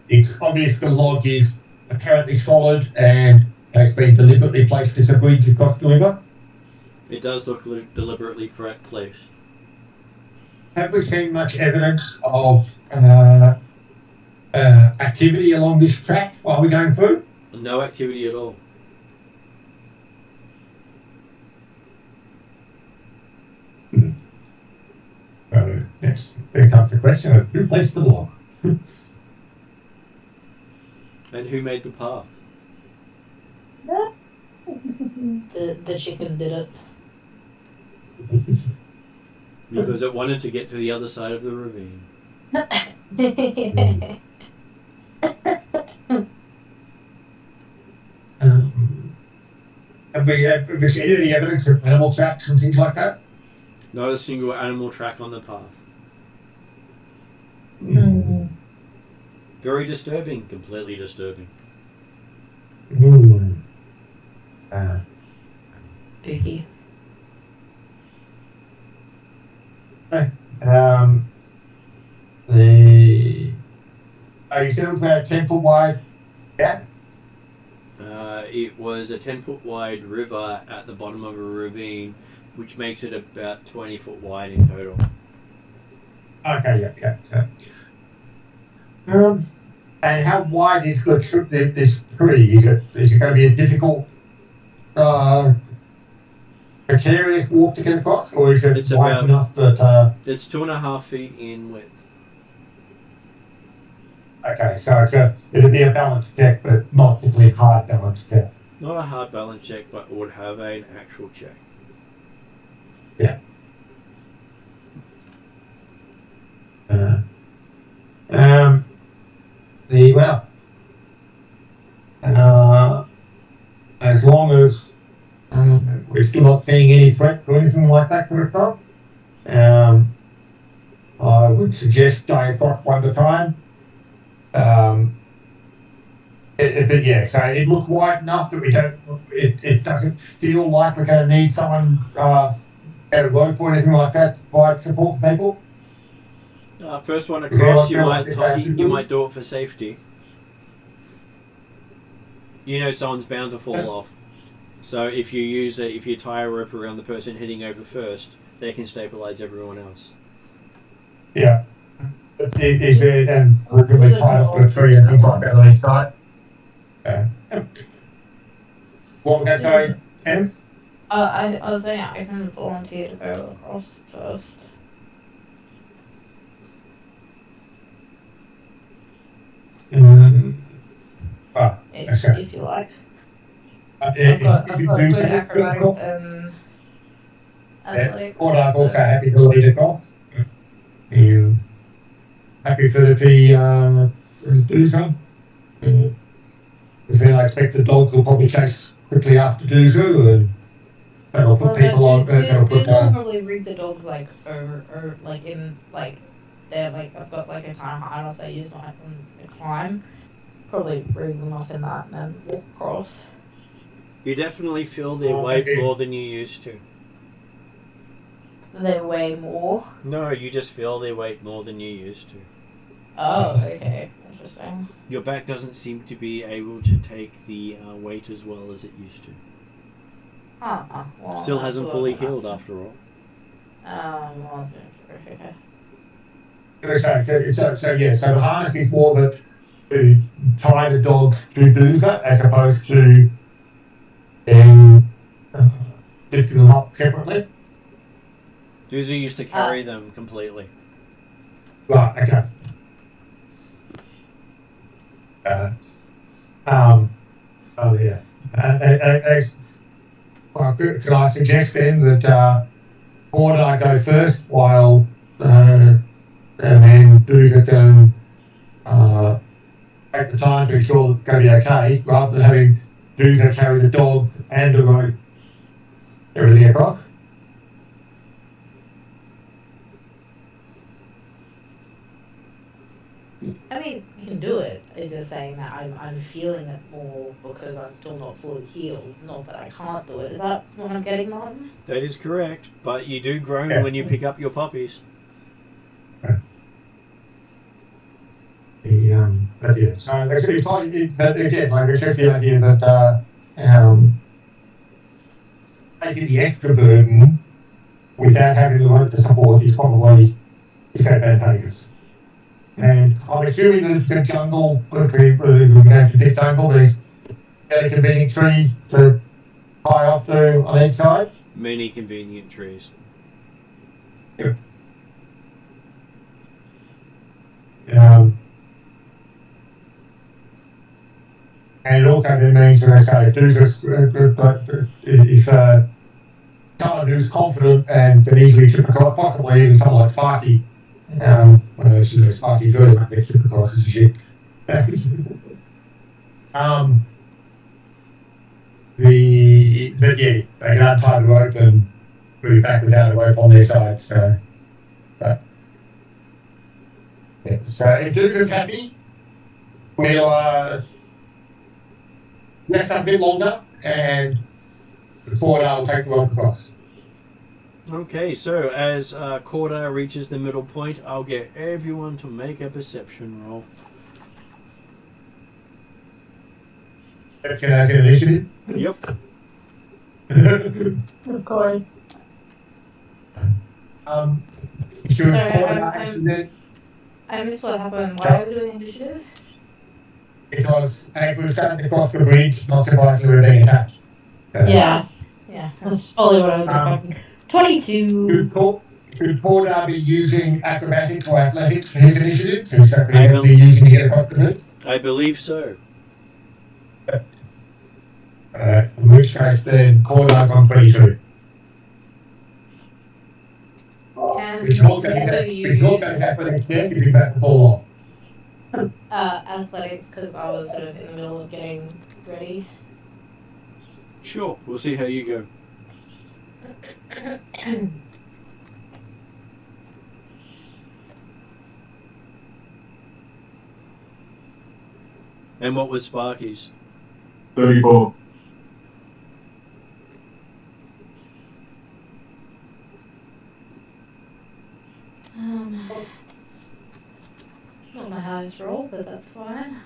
obvious the log is apparently solid and has been deliberately placed as a bridge across the river. It does look deliberately placed. Have we seen much evidence of activity along this track while we're going through? No activity at all. So, yes, then comes the question of who placed the log? And who made the path? The chicken did it. Because it wanted to get to the other side of the ravine. Have we seen any evidence of animal tracks and things like that? Not a single animal track on the path. Very disturbing. Completely disturbing. Spooky. You said it was about a 10-foot wide gap? It was a 10-foot wide river at the bottom of a ravine, which makes it about 20-foot wide in total. Okay, yeah. And how wide is this tree? Is it going to be a difficult, precarious walk to get across, or is it wide enough that? It's 2.5 feet in width. Okay, so it'd be a balance check, but not particularly hard balance check. Not a hard balance check, but it would have an actual check. Yeah. well, as long as we're still not seeing any threat or anything like that kind of stuff, I would suggest going across one at a time. But yeah, so it looks wide enough that we don't. It doesn't feel like we're going to need someone at a rope or anything like that to provide support for people. First one across, you might you might do it for safety. You know someone's bound to fall off, so if you tie a rope around the person heading over first, they can stabilize everyone else. Yeah. Is it and we're going to be tied off with a tree and things like that on each side? What was that going, Em? I was saying I can volunteer to go across first. If you like. I've got good acrobatics and athletics. I'm also happy to lead across. You happy for the do so? Because then I expect the dogs will probably chase quickly after Duzu, and that'll put people on. That'll put. Duzu will probably rig the dogs like over like in like they're like I've got like a kind of harness I use when I climb. Probably rig them up in that and then walk across. You definitely feel their weight more than you used to. They weigh more? No, you just feel their weight more than you used to. Oh, okay. Interesting. Your back doesn't seem to be able to take the weight as well as it used to. Well, still hasn't fully healed after all. Well, okay. So the harness is more that to tie the dogs to do that as opposed to then lifting them up separately. Duzu used to carry them completely. Right, okay. Yeah. Can I suggest then that Paul and I go first while and then Duzu can take the time to ensure that it's going to be okay, rather than having Duzu carry the dog and the rope, everything across? I mean, you can do it. It's just saying that I'm feeling it more because I'm still not fully healed. Not that I can't do it. Is that what I'm getting, Martin? That is correct, but you do groan when you pick up your puppies. But yeah, so actually, again, like it's just the idea that taking the extra burden without having the rope to support is probably disadvantageous. And I'm assuming that it's the jungle, if we go to this jungle, there's a convenient tree to tie off to on each side. Many convenient trees. Yep. And it also then means that I say, if someone who's confident and can easily trip across, possibly even someone like Sparky, Sparky's really not going to trip across this shit. They can untie the rope and move back without a rope on their side. So if Duke is happy, we'll rest up a bit longer and before I'll take the rope across. Okay, so as Corda reaches the middle point, I'll get everyone to make a perception roll. Can I get an initiative? Yep. Of course. I missed what happened. Why are we doing initiative? Because as we're starting to cross the bridge, not surprisingly we're being attacked. Yeah, Yeah. that's fully what I was expecting. 22. Could Corda be using acrobatics or athletics for his initiative? Is that what he'll be using to get across the bridge? I believe so. In which case then Corda's on 22. And Which not going to happen again if you back the fall off. Athletics, because I was sort of in the middle of getting ready. Sure, we'll see how you go. And what was Sparky's? 34. Not my highest roll, but that's fine.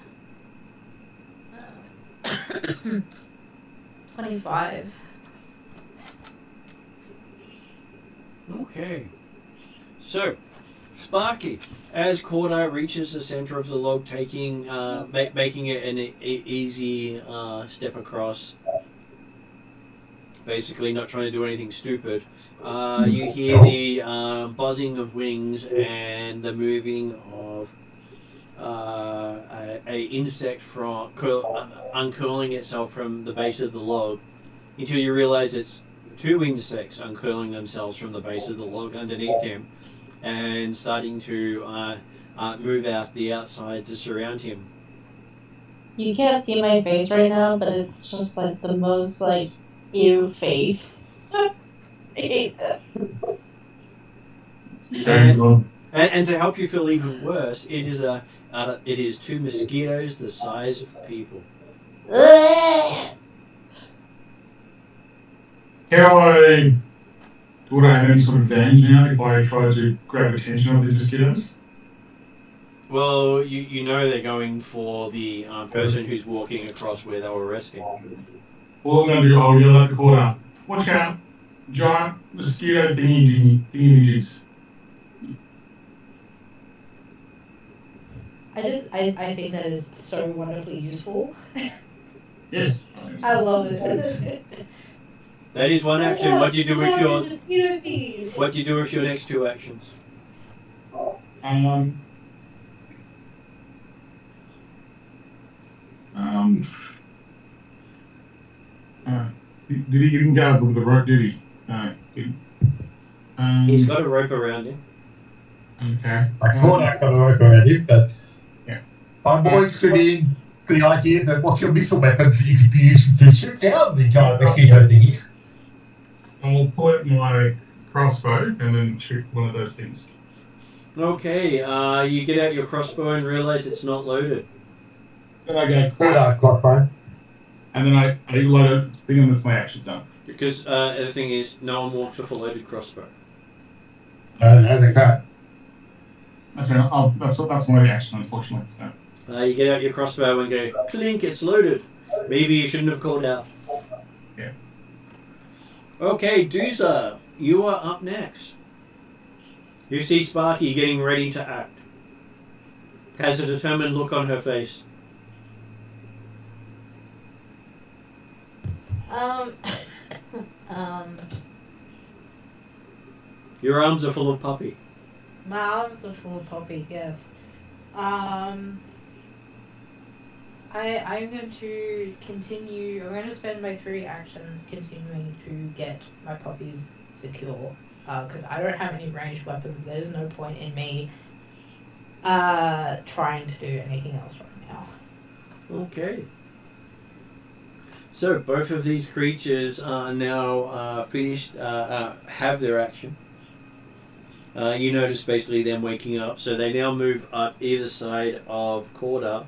25. Okay. So, Sparky, as Corda reaches the center of the log, making it an easy step across, basically not trying to do anything stupid, you hear the buzzing of wings and the moving of a insect from uncurling itself from the base of the log, until you realize it's two insects uncurling themselves from the base of the log underneath him and starting to move out the outside to surround him. You can't see my face right now, but it's just like the most like ew face. I hate this. And to help you feel even worse, it is two mosquitoes the size of people. Would I have any sort of advantage now if I try to grab attention of these mosquitoes? Well, you know they're going for the person who's walking across where they were resting. All I'm going to do, I'll yell at the quarter. Watch out! Giant mosquito thingy-jigs. I think that is so wonderfully useful. Yes. I love it. That is one action. What do you do with your? Mosquito fees. What do you do with your next two actions? Did he even go with the rope, did he? No. He's got a rope around him. Okay. I thought I got a rope around him, but yeah. My boys could be the idea that what's your missile weapons that you could be using to shoot down the giant mosquito thingies. I'll pull out my crossbow and then shoot one of those things. Okay, you get out your crossbow and realize it's not loaded. Then I go crap. Crossbow. And then I load a thing with my actions done. Because the thing is, no one walks with a loaded crossbow. No, they can't. That's right. Oh, that's one of the actions, unfortunately. So. You get out your crossbow and go, clink, it's loaded. Maybe you shouldn't have called out. Yeah. Okay, Dooza, you are up next. You see Sparky getting ready to act. Has a determined look on her face. Your arms are full of puppy. My arms are full of poppy, yes. I'm going to continue. I'm going to spend my 3 actions continuing to get my puppies secure. Because I don't have any ranged weapons. There's no point in me trying to do anything else right now. Okay. So both of these creatures are now finished, have their action. You notice basically them waking up, so they now move up either side of Corda,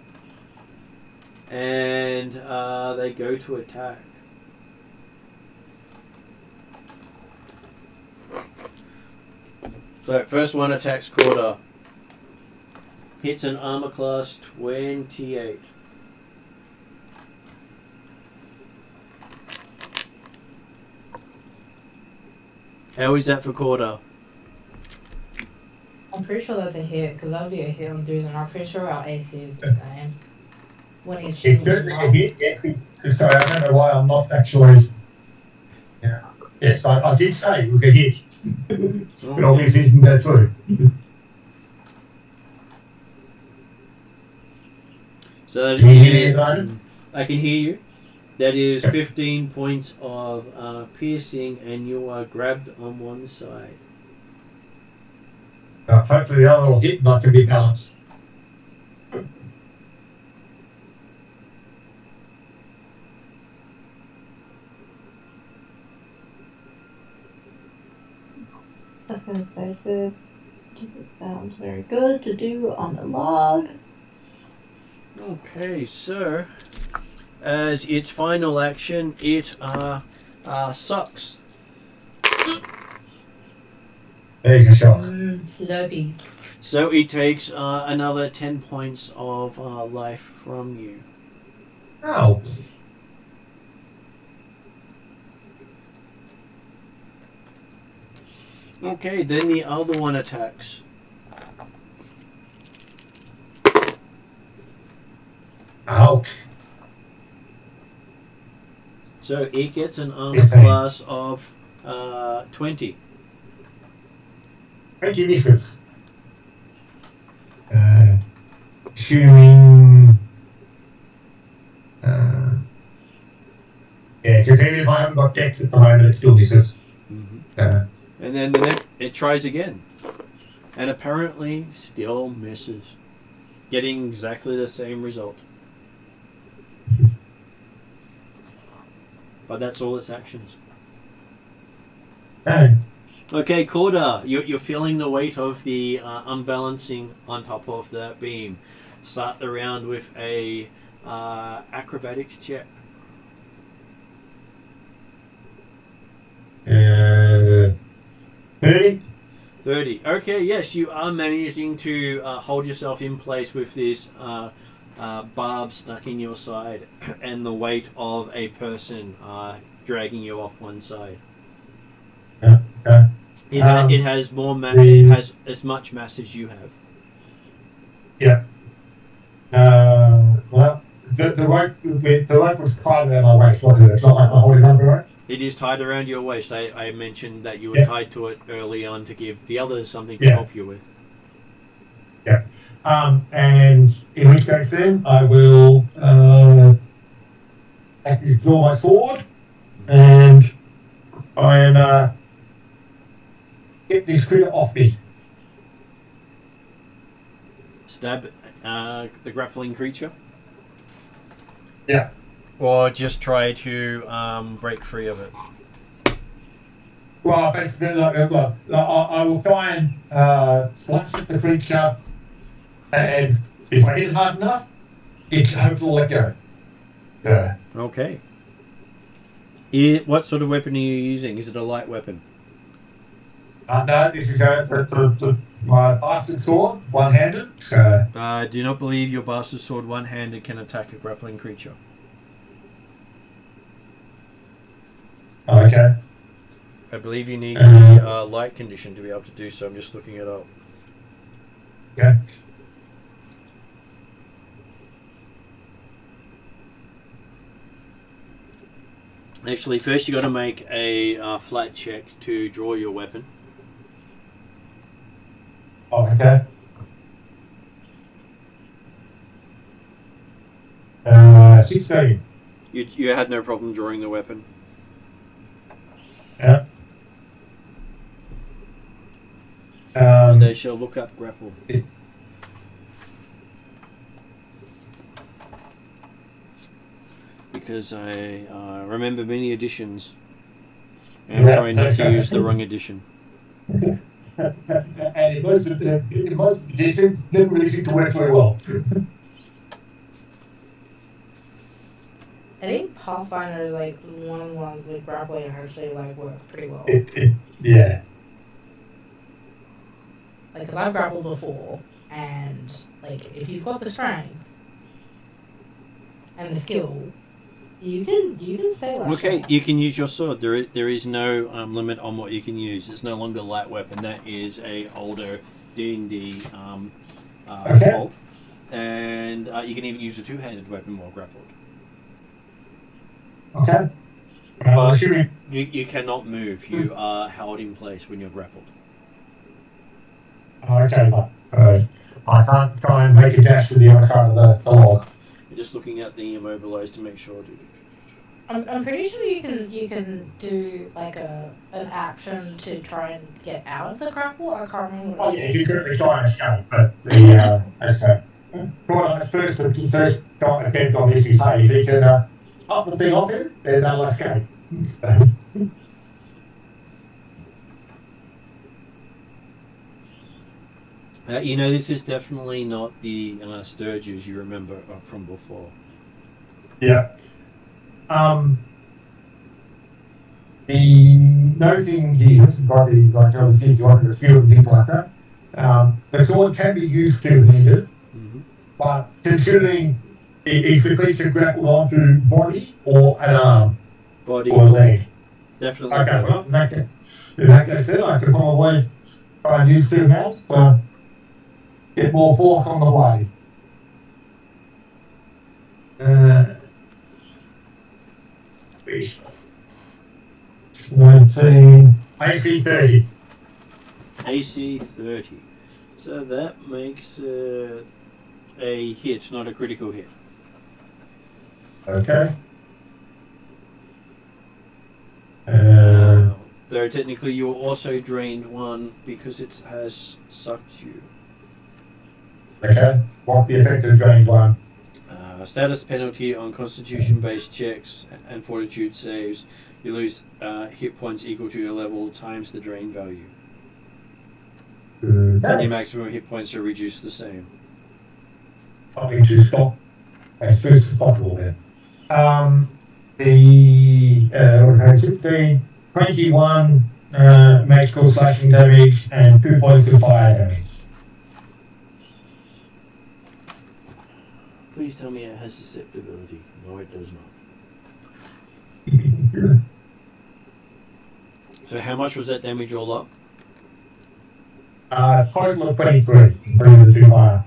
and they go to attack. So first one attacks Corda. Hits an armor class 28. How is that for Corda? I'm pretty sure that's a hit, because that would be a hit on Dooz, and I'm pretty sure our AC is the same. When he's shooting. It's certainly a hit, yes. Sorry, I don't know why I'm not actually. Yeah. Yes, I did say it was a hit. But obviously it didn't go through. So that Can you hear me, Simon? I can hear you. That is 15 points of piercing, and you are grabbed on one side. Hopefully the other will hit and I can be balanced. I was gonna say, that doesn't sound very good to do on the log. Okay, so as its final action, it sucks. There's a shock. Slurpee. So it takes another 10 points of life from you. Ow. Okay, then the other one attacks. Ouch. So it gets an armor class of 20. 20 misses. Assuming. Yeah, because even if I haven't got dex at the moment, it still misses. And then it tries again. And apparently still misses. Getting exactly the same result. But that's all its actions. Okay, Corda, you're feeling the weight of the unbalancing on top of the beam. Start the round with a acrobatics check. 30. 30. Okay, yes, you are managing to hold yourself in place with this barb stuck in your side and the weight of a person dragging you off one side. Okay. It has more mass. It has as much mass as you have. Yeah. Well, the rope was tied around my waist, wasn't it? It's not like I'm holding on to it. It is tied around your waist. I mentioned that you were tied to it early on to give the others something to help you with. Yeah. And in which case then I will actually draw my sword and try and get this critter off me. Stab the grappling creature? Yeah. Or just try to break free of it? Well, basically, I will try and slash at the creature, and if I hit it hard enough, it hopefully will let go. Okay. What sort of weapon are you using? Is it a light weapon? No, this is my bastard sword, one-handed. Do not believe your bastard sword one-handed can attack a grappling creature. Okay. I believe you need the light condition to be able to do so. I'm just looking it up. Okay. Actually, first you got to make a flat check to draw your weapon. Oh, okay. 16. You had no problem drawing the weapon. Yeah. And they shall look up grapple. Because I remember many editions. And I'm trying not to use the wrong edition. And in most editions, never really seem to work very well. I think Pathfinder is like one of the ones with grappling actually like works pretty well. Yeah. Like, cause I've grappled before, and like if you've got the strength and the skill, you can stay like. Okay, you can use your sword. There is no limit on what you can use. It's no longer a light weapon. That is a older D&D fault, and you can even use a two-handed weapon while grappled. Okay. But you cannot move. You are held in place when you're grappled. Okay, but I can't try and make a dash to the other side of the log. You're just looking at the immobilized to make sure. I'm pretty sure you can do like an action to try and get out of the grapple. I can't remember. Oh yeah, you certainly try and escape, but the as first attempt on this is hey, if he can up the thing off him, then they'll escape. You know, this is definitely not the Sturges you remember from before. Yeah. The noting here, this is probably like I was getting you on a few and things like that. The sword can be used two-handed, but considering is the creature grappled onto body or an arm Body. or a leg? Definitely. Okay, body. well, in that case then I could probably try and use two hands to get more force on the blade. 19, AC 30. AC 30. So that makes a hit, not a critical hit. Okay. Though technically you also drained one because it has sucked you. Okay. What's the effect of drained one? Status penalty on constitution-based checks and fortitude saves. You lose hit points equal to your level times the drain value. And your maximum hit points are reduced the same. Something to stop as soon as possible then. The 16, 21 magical slashing damage and 2 points of fire damage. Please tell me it has susceptibility. No, it does not. So how much was that damage all up? Total of 23, including the 2 fire.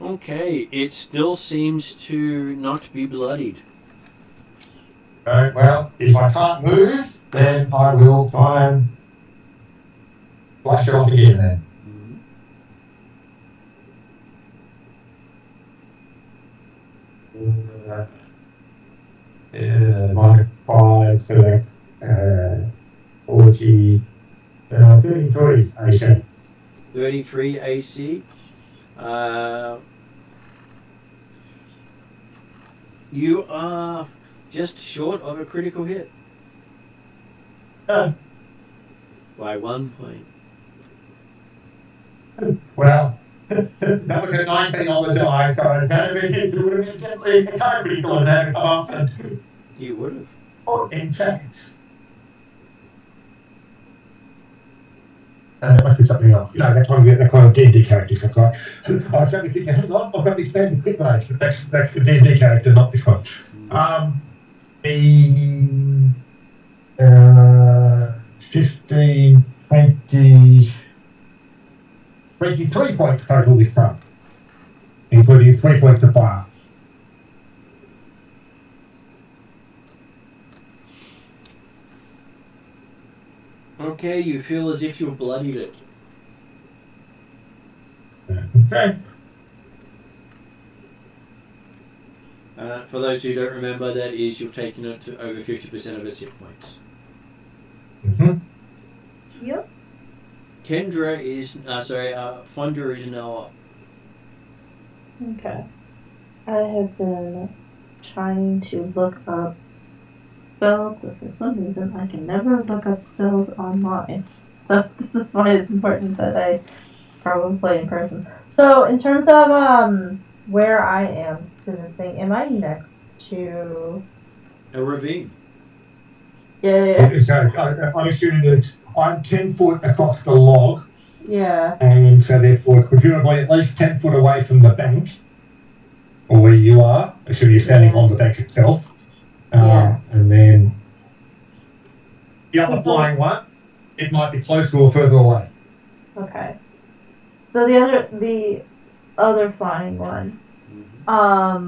Okay, it still seems to not be bloodied. Well, if I can't move, then I will try and flash it off again then. Minus 5, so 40, 33 AC. 33 AC. You are just short of a critical hit. By 1 point. Well, that was a 19 on the die, so it's going to be it would have been definitely a time critical if that had come up. You would have. Oh, in fact. That must be something else. You know, that kind of D&D characters. That's right. I was only thinking, hang on, I've got the expanded quick range. That's the D&D character, not this one. The 15, 20, 23 points total this time, including 3 points of fire. Okay, you feel as if you've bloodied it. Okay. For those who don't remember, that is you've taken it to over 50% of its hit points. Yep. Kendra is, Fondra is now up. Okay. I have been trying to look up spells, but for some reason I can never look up spells online. So this is why it's important that I probably play in person. So in terms of where I am to this thing, am I next to A ravine. Yeah. So I'm assuming that I'm 10 foot across the log. Yeah. And so therefore presumably at least 10 foot away from the bank, or where you are, assuming you're standing on the bank itself. And then the other flying one, it might be closer or further away. Okay. So the other flying one. I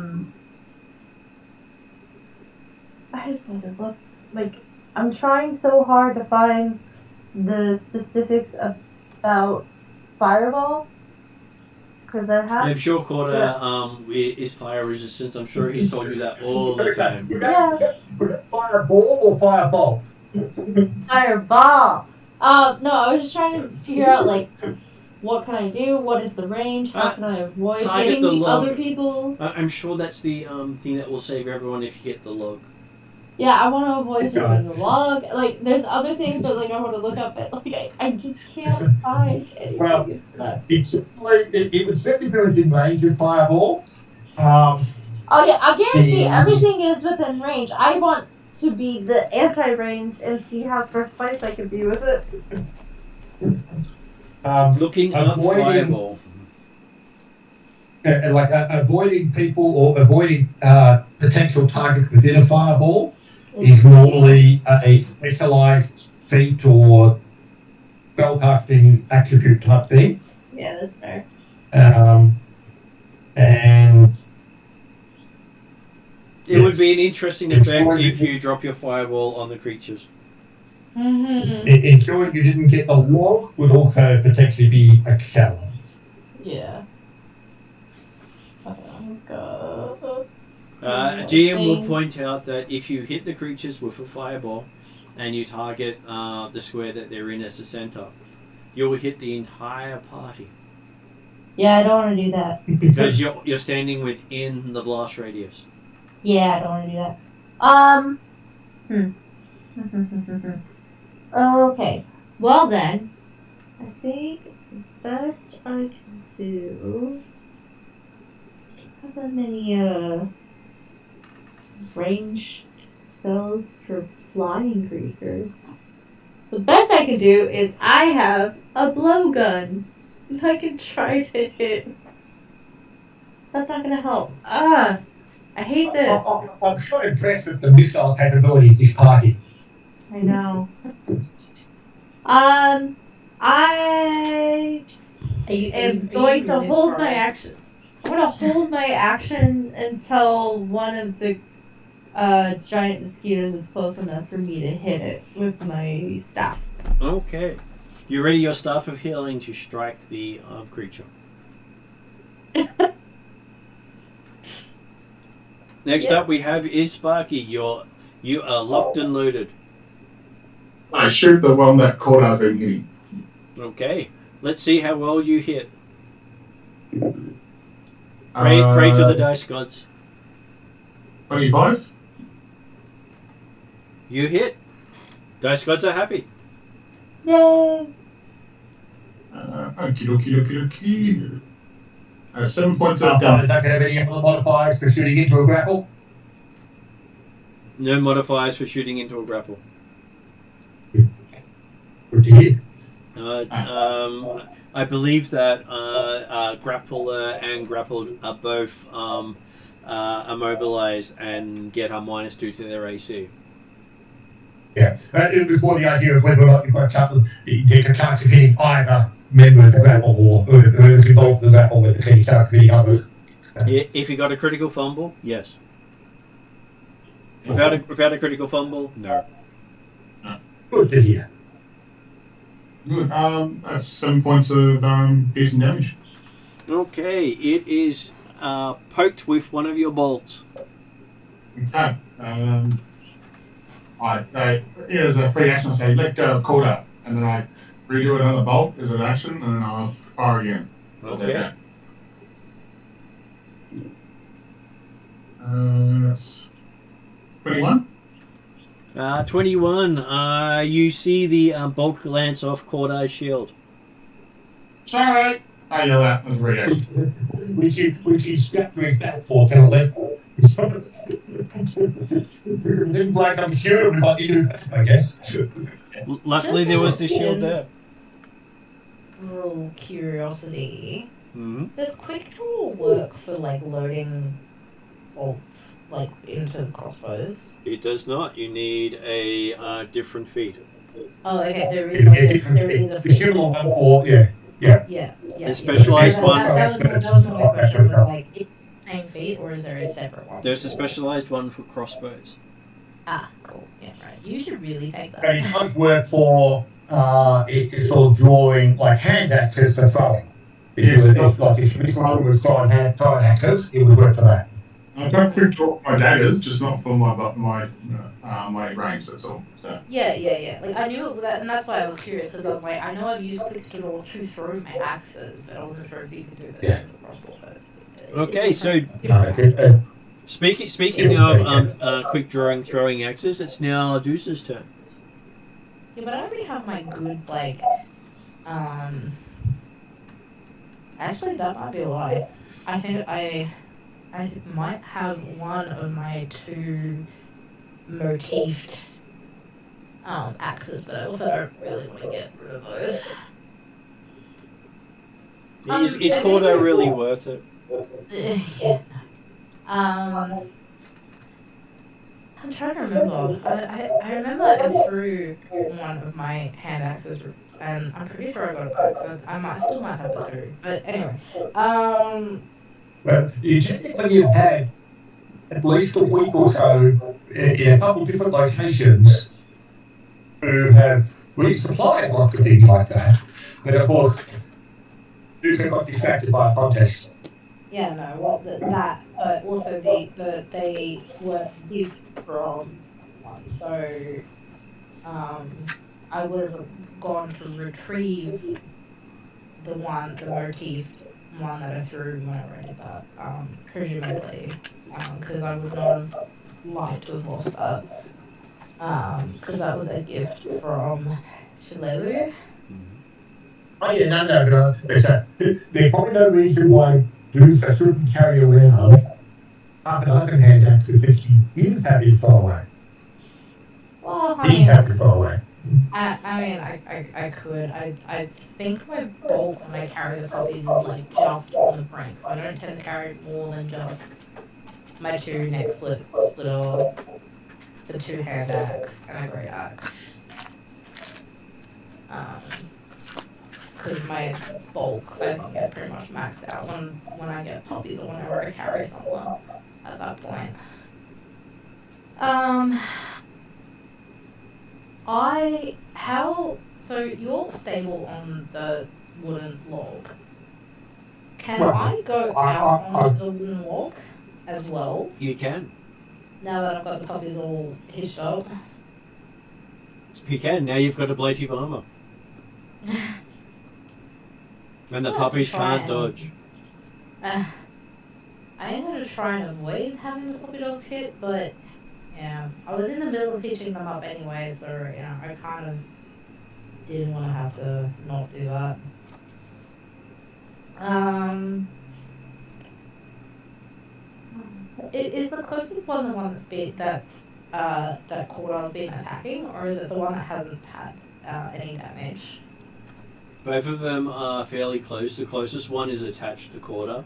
just need to look. Like, I'm trying so hard to find the specifics about Fireball. Because I have. I'm sure Corda is fire resistant. I'm sure he's told you that all the time. Yeah. Fireball or fireball? Fireball. No, I was just trying to figure out, like, what can I do? What is the range? How can I avoid hitting the other people? I'm sure that's the thing that will save everyone if you hit the log. Yeah, I want to avoid God. hitting the log. Like, there's other things that like I want to look up, but like I just can't find anything. Well, It sucks. it would certainly be within range of Fireball. Oh yeah, I guarantee the- everything is within range. I want to be the anti-range and see how precise I can be with it. Looking up fireball. Avoiding people or avoiding potential targets within a fireball is normally a specialized feat or spellcasting attribute type thing. Yeah, that's fair. And It would be an interesting effect if you drop your fireball on the creatures. ensuring you didn't get the log would also potentially be a challenge. Yeah. GM will point out that if you hit the creatures with a fireball and you target the square that they're in as the center, you'll hit the entire party. Yeah, I don't want to do that. Because you're standing within the blast radius. Yeah, I don't want to do that. Okay. Well then, I think the best I can do. Have that many ranged spells for flying creatures. The best I can do is I have a blowgun. I can try to hit. That's not gonna help. I hate this. I'm so impressed with the missile capability of this party. I know. I am going to hold my action. I'm gonna hold my action until one of the giant mosquitoes is close enough for me to hit it with my staff. Okay. You ready your staff of healing to strike the creature. Next up we have is Sparky. You are locked and loaded. I shoot the one that caught us been hitting. Okay. Let's see how well you hit. Pray to the dice gods. 25? You hit. Dice gods are happy. Yay! Okie dokie. 7 points of Does damage. that have any other modifiers for shooting into a grapple? No modifiers for shooting into a grapple. Good to hear. I believe that grappler and grappled are both immobilized and get a -2 to their AC. Yeah, it was more the idea of whether or not you've got a chance of hitting either member of the grapple or whoever's involved in the grapple with any chance of hitting others. If you got a critical fumble, yes. Without a critical fumble, no. Good to hear. Good. That's 7 points of decent damage. Okay, it is poked with one of your bolts. Okay. Here's a free action. Say, let go of quarter, and then I redo it on the bolt as an action, and then I'll fire again. Okay. That's 21. 21. You see the bolt glance off Cordar's shield. Sorry. I yell that as a reaction. Which he's strapped to his back for, can I let? Didn't like I'm sure, but you do, I guess. Luckily, there was the shield there. Rule curiosity. Mm-hmm. Does quick draw work for like loading bolts like into crossbows? It does not. You need a different feat. Oh, okay. There is a The feat. shield one for, yeah. Yeah. A specialized one. That was my question. Was like, is it the same feat or is there a separate one? There's a specialized one for crossbows. Ah, cool. Yeah, right. You should really take that. And it does work for it's sort of drawing like hand axes for throwing. If someone was throwing axes, it would work for that. I don't quick draw my daggers, just not for my range. That's all. So. Yeah. Like I knew that, and that's why I was curious because I was like, I know I've used quick to draw to throw my axes, but I wasn't sure if you could do that with the crossbow. Okay, so Speaking of quick drawing throwing axes, it's now Deuce's turn. Yeah, but I already have my good, like, actually, that might be a lie. I think I might have one of my 2 motifed axes, but I also don't really want to get rid of those. Is Cordo really worth it? Yeah. I'm trying to remember. I remember I threw one of my hand axes, and I'm pretty sure I got it back, so I still might have the 2. But anyway, Well, technically you've had at least a week or so in a couple different locations who have resupplied lots of things like that. But of course, these got distracted by a contest. yeah, no, well, that, but also they were gift from someone, so I would have gone to retrieve the motifed one that I threw whenever I did that, presumably, because I would not have liked to have lost that, because that was a gift from Shilelu. Oh yeah, no, there's probably no reason why Doomsday shouldn't carry around half a dozen hand axes that she is happy to throw away. Well, He's happy to throw away. I could. I think my bulk when I carry the puppies is like just on the brink, so I don't tend to carry more than just my 2 neck splitter, the 2 hand axe, and a great axe. Because my bulk, I think, is pretty much maxed out when I get puppies or whenever I carry someone at that point. So you're stable on the wooden log. Can I go out onto the wooden log as well? You can. Now that I've got the puppies all hitched up. You can. Now you've got ablative armor. And the puppies can't dodge. I am going to try and avoid having the puppy dogs hit, but yeah, I was in the middle of hitching them up anyway, so I kind of didn't want to have to not do that. Is the closest one the one that Cordo's been attacking, or is it the one that hasn't had any damage? Both of them are fairly close. The closest one is attached to Corda.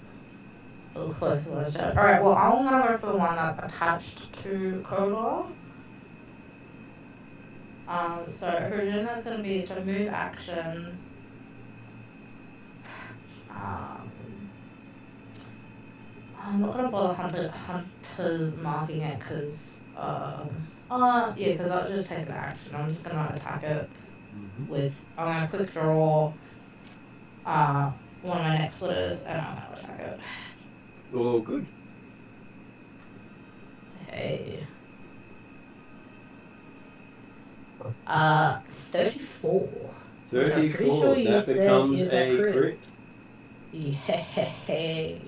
Alright, well, I'm gonna go for the one that's attached to Corda. So Resurgeance is gonna be move action. I'm not gonna bother hunters marking it because because I'll just take an action. I'm just gonna attack it with I'm gonna quick draw one of my neck splitters and I'm gonna attack it. Oh, good. Hey. 34. 34. Sure that becomes a crit. Yay.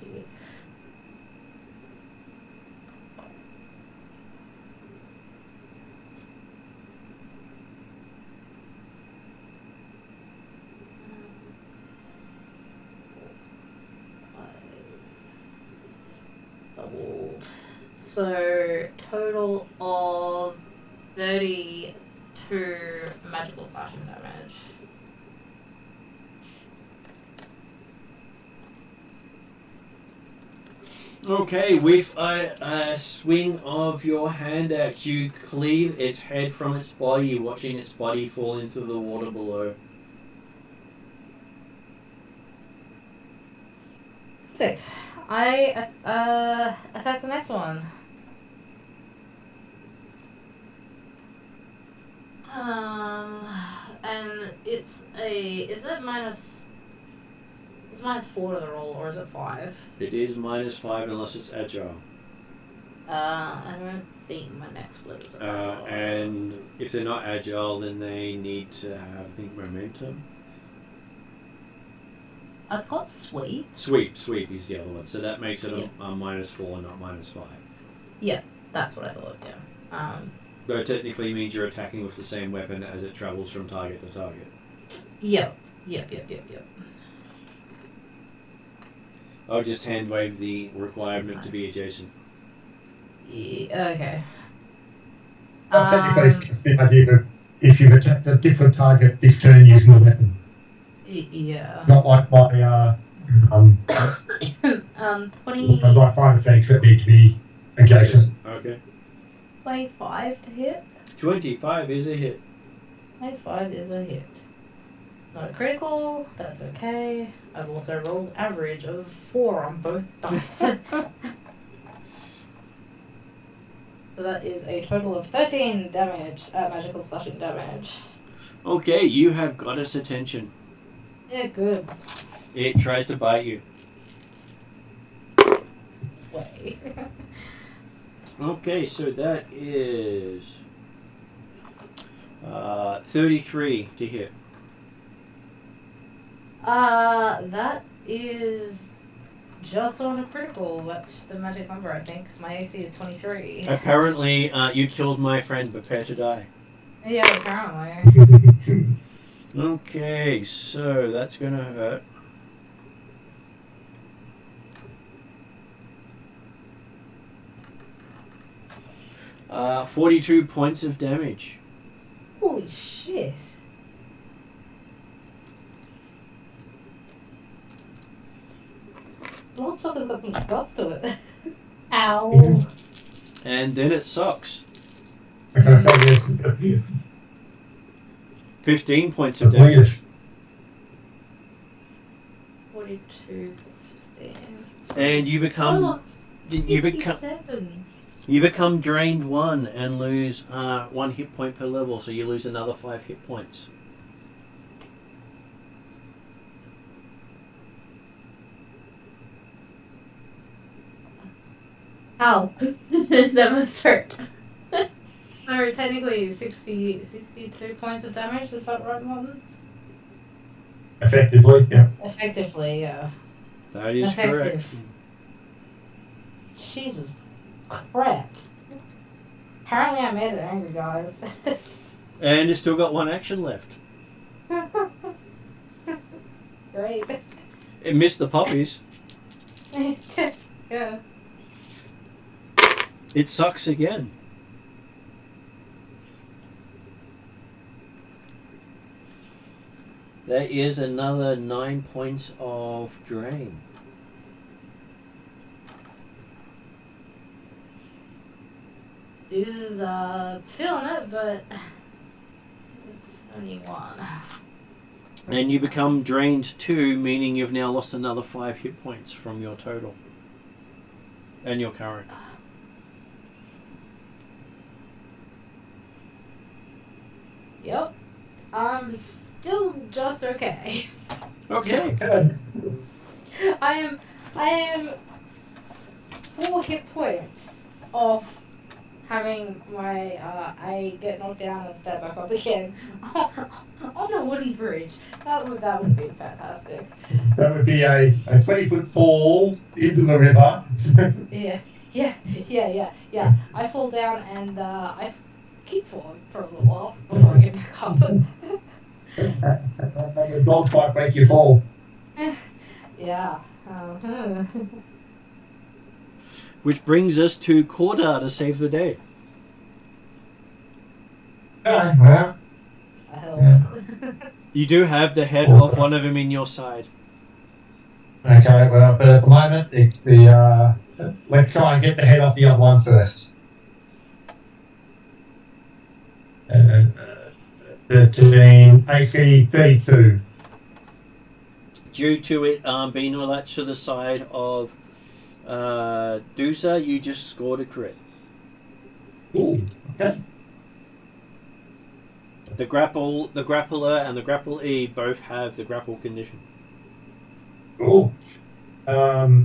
Doubled. So total of 32 magical slashing damage. Okay, with a swing of your hand axe, you cleave its head from its body, watching its body fall into the water below. Perfect. I attack the next one. And it's -4 to the roll, or is it 5? It is -5 unless it's agile. I don't think my next splitters are agile. And if they're not agile, then they need to have, I think, momentum. It's got sweep. Sweep is the other one, so that makes it a -4, not -5. Yeah, that's what I thought. Yeah. Though technically means you're attacking with the same weapon as it travels from target to target. Yep. I'll just hand wave the requirement to be adjacent. Yeah, okay. Technically, it's just the idea that if you've attacked a different target this turn using the weapon. Yeah. Not like my 20, my fire effects that need to be adjacent. Okay. 25 to hit. 25 is a hit. 25 is a hit. Not a critical, that's okay. I've also rolled average of 4 on both dice. So that is a total of 13 damage, magical slashing damage. Okay, you have got its attention. Yeah, good. It tries to bite you. Way. Okay, so that is 33 to hit. That is just on a critical. That's the magic number, I think. My AC is 23. Apparently, you killed my friend. Prepare to die. Yeah, apparently. Okay, so that's gonna hurt. Uh, 42 points of damage. Holy shit. Bloodsucker's got some guts to it. Ow. And then it sucks. 15 points of damage. 42 plus 15. And you become... You become drained 1 and lose 1 hit point per level, so you lose another 5 hit points. Ow. That must hurt. So technically 62 points of damage, is that right, Martin? Effectively, yeah. Effectively, yeah. That is correct. Jesus crap. Apparently I made it angry, guys. And it's still got 1 action left. Great. It missed the puppies. Yeah. It sucks again. There is another 9 points of drain. This is feeling it, but it's only 1. And you become drained 2, meaning you've now lost another 5 hit points from your total. And your current. Yep. I'm still just okay. Okay. I am 4 hit points off having my I get knocked down and step back up again on a wooden bridge. That would have been fantastic. That would be a 20-foot fall into the river. Yeah. I fall down and I keep falling for a little while before I get back up. The dog might break your fall. Yeah. Which brings us to Korda to save the day. Well, I helped. You do have the head of one of them in your side. okay, well, but at the moment, it's the, let's try and get the head off the other one first. 13, AC 32. Due to it being latched to the side of Dusa, you just scored a crit. Ooh, okay. The grappler and the grapple E both have the grapple condition. Cool. That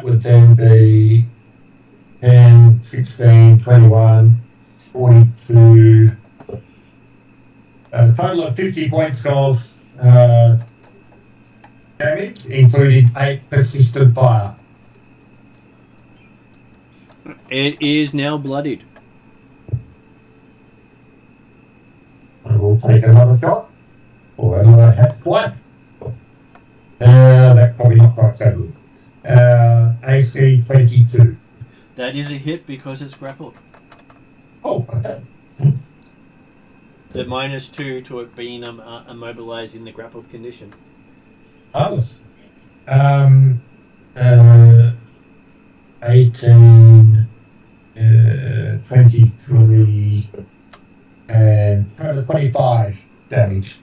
would then be 10, 16, 21, 42. A total of 50 points of damage, including 8 persistent fire. It is now bloodied. I will take another shot. Or another half one. That's probably not quite so good. AC 22. That is a hit because it's grappled. Oh, okay. The -2 to it being immobilized in the grappled condition. Others. 18, 23, and 25 damage.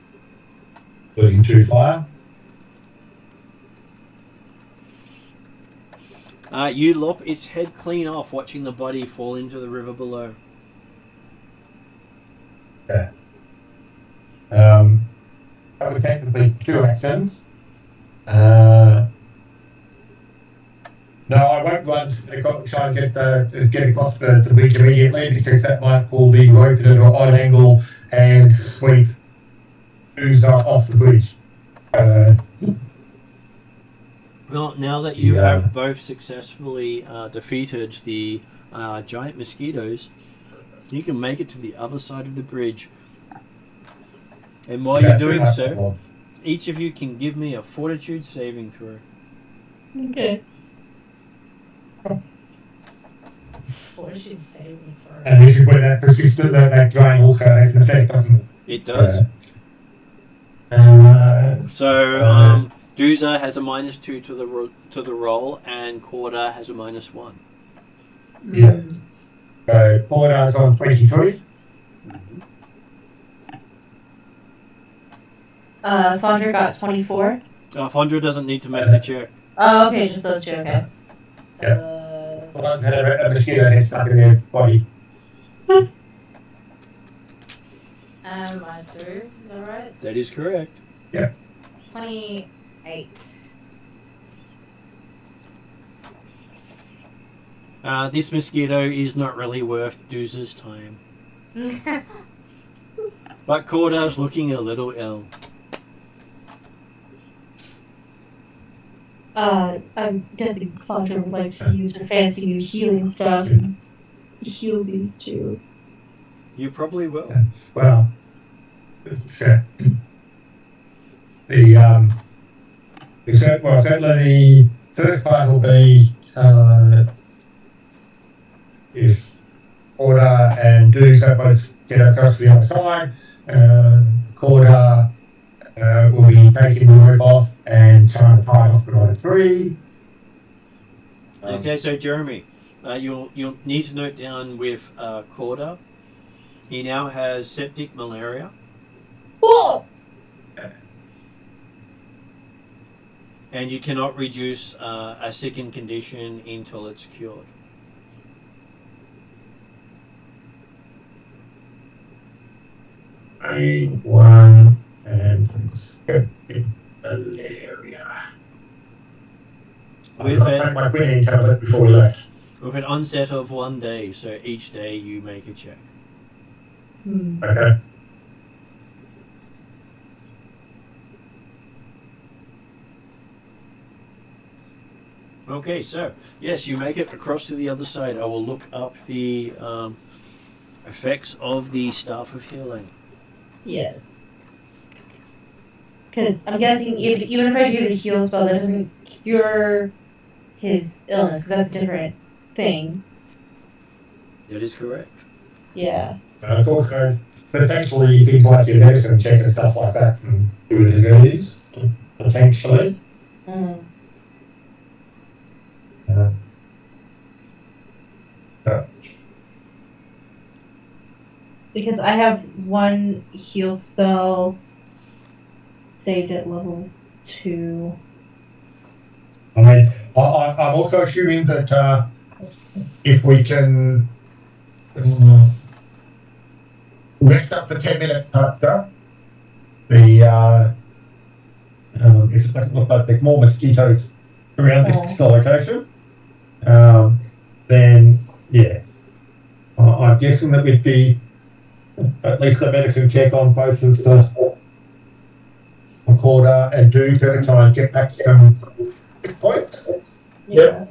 Including 2 fire. You lop its head clean off, watching the body fall into the river below. Yeah. That would technically 2 actions. No, I won't run. I've got to try and get across the bridge immediately because that might pull the rope at an odd angle and sweep Uza off the bridge. Well, now that you have both successfully defeated the giant mosquitoes, you can make it to the other side of the bridge. And while you're doing so, each of you can give me a fortitude saving throw. Okay. Fortitude saving throw. And this is where that persistent, that drain also has an effect, doesn't it? It does. So, Duza has a -2 to the roll, and Corda has a -1. Yeah. So Corda's on 23. Fondra got 24. Fondra doesn't need to make the check. Oh, okay, just those two, okay. Corda's had a mosquito head stuck in their body. Am I through? Is that right? That is correct. Yeah. 28. This mosquito is not really worth Duza's time. But Corda's looking a little ill. I'm guessing Fondra would like to use her fancy new healing stuff and heal these two. You probably will. Well, certainly the first part will be if Corda and Duza both get across to the other side. Corda will be taking the rope off and trying to tie it off another 3. Okay, so Jeremy, you'll need to note down with Corda. He now has septic malaria. Whoa! And you cannot reduce a sickened condition until it's cured. One and septic malaria. With I take my quinine tablet before we left. With an onset of 1 day, so each day you make a check. Okay. Okay, so yes, you make it across to the other side. I will look up the effects of the Staff of Healing. Yes. Because I'm guessing even if I do the heal spell, that doesn't cure his illness, because that's a different thing. That is correct. Yeah. It's also potentially things like your medicine check and stuff like that and do it as it is, potentially. Because I have one heal spell saved at level 2. I mean, I'm also assuming that if we can rest up for 10 minutes after, it doesn't look like there's more mosquitoes around this location, then yeah, I'm guessing that we'd be at least a medicine check on both of the Corda and Dude to try and get back to some points. Yeah.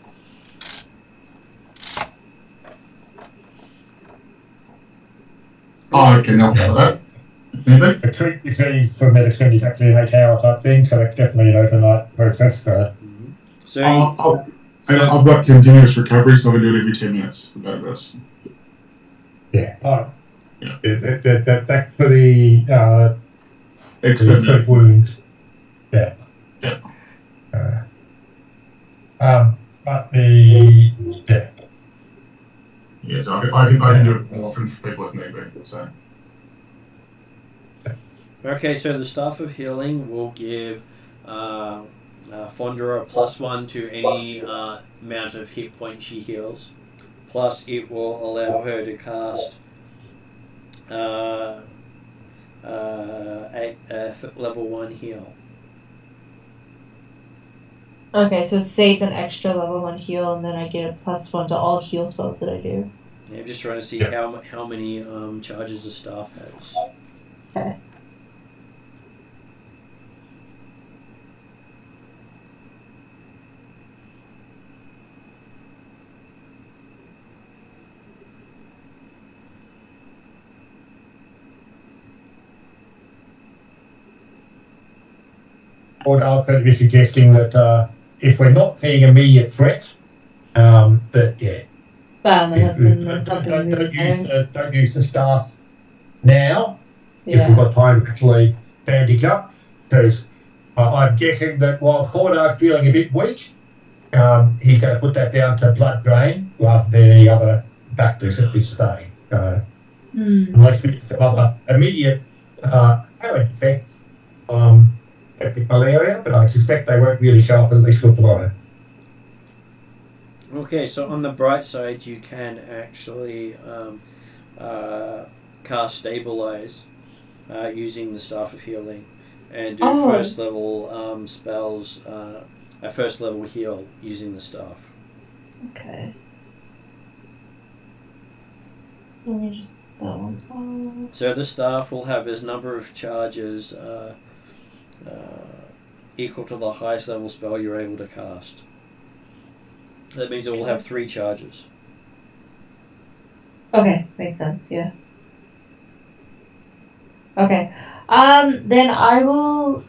I can help out with that. Maybe. The treat you see for medicine is actually an 8-hour type thing, so that's definitely an overnight process. So. So I've got continuous recovery, so I can do it every 10 minutes for bed rest. Yeah. Oh. Yeah. That's for the Expert wounds. Yeah. Yeah. But the Yeah, so I can do it more often for people if need be. So. Okay, so the Staff of Healing will give Fondra a +1 to any amount of hit points she heals. Plus, it will allow her to cast a level 1 heal. Okay, so it saves an extra level 1 heal, and then I get a +1 to all heal spells that I do. Yeah, I'm just trying to see how many charges the staff has. Okay. I could be suggesting that if we're not seeing immediate threats, that don't use the staff now. If we've got time to actually bandage up, because I'm guessing that while Cordar's feeling a bit weak, he's going to put that down to blood drain rather than any other factors at this stage. Unless we have other immediate effects at the malaria, but I suspect they won't really show up at least till tomorrow. Okay, so on the bright side, you can actually cast Stabilize using the Staff of Healing and do first level spells, a first level heal using the staff. Okay. Let me just that one. So the staff will have its number of charges equal to the highest level spell you're able to cast. That means it will have 3 charges. Okay, makes sense, yeah. Okay. Then I will,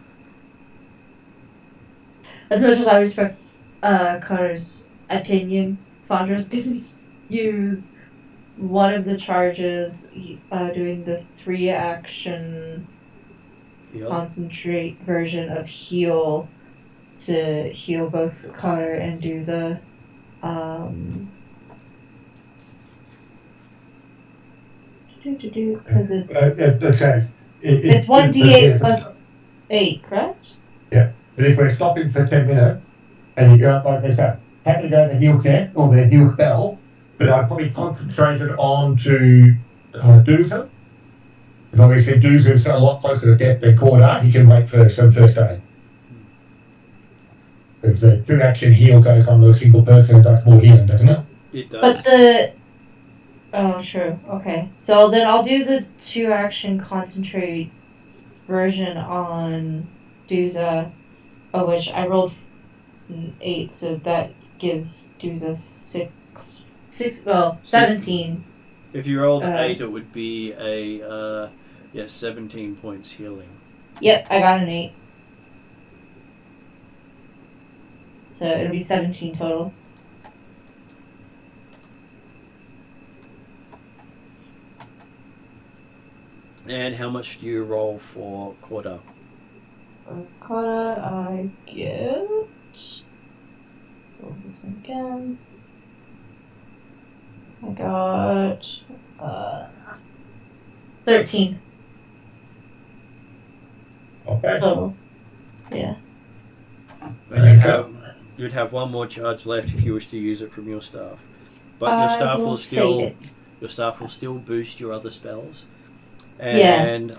as much as I respect Carter's opinion, Fondra's gonna use one of the charges doing the 3 action concentrate version of heal to heal both Carter and Duza. Because it's okay. It's 1d8 plus 8, correct? Yeah, but if we're stopping for 10 minutes and you go, like I said, have to go to the heal check or the heal spell, but I probably concentrated on to Duza. Because obviously Duza's a lot closer to death than Cordar, he can wait for some first aid. Because the 2 action heal goes on to a single person and does more healing, doesn't it? It does. But the... Oh, true. Okay. So then I'll do the 2 action concentrate version on Duza, of which I rolled 8, so that gives Duza 17. If you rolled 8, it would be a 17 points healing. Yep, I got an 8. So it'll be 17 total. And how much do you roll for Corda? For Corda, I get... Roll this again. I got 13. Okay. Total. Yeah. And you'd have 1 more charge left if you wish to use it from your staff. But your staff will still boost your other spells. And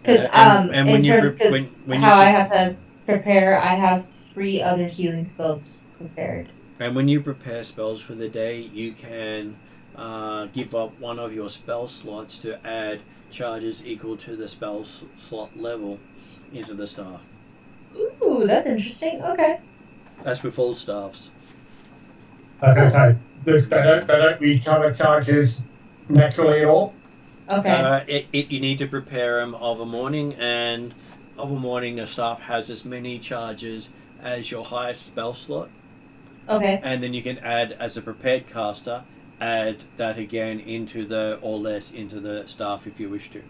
because in terms of how I have to prepare, I have 3 other healing spells prepared. And when you prepare spells for the day, you can give up 1 of your spell slots to add charges equal to the spell slot level into the staff. Ooh, that's interesting. Okay. That's with all staffs. Okay. They don't recover charges naturally at all. Okay. You need to prepare them of a morning, and of a morning the staff has as many charges as your highest spell slot, Okay. and then you can add as a prepared caster, add that again into the or less into the staff if you wish to.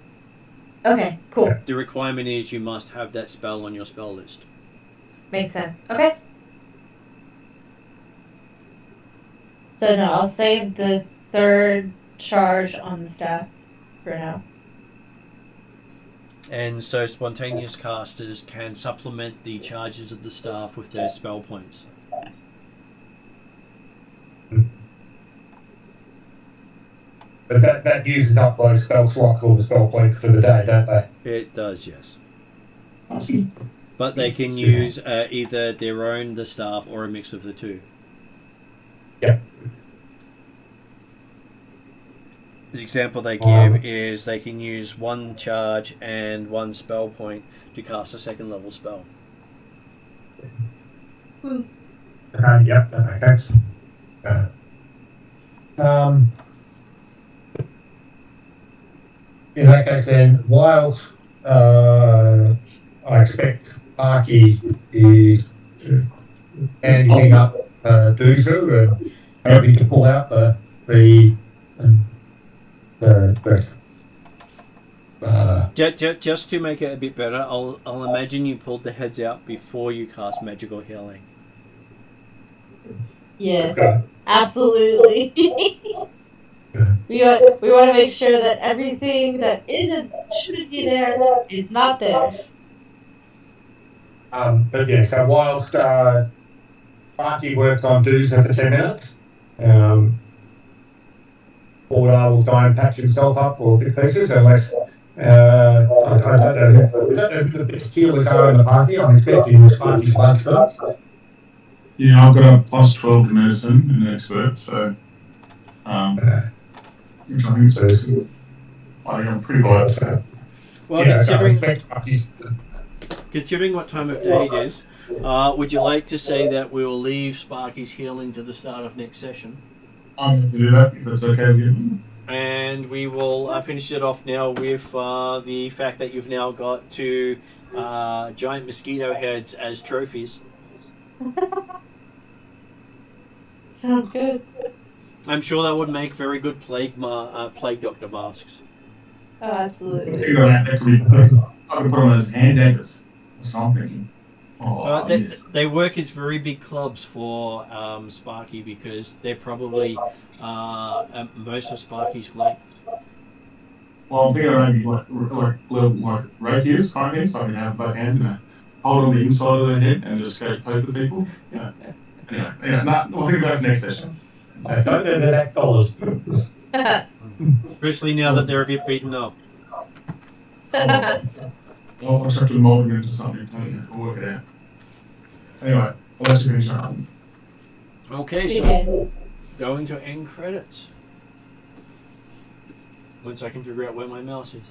Okay. Cool. The requirement is you must have that spell on your spell list. Makes sense. Okay. So no, I'll save the third charge on the staff for now. And so spontaneous casters can supplement the charges of the staff with their spell points. But that uses up those spell slots or the spell points for the day, don't they? It does, yes. But they can use either their own, the staff, or a mix of the two. Yeah. The example they give is they can use one charge and one spell point to cast a second level spell. Yep, that makes sense. In that case, then, whilst I expect Arky is handing up Doomsday and hoping to pull out the Just to make it a bit better, I'll imagine you pulled the heads out before you cast magical healing. Yes, absolutely. We want to make sure that everything that shouldn't be there is not there. But yeah, so whilst Arky works on Doomsday for 10 minutes, Border will try and patch himself up or bit pieces unless I don't know who the best healers are in the party. I'm expecting Sparky's lunch first. Yeah, I've got a plus 12 to medicine and expert, so which I think is I think I'm pretty high. So. Well, yeah, considering what time of day it is, would you like to say that we'll leave Sparky's healing to the start of next session? I'm happy to do that if that's okay with you. And we will finish it off now with the fact that you've now got two giant mosquito heads as trophies. Sounds good. I'm sure that would make very good plague doctor masks. Oh, absolutely. I could put them as hand daggers. That's what I'm thinking. Oh, yes. They work as very big clubs for Sparky because they're probably most of Sparky's length. Well, I'm thinking maybe like rapiers kind of thing, so I can have both hands and hold on the inside of the head and just go poke the people. Yeah. Anyway, we'll think about it for next session. Don't do that, dollars. Especially now that they're a bit beaten up. I'll just have to mold them into something. We'll work it out. Anyway, I'll let you finish up. Okay, so going to end credits. Once I can figure out where my mouse is.